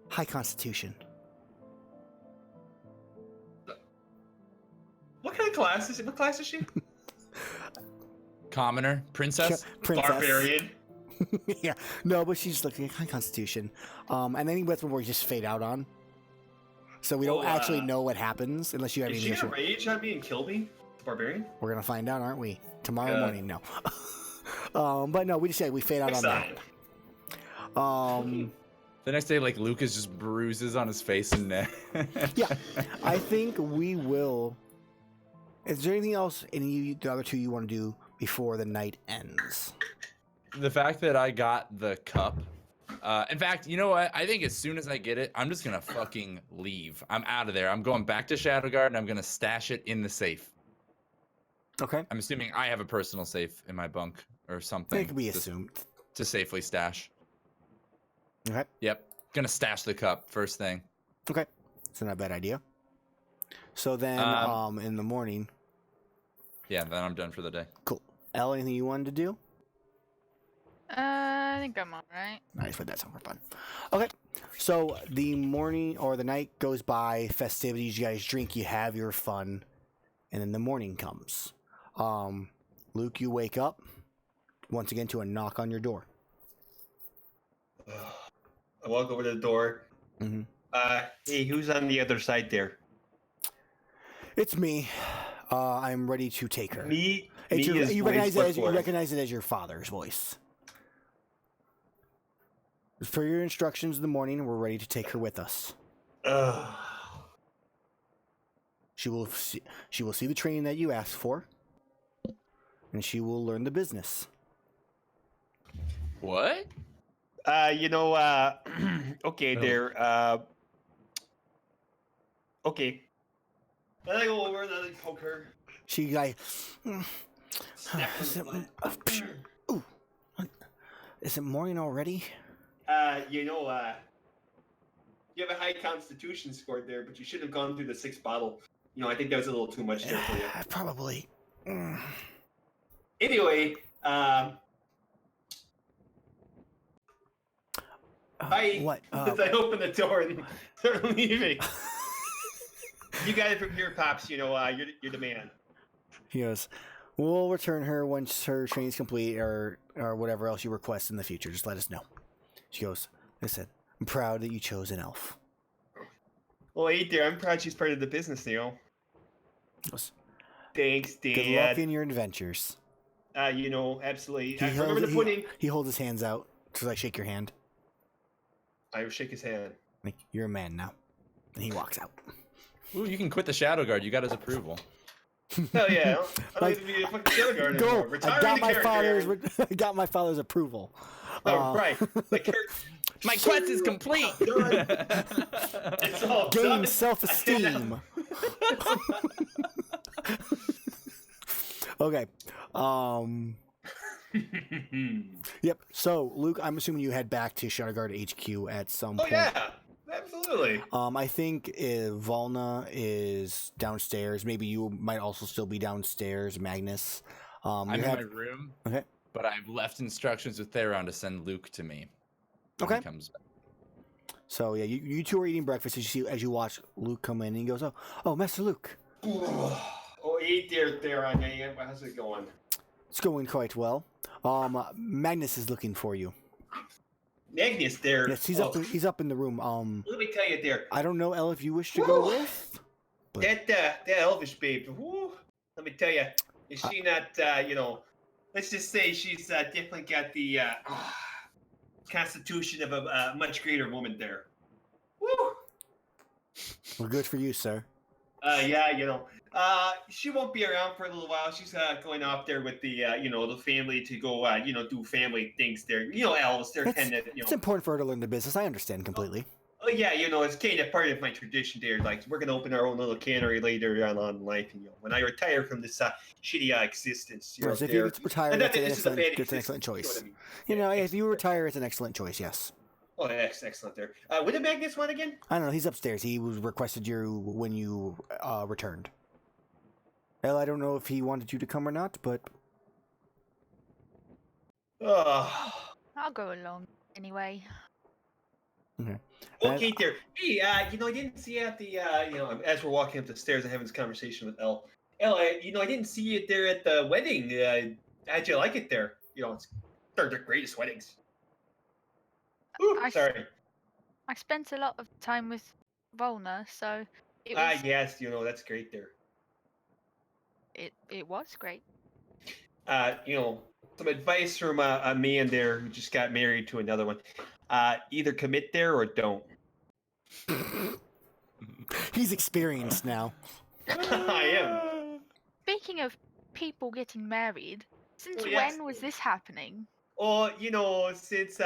High constitution. What kind of class is it? What class is she? Commoner, princess. Princess. Barbarian. Yeah. No, but she's looking at high constitution. And I think that's what we just fade out on. So we don't Oh, actually know what happens unless you have Is any she initial. gonna rage on me and kill me? Barbarian? We're gonna find out, aren't we? Tomorrow Yeah. morning, no. But no, we just say we fade out on that. The next day, like Lucas just bruises on his face and neck. Yeah, I think we will. Is there anything else the other two you want to do before the night ends? The fact that I got the cup. In fact, you know what? I think as soon as I get it, I'm just gonna fucking leave. I'm out of there. I'm going back to Shadowguard and I'm gonna stash it in the safe. Okay. I'm assuming I have a personal safe in my bunk or something. It can be assumed. To safely stash. Okay. Yep. Gonna stash the cup first thing. Okay. It's not a bad idea. So then, in the morning. Yeah, then I'm done for the day. Cool. Elle, anything you wanted to do? I think I'm alright. Nice, but that's not for fun. Okay. So the morning or the night goes by, festivities, you guys drink, you have your fun, and then the morning comes. Luke, you wake up once again to a knock on your door. I walk over to the door. Mm-hmm. Hey, who's on the other side there? It's me. I'm ready to take her. Me. You recognize it as your father's voice. For your instructions in the morning, we're ready to take her with us. She will see the training that you asked for, and she will learn the business. What? Okay, there. Okay. Then I go over and I poke her. She like, Snap her in the butt. ooh, is it morning already? You have a high constitution score there, but you should have gone through the 6th bottle. I think that was a little too much there for you. Probably. Anyway, What? As I open the door and start leaving. You got it from here, Pops. You're the man. He goes, we'll return her once her training's complete or whatever else you request in the future. Just let us know. She goes, listen, I'm proud that you chose an elf. Well, hey there, I'm proud she's part of the business, Neil. Goes, Thanks, Dad. good luck in your adventures. Absolutely. He Remember the pudding? He holds his hands out to like shake your hand. I shake his hand. Like, you're a man now. And he walks out. Ooh, you can quit the Shadowguard. You got his approval. Hell yeah! I don't Like, need to be a fucking Shadowguard go! anymore. I got my father's approval. Right. My quest is complete. It's all Gain done. self-esteem. Okay. Yep. So, Luke, I'm assuming you head back to Shadowguard HQ at some point. Oh yeah, absolutely. I think Volna is downstairs. Maybe you might also still be downstairs, Magnus. I'm in my room. Okay. But I've left instructions with Theron to send Luke to me. When Okay. He comes back. So yeah, you two are eating breakfast as you watch Luke come in, and he goes, "Oh, Master Luke." Oh, hey there, Theron. How's it going? It's going quite well. Magnus is looking for you. Magnus there. Yes, he's up in the room. Let me tell you there. I don't know, Elle, if you wish to go with. But... That Elvish babe. Woo, let me tell you, is she not? Let's just say she's definitely got the constitution of a much greater woman there. Woo. Well, good for you, sir. Yeah, she won't be around for a little while. She's going off there with the, the family to go, do family things there. Elves, they're kind of, It's important for her to learn the business. I understand completely. Oh, yeah, it's kind of part of my tradition there. Like, we're going to open our own little cannery later on in life. And, when I retire from this shitty existence, Yes, if you retire, that's an excellent choice. If you retire, it's an excellent choice, yes. Oh, that's excellent there. What did Magnus want again? I don't know. He's upstairs. He requested you when you returned. Well, I don't know if he wanted you to come or not, but... I'll go along anyway. Okay. Okay, there. Hey, I didn't see you at the, as we're walking up the stairs and having this conversation with Elle. Elle, I didn't see you there at the wedding. How'd you like it there? They're the greatest weddings. Ooh, sorry. I spent a lot of time with Volna, so it was, yes, that's great there. it was great. Some advice from a man there who just got married to another one. either commit there or don't. He's experienced now. I am. Speaking of people getting married, since Oh, yes. when was this happening? Or since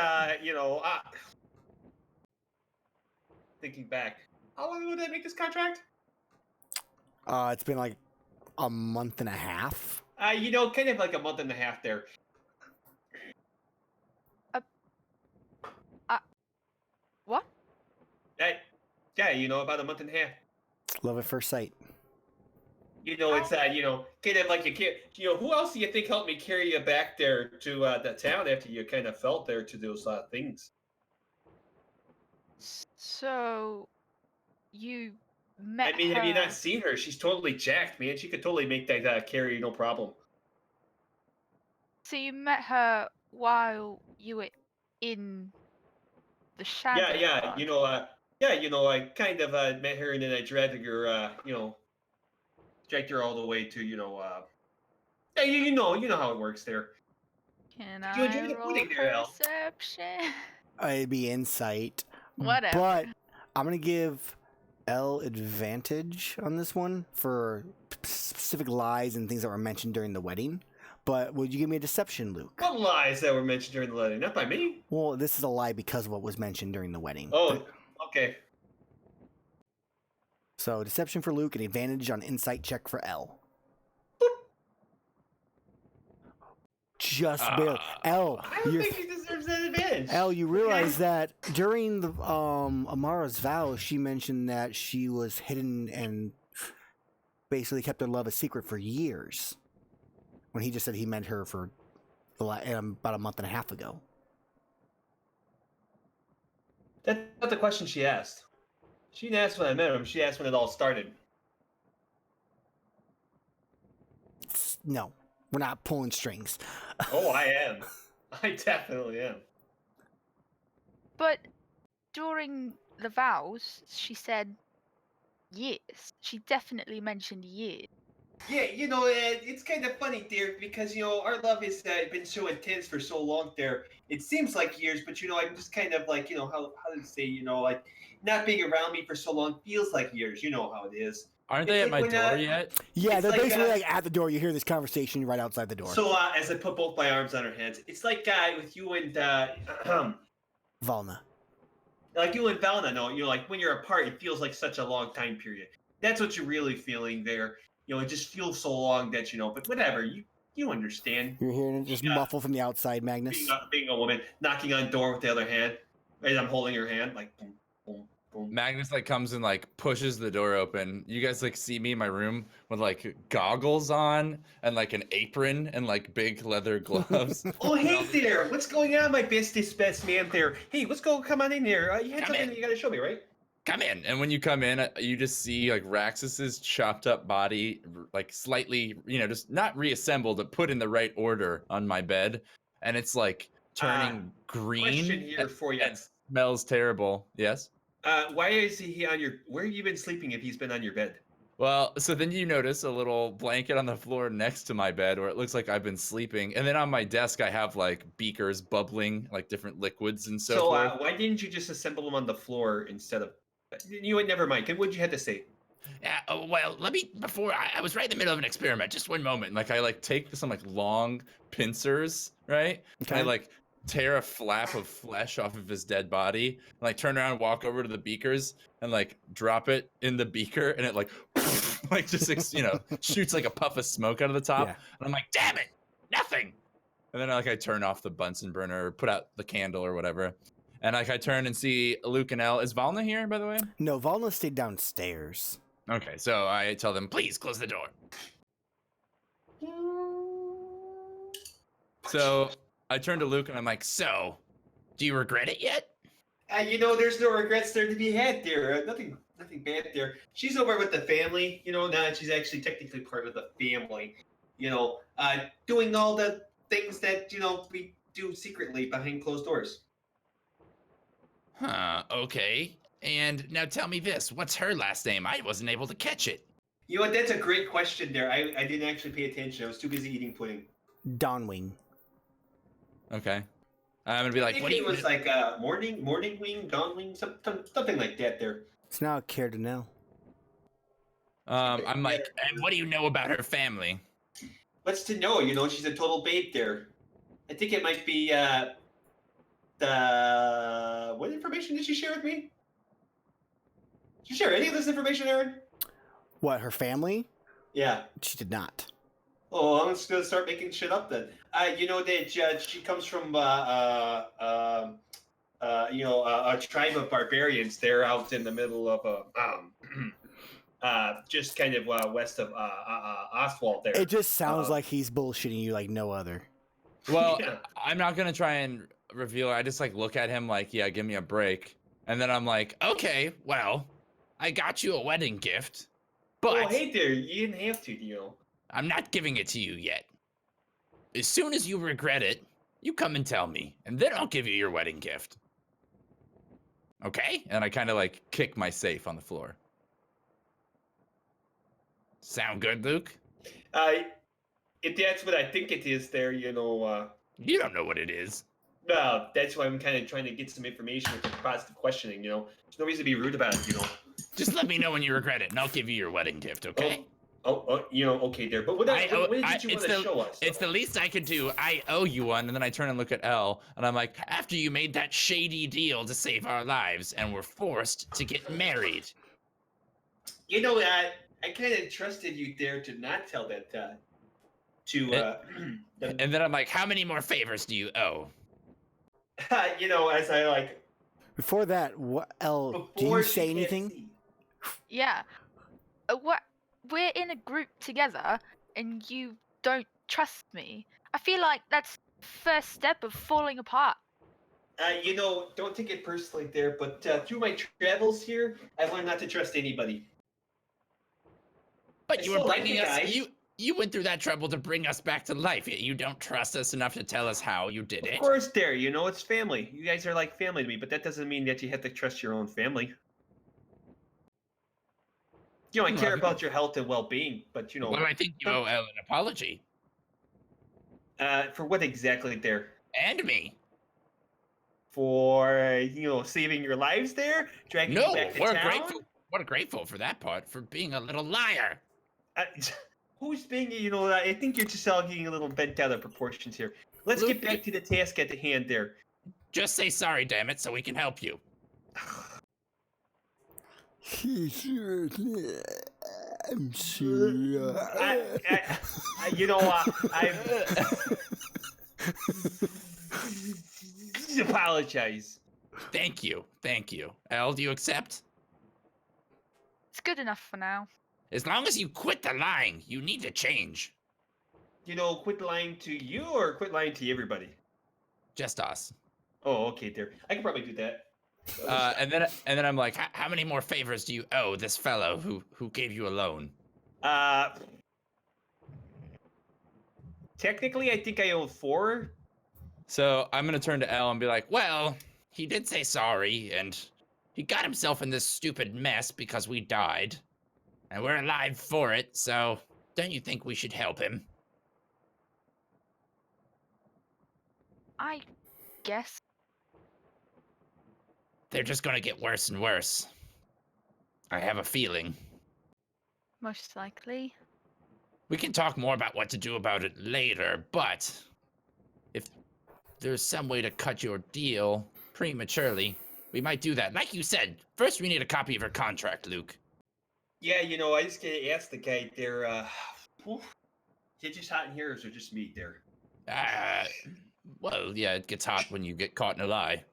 thinking back, how long ago did I make this contract? It's been like a month and a half. Kind of like a month and a half there. What? Yeah, about a month and a half. Love at first sight. It's kind of like you can't. Who else do you think helped me carry you back there to the town after you kind of felt there to those things? So, you met I mean, have you her- not seen her? She's totally jacked, man. She could totally make that carry, no problem. So you met her while you were in the Shadowguard. I kind of met her and then I dragged her, dragged her all the way to, yeah, you know how it works there. Can You enjoy I the roll pudding there, Al. perception? It'd be insight. Whatever. But I'm gonna give L advantage on this one for specific lies and things that were mentioned during the wedding. But would you give me a deception, Luke? What lies that were mentioned during the wedding? Not by me. Well, this is a lie because of what was mentioned during the wedding. Oh, okay. So deception for Luke and advantage on insight check for L. Just barely. L, I don't you're, think he deserves that advantage. L, you realize that during the Amara's vow, she mentioned that she was hidden and basically kept her love a secret for years. When he just said he met her for about a month and a half ago. That's not the question she asked. She didn't ask when I met him. She asked when it all started. No, we're not pulling strings. Oh, I am. I definitely am. But during the vows, she said years. She definitely mentioned years. Yeah, it's kind of funny there because, our love has been so intense for so long there. It seems like years, but, I'm just kind of like, how to say, like not being around me for so long feels like years. You know how it is. Aren't they It's at my like when, door yet? Yeah, It's they're like, basically like at the door. You hear this conversation right outside the door. So as I put both my arms on her hands, it's like with you and Valna. like you and Valna. No, like when you're apart, it feels like such a long time period. That's what you're really feeling there. It just feels so long that but whatever. You understand. You're hearing it just muffle from the outside, Magnus. Being a woman, knocking on door with the other hand, and I'm holding her hand like boom, boom, boom. Magnus comes and pushes the door open. You guys see me in my room with goggles on and an apron and big leather gloves. Oh, hey there! What's going on, my best man there? Hey, come on in here. You had Come something in. you gotta show me, right? Come in. And when you come in, you just see Raxus's chopped up body, slightly, just not reassembled, but put in the right order on my bed. And it's turning green. Question here for you. And smells terrible. Yes? Why is he on your? Where have you been sleeping if he's been on your bed? Well, so then you notice a little blanket on the floor next to my bed where it looks like I've been sleeping. And then on my desk, I have beakers bubbling, different liquids and so forth. Why didn't you just assemble them on the floor instead of? Never mind. What'd you have to say? Yeah, well, before I was right in the middle of an experiment. Just one moment. I take some long pincers, right? Okay. And I tear a flap of flesh off of his dead body, and turn around and walk over to the beakers and drop it in the beaker, and it just shoots a puff of smoke out of the top. Yeah. And I'm like, damn it, nothing. And then I turn off the Bunsen burner or put out the candle or whatever. And I turn and see Luke and Elle. Is Valna here, by the way? No, Valna stayed downstairs. Okay, so I tell them, please close the door. So I turn to Luke and I'm like, So, do you regret it yet? There's no regrets there to be had there. Nothing bad there. She's over with the family, now that she's actually technically part of the family. Doing all the things that we do secretly behind closed doors. Huh, okay. And now tell me this, what's her last name? I wasn't able to catch it. That's a great question there. I didn't actually pay attention. I was too busy eating pudding. Dawnwing. okay. I'm gonna be I like, think what do it you? was like morning wing, dawn wing, something like that. There. It's now care to know. I'm like, and what do you know about her family? What's to know? She's a total babe there. I think it might be what information did she share with me? Did you share any of this information, Aaron? What, her family? Yeah. She did not. Oh, I'm just gonna start making shit up then. That she comes from a tribe of barbarians. They're out in the middle of just kind of west of Oswald there. It just sounds like he's bullshitting you like no other. Well, Yeah. I'm not gonna try and reveal. I just like look at him like, yeah, give me a break. And then I'm like, okay, well, I got you a wedding gift, but Oh, hey there, you didn't have to, I'm not giving it to you yet. As soon as you regret it, you come and tell me, and then I'll give you your wedding gift. Okay? And I kind of like kick my safe on the floor. Sound good, Luke? If that's what I think it is there, You don't know what it is. no, that's why I'm kind of trying to get some information with the positive questioning, There's no reason to be rude about it, Just let me know when you regret it, and I'll give you your wedding gift, okay? Okay there. But what did you want to show us? It's the least I could do. I owe you one. And then I turn and look at Elle, and I'm like, after you made that shady deal to save our lives, and we're forced to get married. I kind of trusted you there to not tell that And then I'm like, how many more favors do you owe? as I like. Before that, what, Elle, do you say anything? Yeah. What? We're in a group together, and you don't trust me. I feel like that's the first step of falling apart. Don't take it personally there, but through my travels here, I've learned not to trust anybody. But I you were still like bringing you us. guys. You went through that trouble to bring us back to life. Yet you don't trust us enough to tell us how you did it. Of course, there. It's family. You guys are like family to me, but that doesn't mean that you have to trust your own family. I care about your health and well-being, but Well, I think you owe Elle an apology. For what exactly there? And me. For saving your lives there, dragging you back to we're town. grateful. We're grateful for that part, for being a little liar. Who's being? I think you're just all getting a little bent out of proportions here. Let's Luke, get back to the task at the hand there. Just say sorry, damn it, so we can help you. I'm sure. I apologize. Thank you. Elle, do you accept? It's good enough for now. As long as you quit the lying, you need to change. Quit lying to you or quit lying to everybody? Just us. Oh, okay, there. I can probably do that. And then I'm like, how many more favors do you owe this fellow who gave you a loan? Technically, I think I owe 4. So I'm gonna turn to Elle and be like, well, he did say sorry, and he got himself in this stupid mess because we died. And we're alive for it, so don't you think we should help him? I guess. They're just gonna get worse and worse. I have a feeling. Most likely. We can talk more about what to do about it later, but if there's some way to cut your deal prematurely, we might do that. Like you said, first we need a copy of your contract, Luke. Yeah, I just gotta ask the guy there, is it just hot in here or is it just me there? Well, yeah, it gets hot when you get caught in a lie.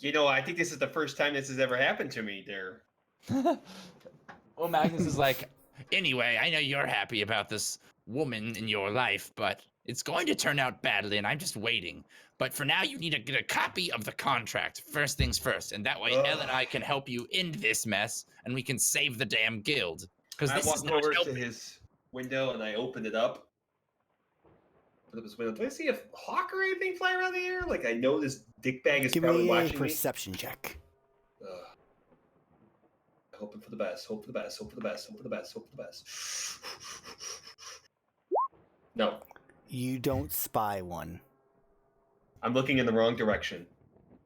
I think this is the first time this has ever happened to me there. Well, Magnus is like, anyway, I know you're happy about this woman in your life, but it's going to turn out badly, and I'm just waiting. But for now, you need to get a copy of the contract, first things first, and that way Elle and I can help you end this mess, and we can save the damn guild. Because I this is walked not over to helping. his window and I opened it up. Put up his window. Do I see a hawk or anything fly around the air? Like I know this dickbag is Give probably me a watching me. perception check. Hoping for the best. Hope for the best. Hope for the best. Hope for the best. Hope for the best. No. You don't spy one. I'm looking in the wrong direction.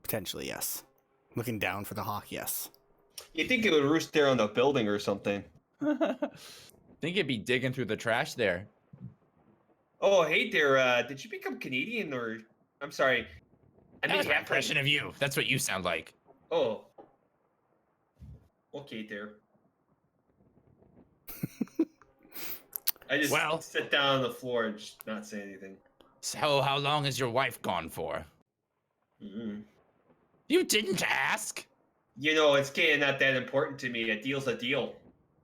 Potentially, yes. Looking down for the hawk, yes. You'd think it would roost there on the building or something. Think it'd be digging through the trash there. Oh, hey there. Did you become Canadian or? I'm sorry. I That mean, was my halfling. impression of you. That's what you sound like. Oh. Okay, there. I just Well- sit down on the floor and just not say anything. So, how long is your wife gone for? Mm-hmm. You didn't ask. You know, it's kind of not that important to me. A deal's a deal.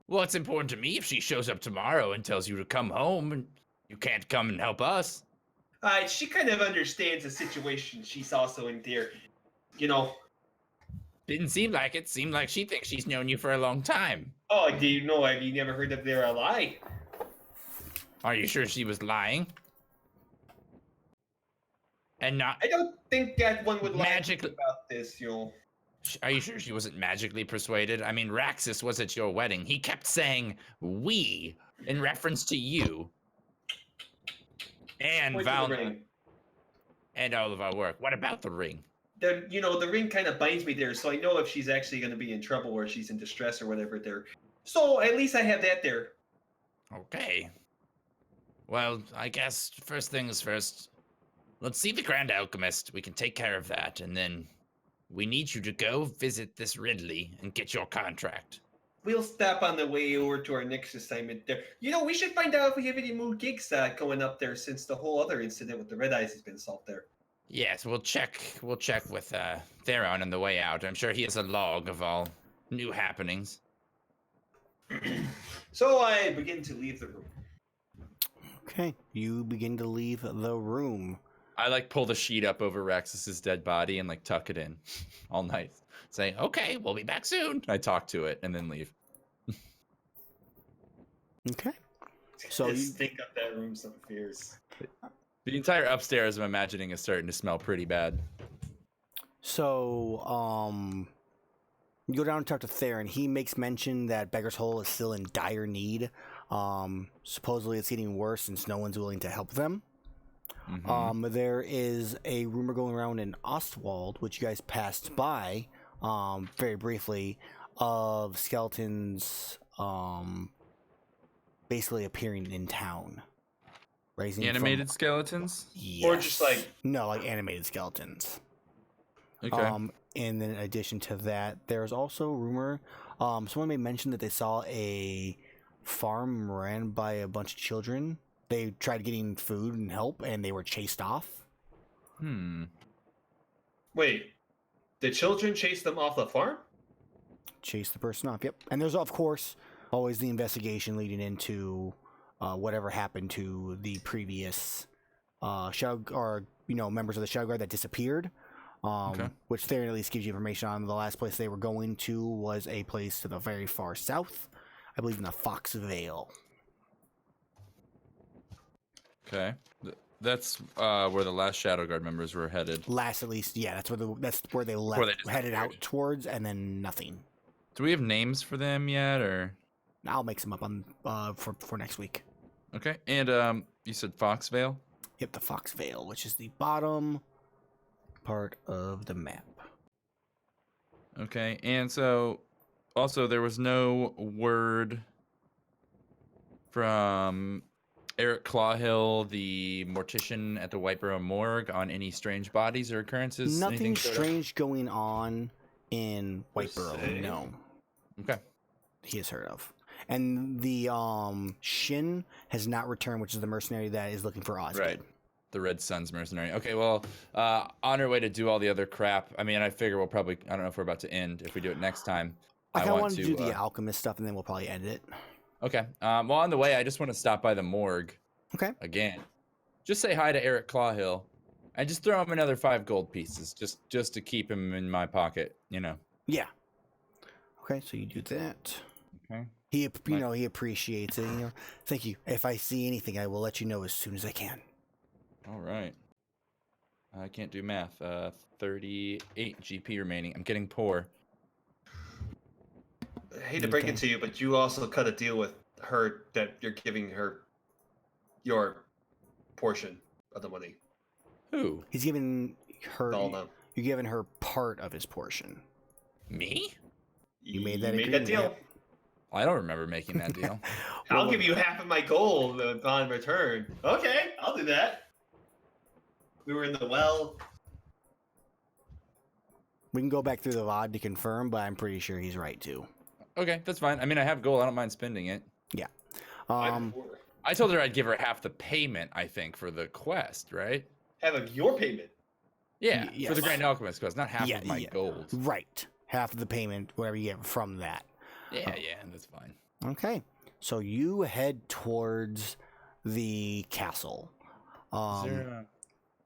Well, it's important to me if she shows up tomorrow and tells you to come home and you can't come and help us. She kind of understands the situation she's also in there. You know. Didn't seem like it. Seemed like she thinks she's known you for a long time. Oh, do you know? Have you never heard of their lie? Are you sure she was lying? And not. I don't think that one would lie Magically- about this, you know. Are you sure she wasn't magically persuaded? I mean, Raxus was at your wedding. He kept saying "we" in reference to you and Point to the Val ring. and all of our work. What about the ring? The ring kind of binds me there, so I know if she's actually going to be in trouble or she's in distress or whatever there. So at least I have that there. Okay. Well, I guess first things first. Let's see the Grand Alchemist. We can take care of that, and then we need you to go visit this Ridley and get your contract. We'll stop on the way over to our next assignment there. You know, we should find out if we have any more gigs going up there since the whole other incident with the Red Eyes has been solved there. Yes, we'll check with Theron on the way out. I'm sure he has a log of all new happenings. So I begin to leave the room. Okay, you begin to leave the room. I like pull the sheet up over Raxus's dead body and like tuck it in all night. Say, Okay, we'll be back soon. I talk to it and then leave. Okay. So Just you, stink up that room some fears. The entire upstairs, I'm imagining, is starting to smell pretty bad. you go down and talk to Theron. He makes mention that Beggar's Hole is still in dire need. Supposedly it's getting worse since no one's willing to help them. Mhm. There is a rumor going around in Ostwald, which you guys passed by very briefly, of skeletons basically appearing in town. Rising Animated skeletons? Or just like- No, like animated skeletons. Okay. And then in addition to that, there's also rumor. Someone may mention that they saw a farm ran by a bunch of children. They tried getting food and help, and they were chased off. Wait, the children chased them off the farm? Chased the person off. Yep. And there's of course always the investigation leading into whatever happened to the previous members of the Shadowguard that disappeared. Okay. Which Theron at least gives you information on. The last place they were going to was a place to the very far south, I believe in the Fox Vale. Okay. That's where the last Shadowguard members were headed. Last, at least, yeah, that's where they left, Where they headed out disappeared. towards, and then nothing. Do we have names for them yet, or? I'll make some up on for next week. Okay. And you said Foxvale? Yep, the Fox Vale, which is the bottom part of the map. Okay. And so, also, there was no word from Eric Clawhill, the mortician at the Whiteborough Morgue, on any strange bodies or occurrences? Nothing Anything sort of- strange going on in Whiteborough. say. No, Okay. he has heard of. And the Shin has not returned, which is the mercenary that is looking for Osgood. Right. The Red Sun's mercenary. Okay, well, on our way to do all the other crap. I mean, I figure we'll probably, I don't know if we're about to end. If we do it next time, I kind of want wanted to do the alchemist stuff, and then we'll probably end it. Okay. Well, on the way, I just want to stop by the morgue. Okay. Again. Just say hi to Eric Clawhill. And just throw him another 5 gold pieces, just to keep him in my pocket, you know. Yeah. Okay, so you do that. Okay. He appreciates it. Thank you. If I see anything, I will let you know as soon as I can. All right. I can't do math. 38 GP remaining. I'm getting poor. I hate to break it to you, but you also cut a deal with her that you're giving her your portion of the money. Who? He's giving Valna. You're giving her part of his portion. Me? You made that that agreement, deal. yeah. I don't remember making that deal. I'll give you half of my gold upon return. Okay, I'll do that. We were in the well. We can go back through the VOD to confirm, but I'm pretty sure he's right too. Okay, that's fine. I mean, I have gold. I don't mind spending it. Yeah. I'm poor. I told her I'd give her half the payment, I think, for the quest, right? Have your payment. Yeah, yes. for the Grand Alchemist quest, not half Yeah, of my yeah. gold. Right. Half of the payment, whatever you get from that. Yeah, yeah, that's fine. Okay. So you head towards the castle. Is there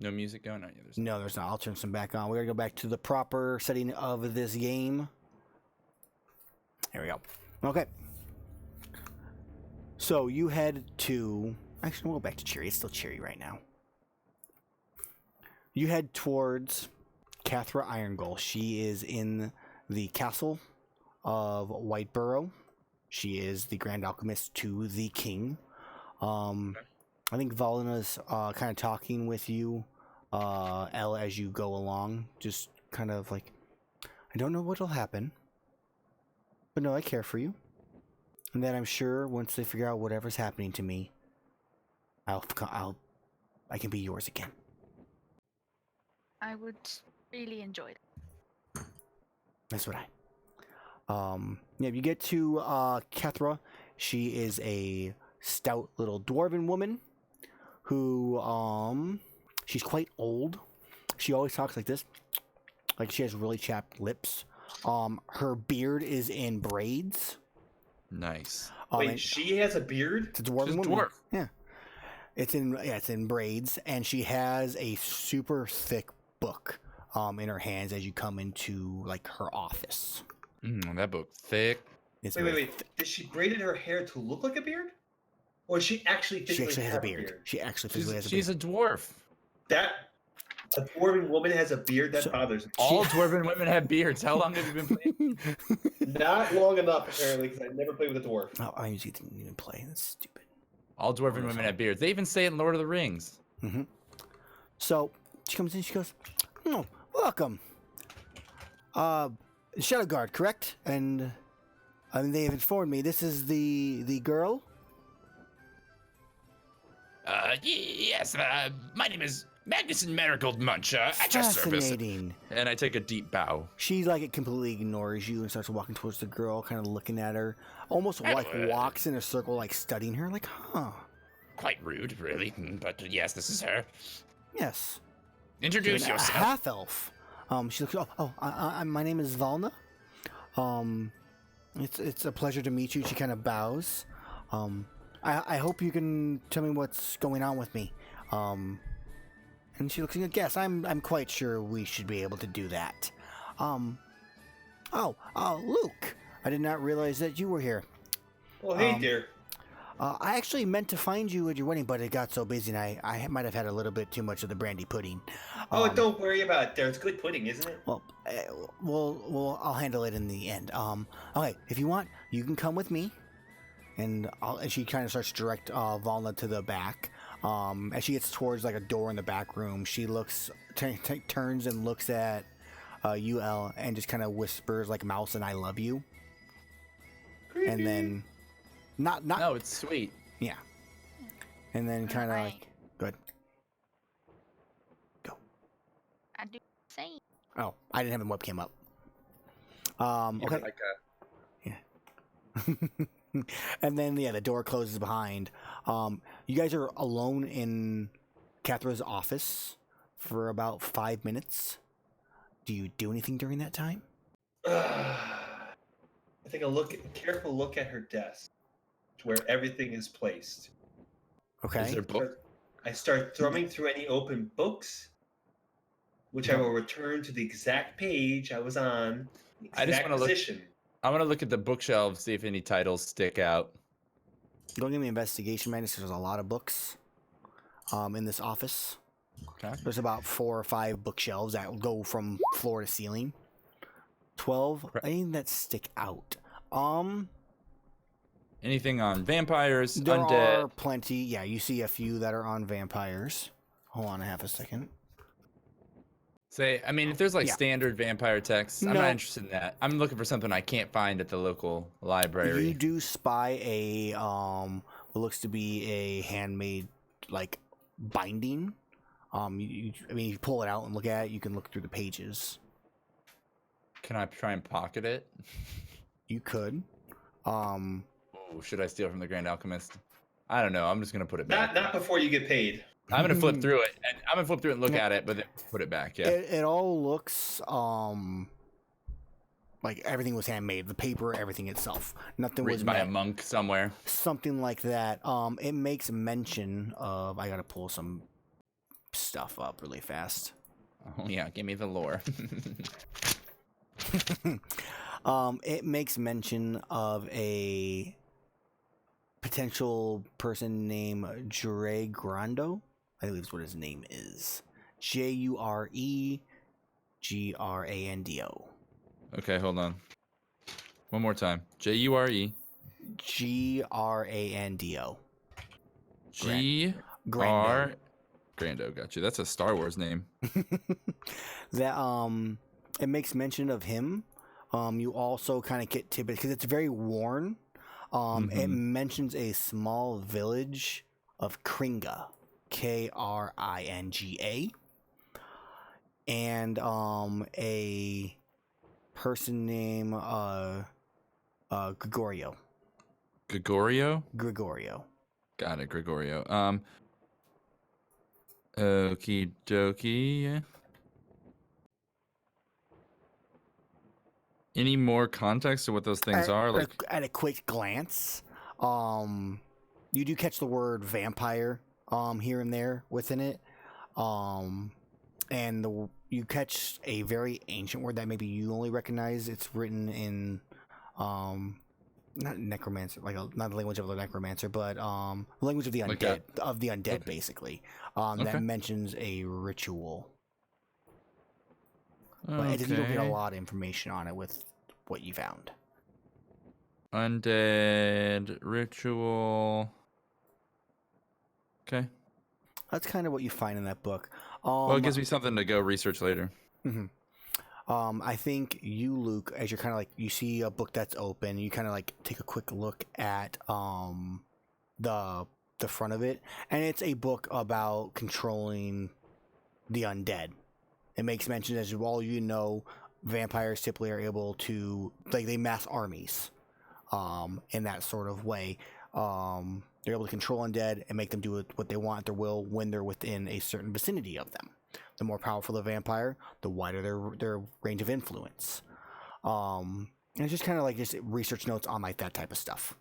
no music going on? Yeah, there's No, there's not. I'll turn some back on. We're going to go back to the proper setting of this game. There we go. Okay. So you head to... Actually, we'll go back to Cherry. It's still Cherry right now. You head towards Cathra Irongull. She is in the castle of Whiteborough. She is the Grand Alchemist to the King. I think Valina's kind of talking with you, Elle, as you go along. Just kind of like, I don't know what'll happen, but no, I care for you. And then I'm sure once they figure out whatever's happening to me, I can be yours again. I would really enjoy it. That's what yeah, you get to Cathra. She is a stout little dwarven woman who she's quite old. She always talks like this. Like she has really chapped lips. Her beard is in braids. nice. Wait, she has a beard? It's a dwarven She's a woman. dwarf. Yeah. It's in braids, and she has a super thick book in her hands as you come into like her office. That book thick. It's Wait, very wait. Did she braided her hair to look like a beard? Or she actually She physically actually has a have beard. She actually physically has a She's beard. a dwarf. That a dwarven woman has a beard? That So- bothers me. All dwarven women have beards. How long have you been playing? Not long enough, apparently, because I never played with a dwarf. Oh, I usually didn't even play. That's stupid. All dwarven women have beards. They even say it in Lord of the Rings. So she comes in. She goes, "Oh, welcome. Shadowguard, correct?" And they have informed me this is the girl. Yes, my name is Magnus Marigold Munch, at your service. Fascinating. And I take a deep bow. She like it completely ignores you and starts walking towards the girl, kind of looking at her. Almost like walks in a circle, like studying her. Like, huh? Quite rude, really, but yes, this is her. Yes. Introduce A yourself. half elf. She looks. My name is Valna. It's a pleasure to meet you. She kind of bows. I hope you can tell me what's going on with me. And she looks like, yes, I'm quite sure we should be able to do that. Luke, I did not realize that you were here. Well, hey, dear. I actually meant to find you at your wedding, but it got so busy, and I might have had a little bit too much of the brandy pudding. Don't worry about it. There's good pudding, isn't it? Well, I'll handle it in the end. Okay, if you want, you can come with me, and she kind of starts to direct Valna to the back. As she gets towards like a door in the back room, she turns and looks at UL and just kind of whispers like mouse and I love you. Creepy. And then not No, it's sweet. yeah. And then kind of Alright. like good. Go. I do the same. Oh, I didn't have the webcam up. Okay. Like And then the door closes behind. You guys are alone in Cathra's office for about 5 minutes. Do you do anything during that time? I take a careful look at her desk, where everything is placed. Okay. Is there book? I start thumbing through any open books, which I will return to the exact page I was on, the I just exact wanna look- position. I want to look at the bookshelves, see if any titles stick out. Don't give me investigation, man. There's a lot of books in this office. Okay. There's about 4 or 5 bookshelves that will go from floor to ceiling. 12. Right. Anything that stick out. Anything on vampires, There undead? are plenty. Yeah, you see a few that are on vampires. Hold on a half a second. Say, I mean, if there's like Yeah. standard vampire texts, I'm No. not interested in that. I'm looking for something I can't find at the local library. You do spy a what looks to be a handmade like binding. I mean, you pull it out and look at it. You can look through the pages. Can I try and pocket it? You could. Oh, should I steal from the Grand Alchemist? I don't know. I'm just gonna put it back. Not before you get paid. I'm gonna flip through it, and I'm gonna flip through it and look at it, but then put it back. Yeah. It all looks like everything was handmade. The paper, everything itself. Nothing was Written by a made. monk somewhere. Something like that. It makes mention of. I gotta pull some stuff up really fast. Oh yeah, give me the lore. It makes mention of a potential person named Jure Grando. I believe is what his name is. Juregrando. Okay, hold on. One more time. Jure. Grando. G Grando. R. Grando, got you. That's a Star Wars name. That it makes mention of him. You also kind of get tidbits because it's very worn. It mentions a small village of Kringa, Kringa, and a person named Gregorio. Gregorio? Got it, Gregorio. Okie dokie. Any more context to what those things are? Like, At a quick glance, you do catch the word vampire here and there within it, and you catch a very ancient word that maybe you only recognize. It's written in not necromancer, not the language of the necromancer, but language of the undead, okay. Basically. That mentions a ritual. But you don't get a lot of information on it with what you found. Undead ritual. Okay. That's kind of what you find in that book. Well, it gives me something to go research later. Mm-hmm. I think you, Luke, as you're kind of you see a book that's open, you kind of take a quick look at the front of it, and it's a book about controlling the undead. It makes mention, as all you know, vampires typically are able to, they mass armies in that sort of way. They're able to control undead and make them do what they want at their will when they're within a certain vicinity of them. The more powerful the vampire, the wider their range of influence. And it's just kind of just research notes on that type of stuff.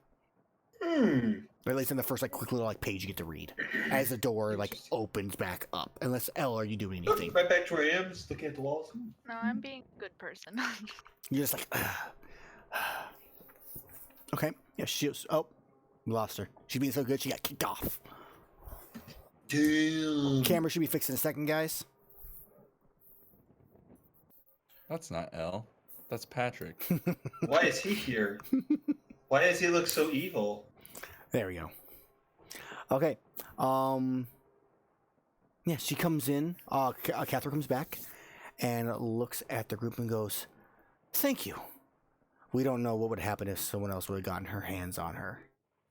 Or at least in the first quick little page you get to read as the door opens back up. Unless Elle, are you doing anything? Right back to where I am, just looking at the walls. No, I'm being a good person. You're just okay. Yeah, she was. Oh, we lost her. She's being so good she got kicked off. Damn. Camera should be fixed in a second, guys. That's not L. That's Patrick. Why is he here? Why does he look so evil? There we go. Okay. Yeah, she comes in. Catherine comes back and looks at the group and goes, "Thank you. We don't know what would happen if someone else would have gotten her hands on her."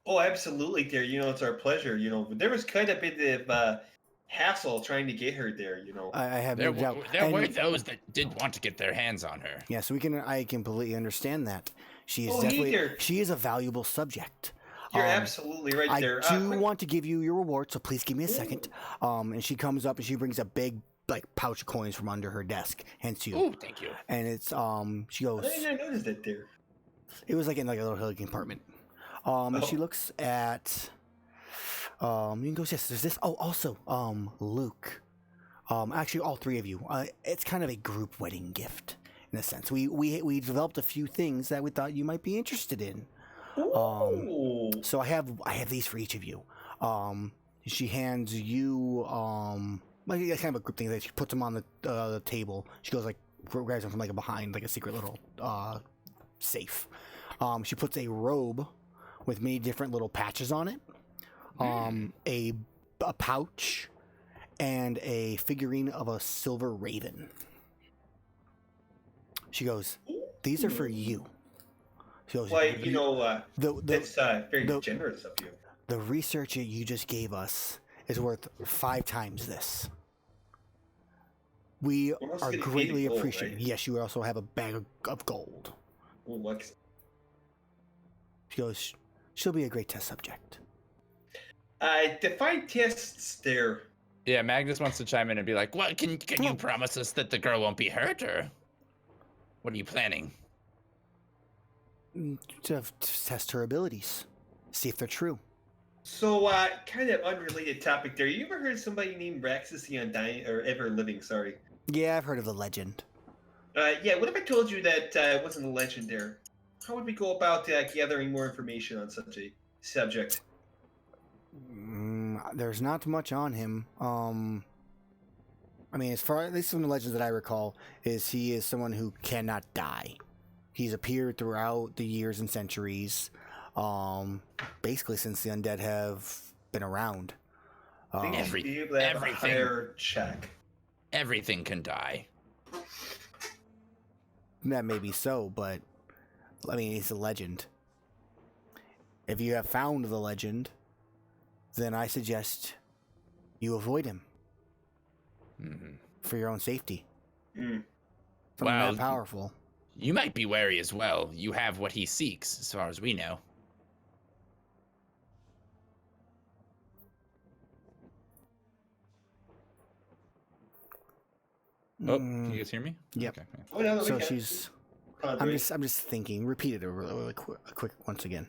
Oh, absolutely, dear. It's our pleasure. There was quite a bit of hassle trying to get her there. I have There, no doubt. there were those that did want to get their hands on her. Yeah, so I completely understand that. She is Oh, definitely here. she is a valuable subject. You're absolutely right there. I do want to give you your reward, so please give me a second. And she comes up and she brings a big pouch of coins from under her desk, hands to you. Oh, thank you. And it's she goes. I didn't notice that there. It was in a little hilly compartment. And she looks at. You can go. Yes, there's this. Oh, also, Luke. Actually, all three of you. It's kind of a group wedding gift in a sense. We developed a few things that we thought you might be interested in. So I have these for each of you. She hands you it's kind of a group thing that she puts them on the table. She goes grabs them from behind a secret little safe. She puts a robe with many different little patches on it. A pouch and a figurine of a silver raven. She goes, "These are for you." She goes, Why, you know, the that's very the- generous of you. the research that you just gave us is worth 5 times this. We We're also are getting paid in greatly gold, appreciated. right? Yes, you also have a bag of gold. Well, what's She goes, "She'll be a great test subject." define tests there. Yeah, Magnus wants to chime in and be like, What can you promise us that the girl won't be hurt, or what are you planning? To test her abilities, see if they're true. So, kind of unrelated topic there. You ever heard somebody named Raxus the Undying, or Ever Living? Sorry. Yeah, I've heard of the legend. Yeah. What if I told you that it wasn't a legend there? How would we go about gathering more information on such a subject? There's not much on him. I mean, as far at least from the legends that I recall, is he is someone who cannot die. He's appeared throughout the years and centuries, basically since the undead have been around. Think Every- you'd be able to have a everything. higher check. Everything can die. That may be so, but I mean, it's a legend. If you have found the legend, then I suggest you avoid him Mhm. for your own safety. Mm. Something Wow. that powerful. You might be wary as well. You have what he seeks, as far as we know. oh, can you guys hear me? Yep. Okay, yeah. Oh, no, we So can. she's. Probably. I'm just thinking. Repeat it really quick once again.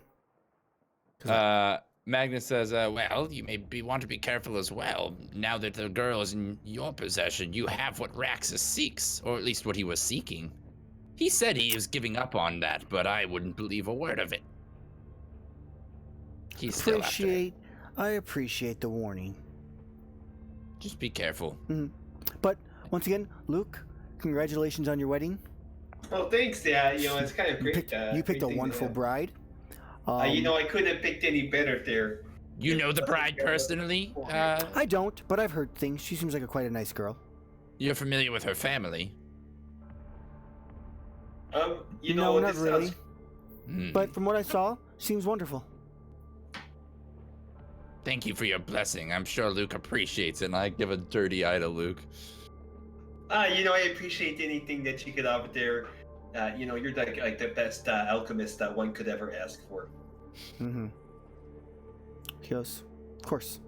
Magnus says, Well, you may want to be careful as well. Now that the girl is in your possession, you have what Raxus seeks, or at least what he was seeking. He said he is giving up on that, but I wouldn't believe a word of it. He's still after it. I appreciate the warning. Just be careful. But once again, Luke, congratulations on your wedding. Oh, thanks. Yeah, you know, it's kind of You great. picked, you picked great a thing to wonderful have. bride. You know, I couldn't have picked any better there. You know the bride personally? I don't, but I've heard things. She seems like quite a nice girl. You're familiar with her family. You No, know, not this really. sounds But from what I saw, seems wonderful. Thank you for your blessing. I'm sure Luke appreciates it. and I give a dirty eye to Luke. you know, I appreciate anything that you could offer there. You know, you're like the best alchemist that one could ever ask for. Mm-hmm. He goes, of course.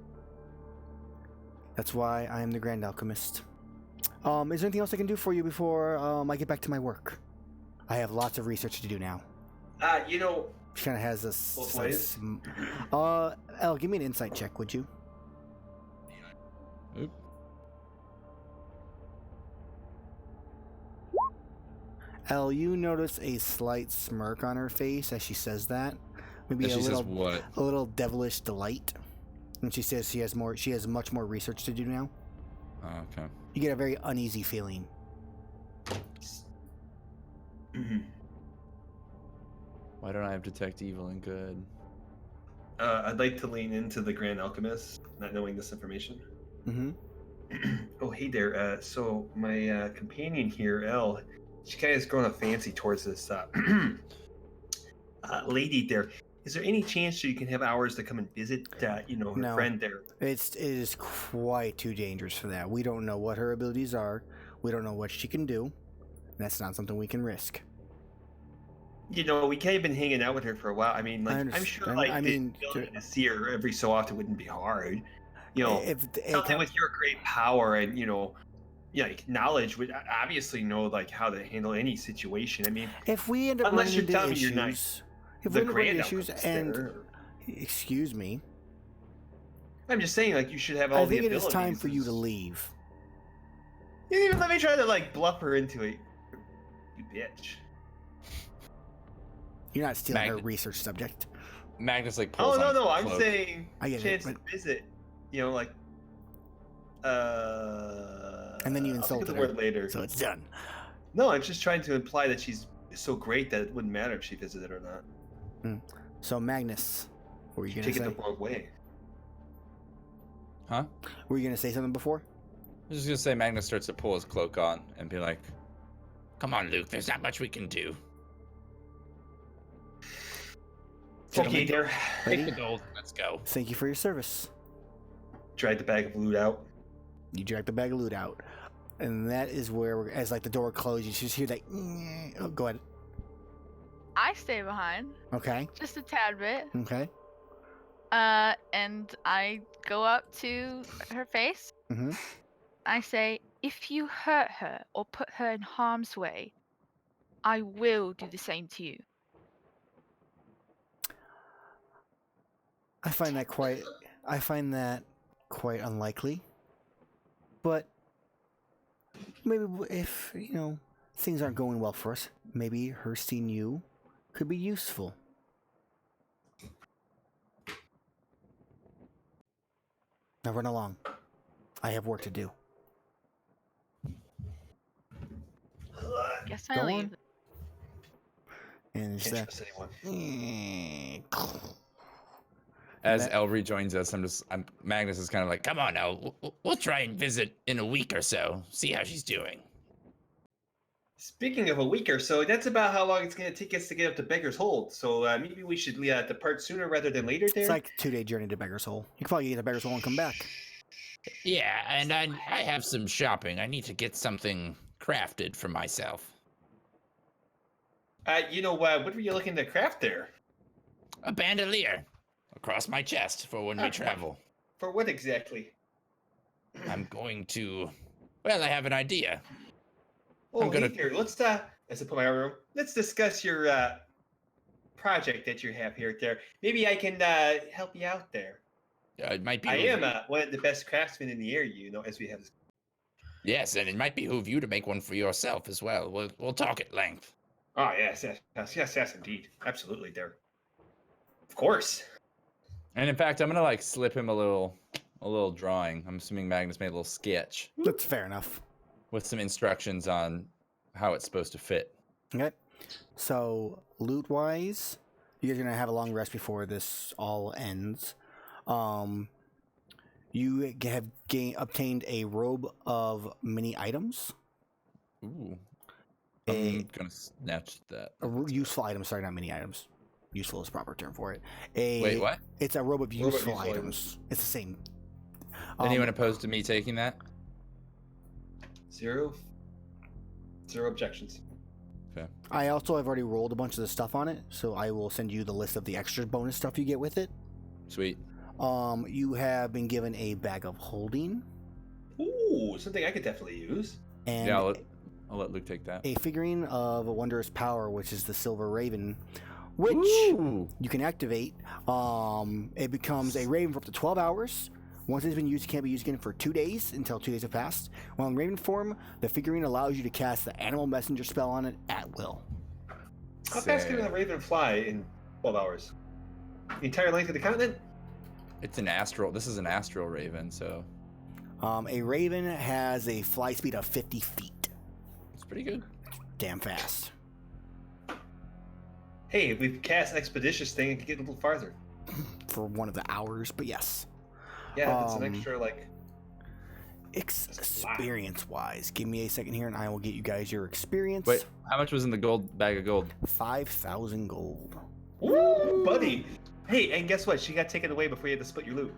That's why I am the Grand Alchemist. Is there anything else I can do for you before I get back to my work? I have lots of research to do now. You know, She kind of has this. Both ways? Elle, give me an insight check, would you? Oop. Elle, you notice a slight smirk on her face as she says that. Maybe And a she little, says what? a little devilish delight. And she says she has much more research to do now. Oh, okay. You get a very uneasy feeling. Why don't I have detect evil and good? I'd like to lean into the Grand Alchemist, not knowing this information. Mm-hmm. Oh, hey there. So my companion here, Elle, she kind of has grown a fancy towards this lady there. Is there any chance you can have hours to come and visit, you know, her No. friend there? It is quite too dangerous for that. We don't know what her abilities are. We don't know what she can do. That's not something we can risk. You know, we kind of been hanging out with her for a while. I mean, like, I'm sure, understand. like, I mean, the ability to see her every so often wouldn't be hard. You know, if something with your great power and, you know, like knowledge would obviously know like how to handle any situation. I mean, if we end up unless running you're into telling me issues, you're not if the we end up running Grand issues, Alchemist and there. excuse me, I'm just saying, like, you should have all I the think it abilities. is time for you to and- leave. You didn't even let me try to like bluff her into it. You bitch. You're not stealing her Mag- research subject. Magnus like Oh pulls no on no, his I'm cloak. saying I get it, chance but- to visit. You know, like. And then you I'll think insulted of the her. word later. So it's done. No, I'm just trying to imply that she's so great that it wouldn't matter if she visited or not. So Magnus, what were you You gonna take say? it the wrong way. Huh? Were you gonna say something before? I was just gonna say Magnus starts to pull his cloak on and be like, Come on, Luke. There's not much we can do. Okay, there. Take the gold. Let's go. Thank you for your service. Drag the bag of loot out. You drag the bag of loot out, and that is where, as like the door closes, you just hear that. Oh, go ahead. I stay behind Okay. just a tad bit. Okay. And I go up to her face. Mm-hmm. I say, if you hurt her or put her in harm's way, I will do the same to you. I find that quite unlikely. But maybe if, things aren't going well for us, maybe her seeing you could be useful. Now run along. I have work to do. Guess Go I on. leave. And it's Can't that. trust anyone. As Elle rejoins us, Magnus is kind of like, Come on now. We'll try and visit in a week or so. See how she's doing. Speaking of a week or so, that's about how long it's going to take us to get up to Beggar's Hold. So maybe we should depart sooner rather than later there. It's like a 2-day journey to Beggar's Hole. You can probably get to Beggar's Hole and come back. Yeah, and I have some shopping. I need to get something crafted for myself. What were you looking to craft there? A bandolier across my chest for when we travel. For what exactly? I'm going to... Well, I have an idea. Oh, I'm gonna- here, let's as I put my arm around, let's discuss your project that you have here there. Maybe I can help you out there. It might be... I am one of the best craftsmen in the area, as we have. Yes, and it might behoove you to make one for yourself as well. We'll talk at length. Oh, yes, indeed. Absolutely, there. Of course. and in fact, I'm gonna slip him a little drawing. I'm assuming Magnus made a little sketch That's fair enough. with some instructions on how it's supposed to fit. Okay. So, loot-wise, you guys are going to have a long rest before this all ends. You have obtained a robe of many items. Ooh. A- I'm gonna snatch that. Useful items, sorry, not many items. Useful is the proper term for it. Wait, what? It's a robe of Robe of useful useful items. It's the same. Anyone opposed to me taking that? Zero objections. Okay. I also have already rolled a bunch of the stuff on it, so I will send you the list of the extra bonus stuff you get with it. Sweet. You have been given a bag of holding Ooh, something I could definitely use. and Yeah, I'll let Luke take that. a figurine of a wondrous power, which is the Silver Raven, which Ooh. you can activate. It becomes a raven for up to 12 hours. Once it's been used, it can't be used again for 2 days until 2 days have passed. While in raven form, the figurine allows you to cast the animal messenger spell on it at will. How fast can a raven fly in 12 hours? The entire length of the continent? It's an astral. This is an astral raven, so A raven has a fly speed of 50 feet. it's pretty good. Damn fast. Hey, if we cast an expeditious thing, it can get a little farther. For one of the hours, but yes. Yeah, that's an Um, extra, Experience-wise, give me a second here, and I will get you guys your experience. Wait, how much was in the bag of gold? 5,000 gold. Ooh, buddy. Hey, and guess what? She got taken away before you had to split your loot.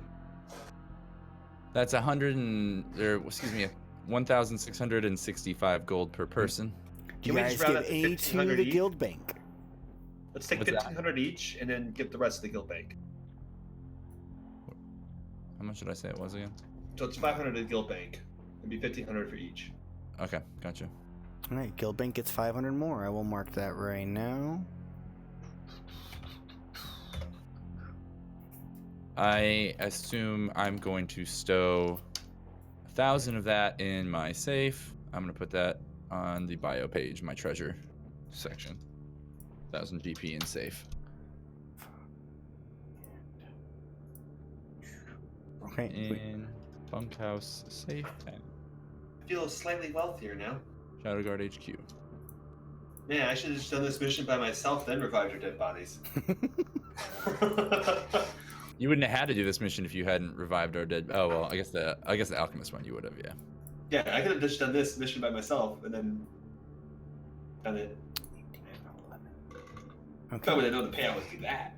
That's 1,665 gold per person. Do you Can we guys just round give up to any to 1,500 the each? guild bank? Let's take What's that? 1,500 each, and then give the rest to the guild bank. How much did I say it was again? So it's 500 to the guild bank. It'd be 1,500 for each. Okay, gotcha. All right, guild bank gets 500 more. I will mark that right now. I assume I'm going to stow 1,000 of that in my safe. I'm gonna put that on the bio page, my treasure section. 1,000 GP in safe. Okay. In bunkhouse safe 10. I feel slightly wealthier now. Shadowguard HQ. Man, I should have just done this mission by myself, then revived your dead bodies. You wouldn't have had to do this mission if you hadn't revived our dead. Oh well, I guess the alchemist one you would have, yeah. Yeah, I could have just done this mission by myself, and then Done it. Okay. I would have known the payout was do that.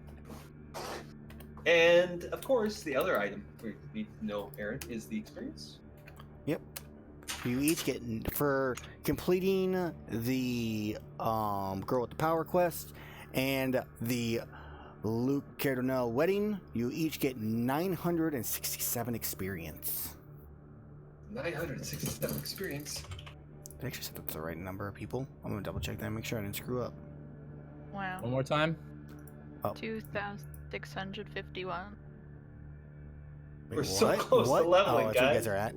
And of course, the other item we need to know, Aaron, is the experience. Yep. You each get, for completing the Girl with the Power quest and the Luke Cardinal wedding, you each get 967 experience. 967 experience. I actually said that's the right number of people. I'm gonna double check that and make sure I didn't screw up. Wow. One more time. 2,651. Wait, We're so what? close to What? leveling, oh, that's where you guys. guys are at.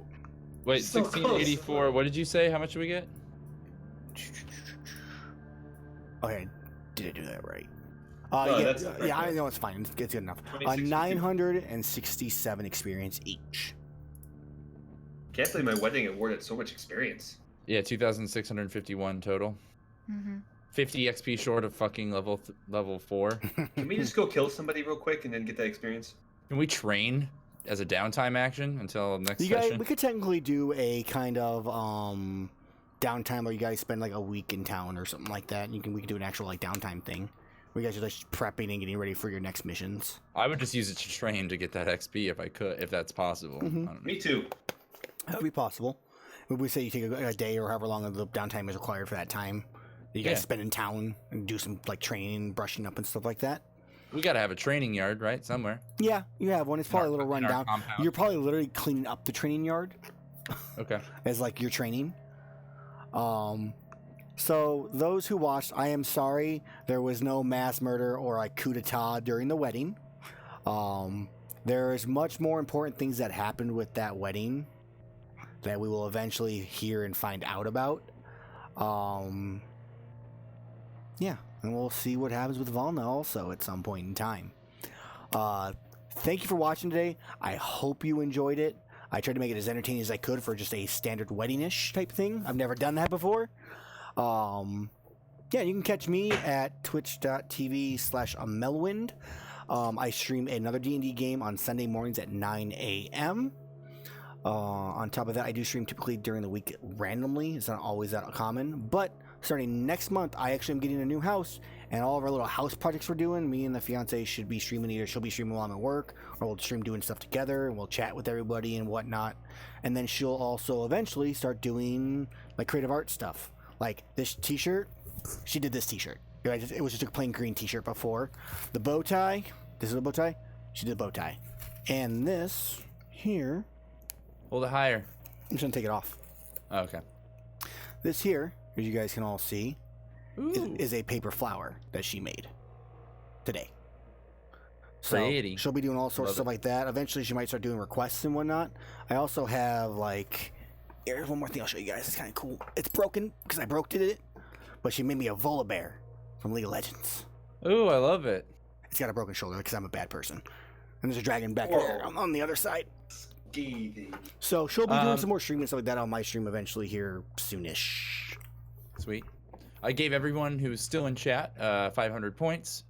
Wait, So close. 1684. What did you say? How much do we get? Okay, did I do that right? No, yeah, that's the correct yeah, I one. know it's fine. It's good enough. 2652. 967 experience each. Can't believe my wedding awarded so much experience. Yeah, 2,651 total. Mm-hmm. 50 XP short of fucking level 4. Can we just go kill somebody real quick and then get that experience? Can we train as a downtime action until next You guys, session? we could technically do a kind of downtime where you guys spend like a week in town or something like that. And we can do an actual like downtime thing where you guys are just prepping and getting ready for your next missions. I would just use it to train to get that XP if I could, if that's possible. Mhm. I don't know. Me too. That would be possible. Would we say you take a day or however long the downtime is required for that time? That you guys Yeah. spend in town and do some like training, brushing up and stuff like that. We gotta have a training yard, right? Somewhere. Yeah, you have one. It's probably a little run in our down. compound. You're probably literally cleaning up the training yard Okay. as like your training. So those who watched, I am sorry there was no mass murder or a coup d'etat during the wedding. There is much more important things that happened with that wedding that we will eventually hear and find out about. Yeah, and we'll see what happens with Valna also at some point in time. Thank you for watching today. I hope you enjoyed it. I tried to make it as entertaining as I could for just a standard wedding-ish type thing. I've never done that before. Yeah, you can catch me at twitch.tv/amelwind. I stream another D&D game on Sunday mornings at 9 a.m. On top of that, I do stream typically during the week randomly. It's not always that common, but starting next month, I actually am getting a new house, and all of our little house projects we're doing, me and the fiance should be streaming. Either she'll be streaming while I'm at work, or we'll stream doing stuff together, and we'll chat with everybody and whatnot. And then she'll also eventually start doing like creative art stuff, like this T-shirt. She did this T-shirt. It was just a plain green T-shirt before. The bow tie. This is a bow tie. She did a bow tie, and this here. Hold it higher. I'm just gonna take it off. Oh, okay. This here, as you guys can all see, Ooh. is a paper flower that she made today. So Pretty. she'll be doing all sorts of Love stuff it. like that. Eventually, she might start doing requests and whatnot. I also have like, here's one more thing I'll show you guys. It's kind of cool. It's broken because I broke it, but she made me a Volibear from League of Legends. Ooh, I love it. It's got a broken shoulder because I'm a bad person. And there's a dragon back Whoa. there on the other side. Skeevy. So she'll be doing Um, some more streaming and stuff like that on my stream eventually here soonish. Sweet. I gave everyone who's still in chat 500 points,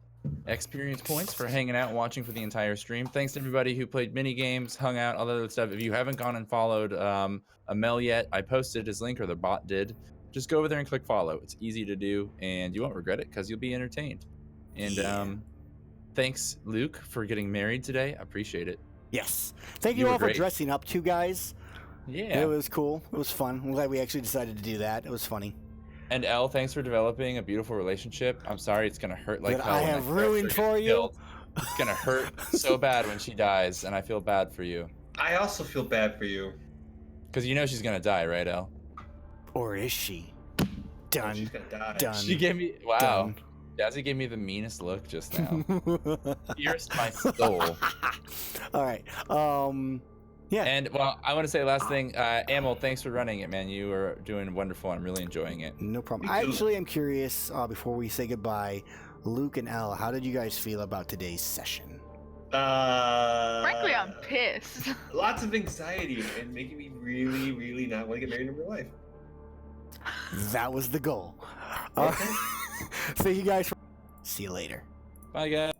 experience points for hanging out and watching for the entire stream. Thanks to everybody who played mini games, hung out, all that other stuff. If you haven't gone and followed Amel yet, I posted his link, or the bot did. Just go over there and click follow. It's easy to do, and you won't regret it because you'll be entertained. And Yeah. Thanks, Luke, for getting married today. I appreciate it. Yes. Thank You you were all for great. dressing up too, guys. Yeah. It was cool. It was fun. I'm glad we actually decided to do that. It was funny. And Elle, thanks for developing a beautiful relationship. I'm sorry it's gonna hurt like That hell. I when have character ruined gets for you. killed. It's gonna hurt so bad when she dies, and I feel bad for you. I also feel bad for you. Because you know she's gonna die, right, Elle? Or is she? Oh, Done. she's gonna die. Done. She gave me wow. Done. Jazzy gave me the meanest look just now. Pierced my soul. All right. Yeah. And well, I want to say last thing, Amel, thanks for running it, man. You are doing wonderful. I'm really enjoying it. No problem. Me I too. actually am curious, before we say goodbye, Luke and Elle, how did you guys feel about today's session? Frankly, I'm pissed. Lots of anxiety and making me really, really not want to get married in real life. That was the goal. Okay. Thank you guys. See you later. Bye, guys.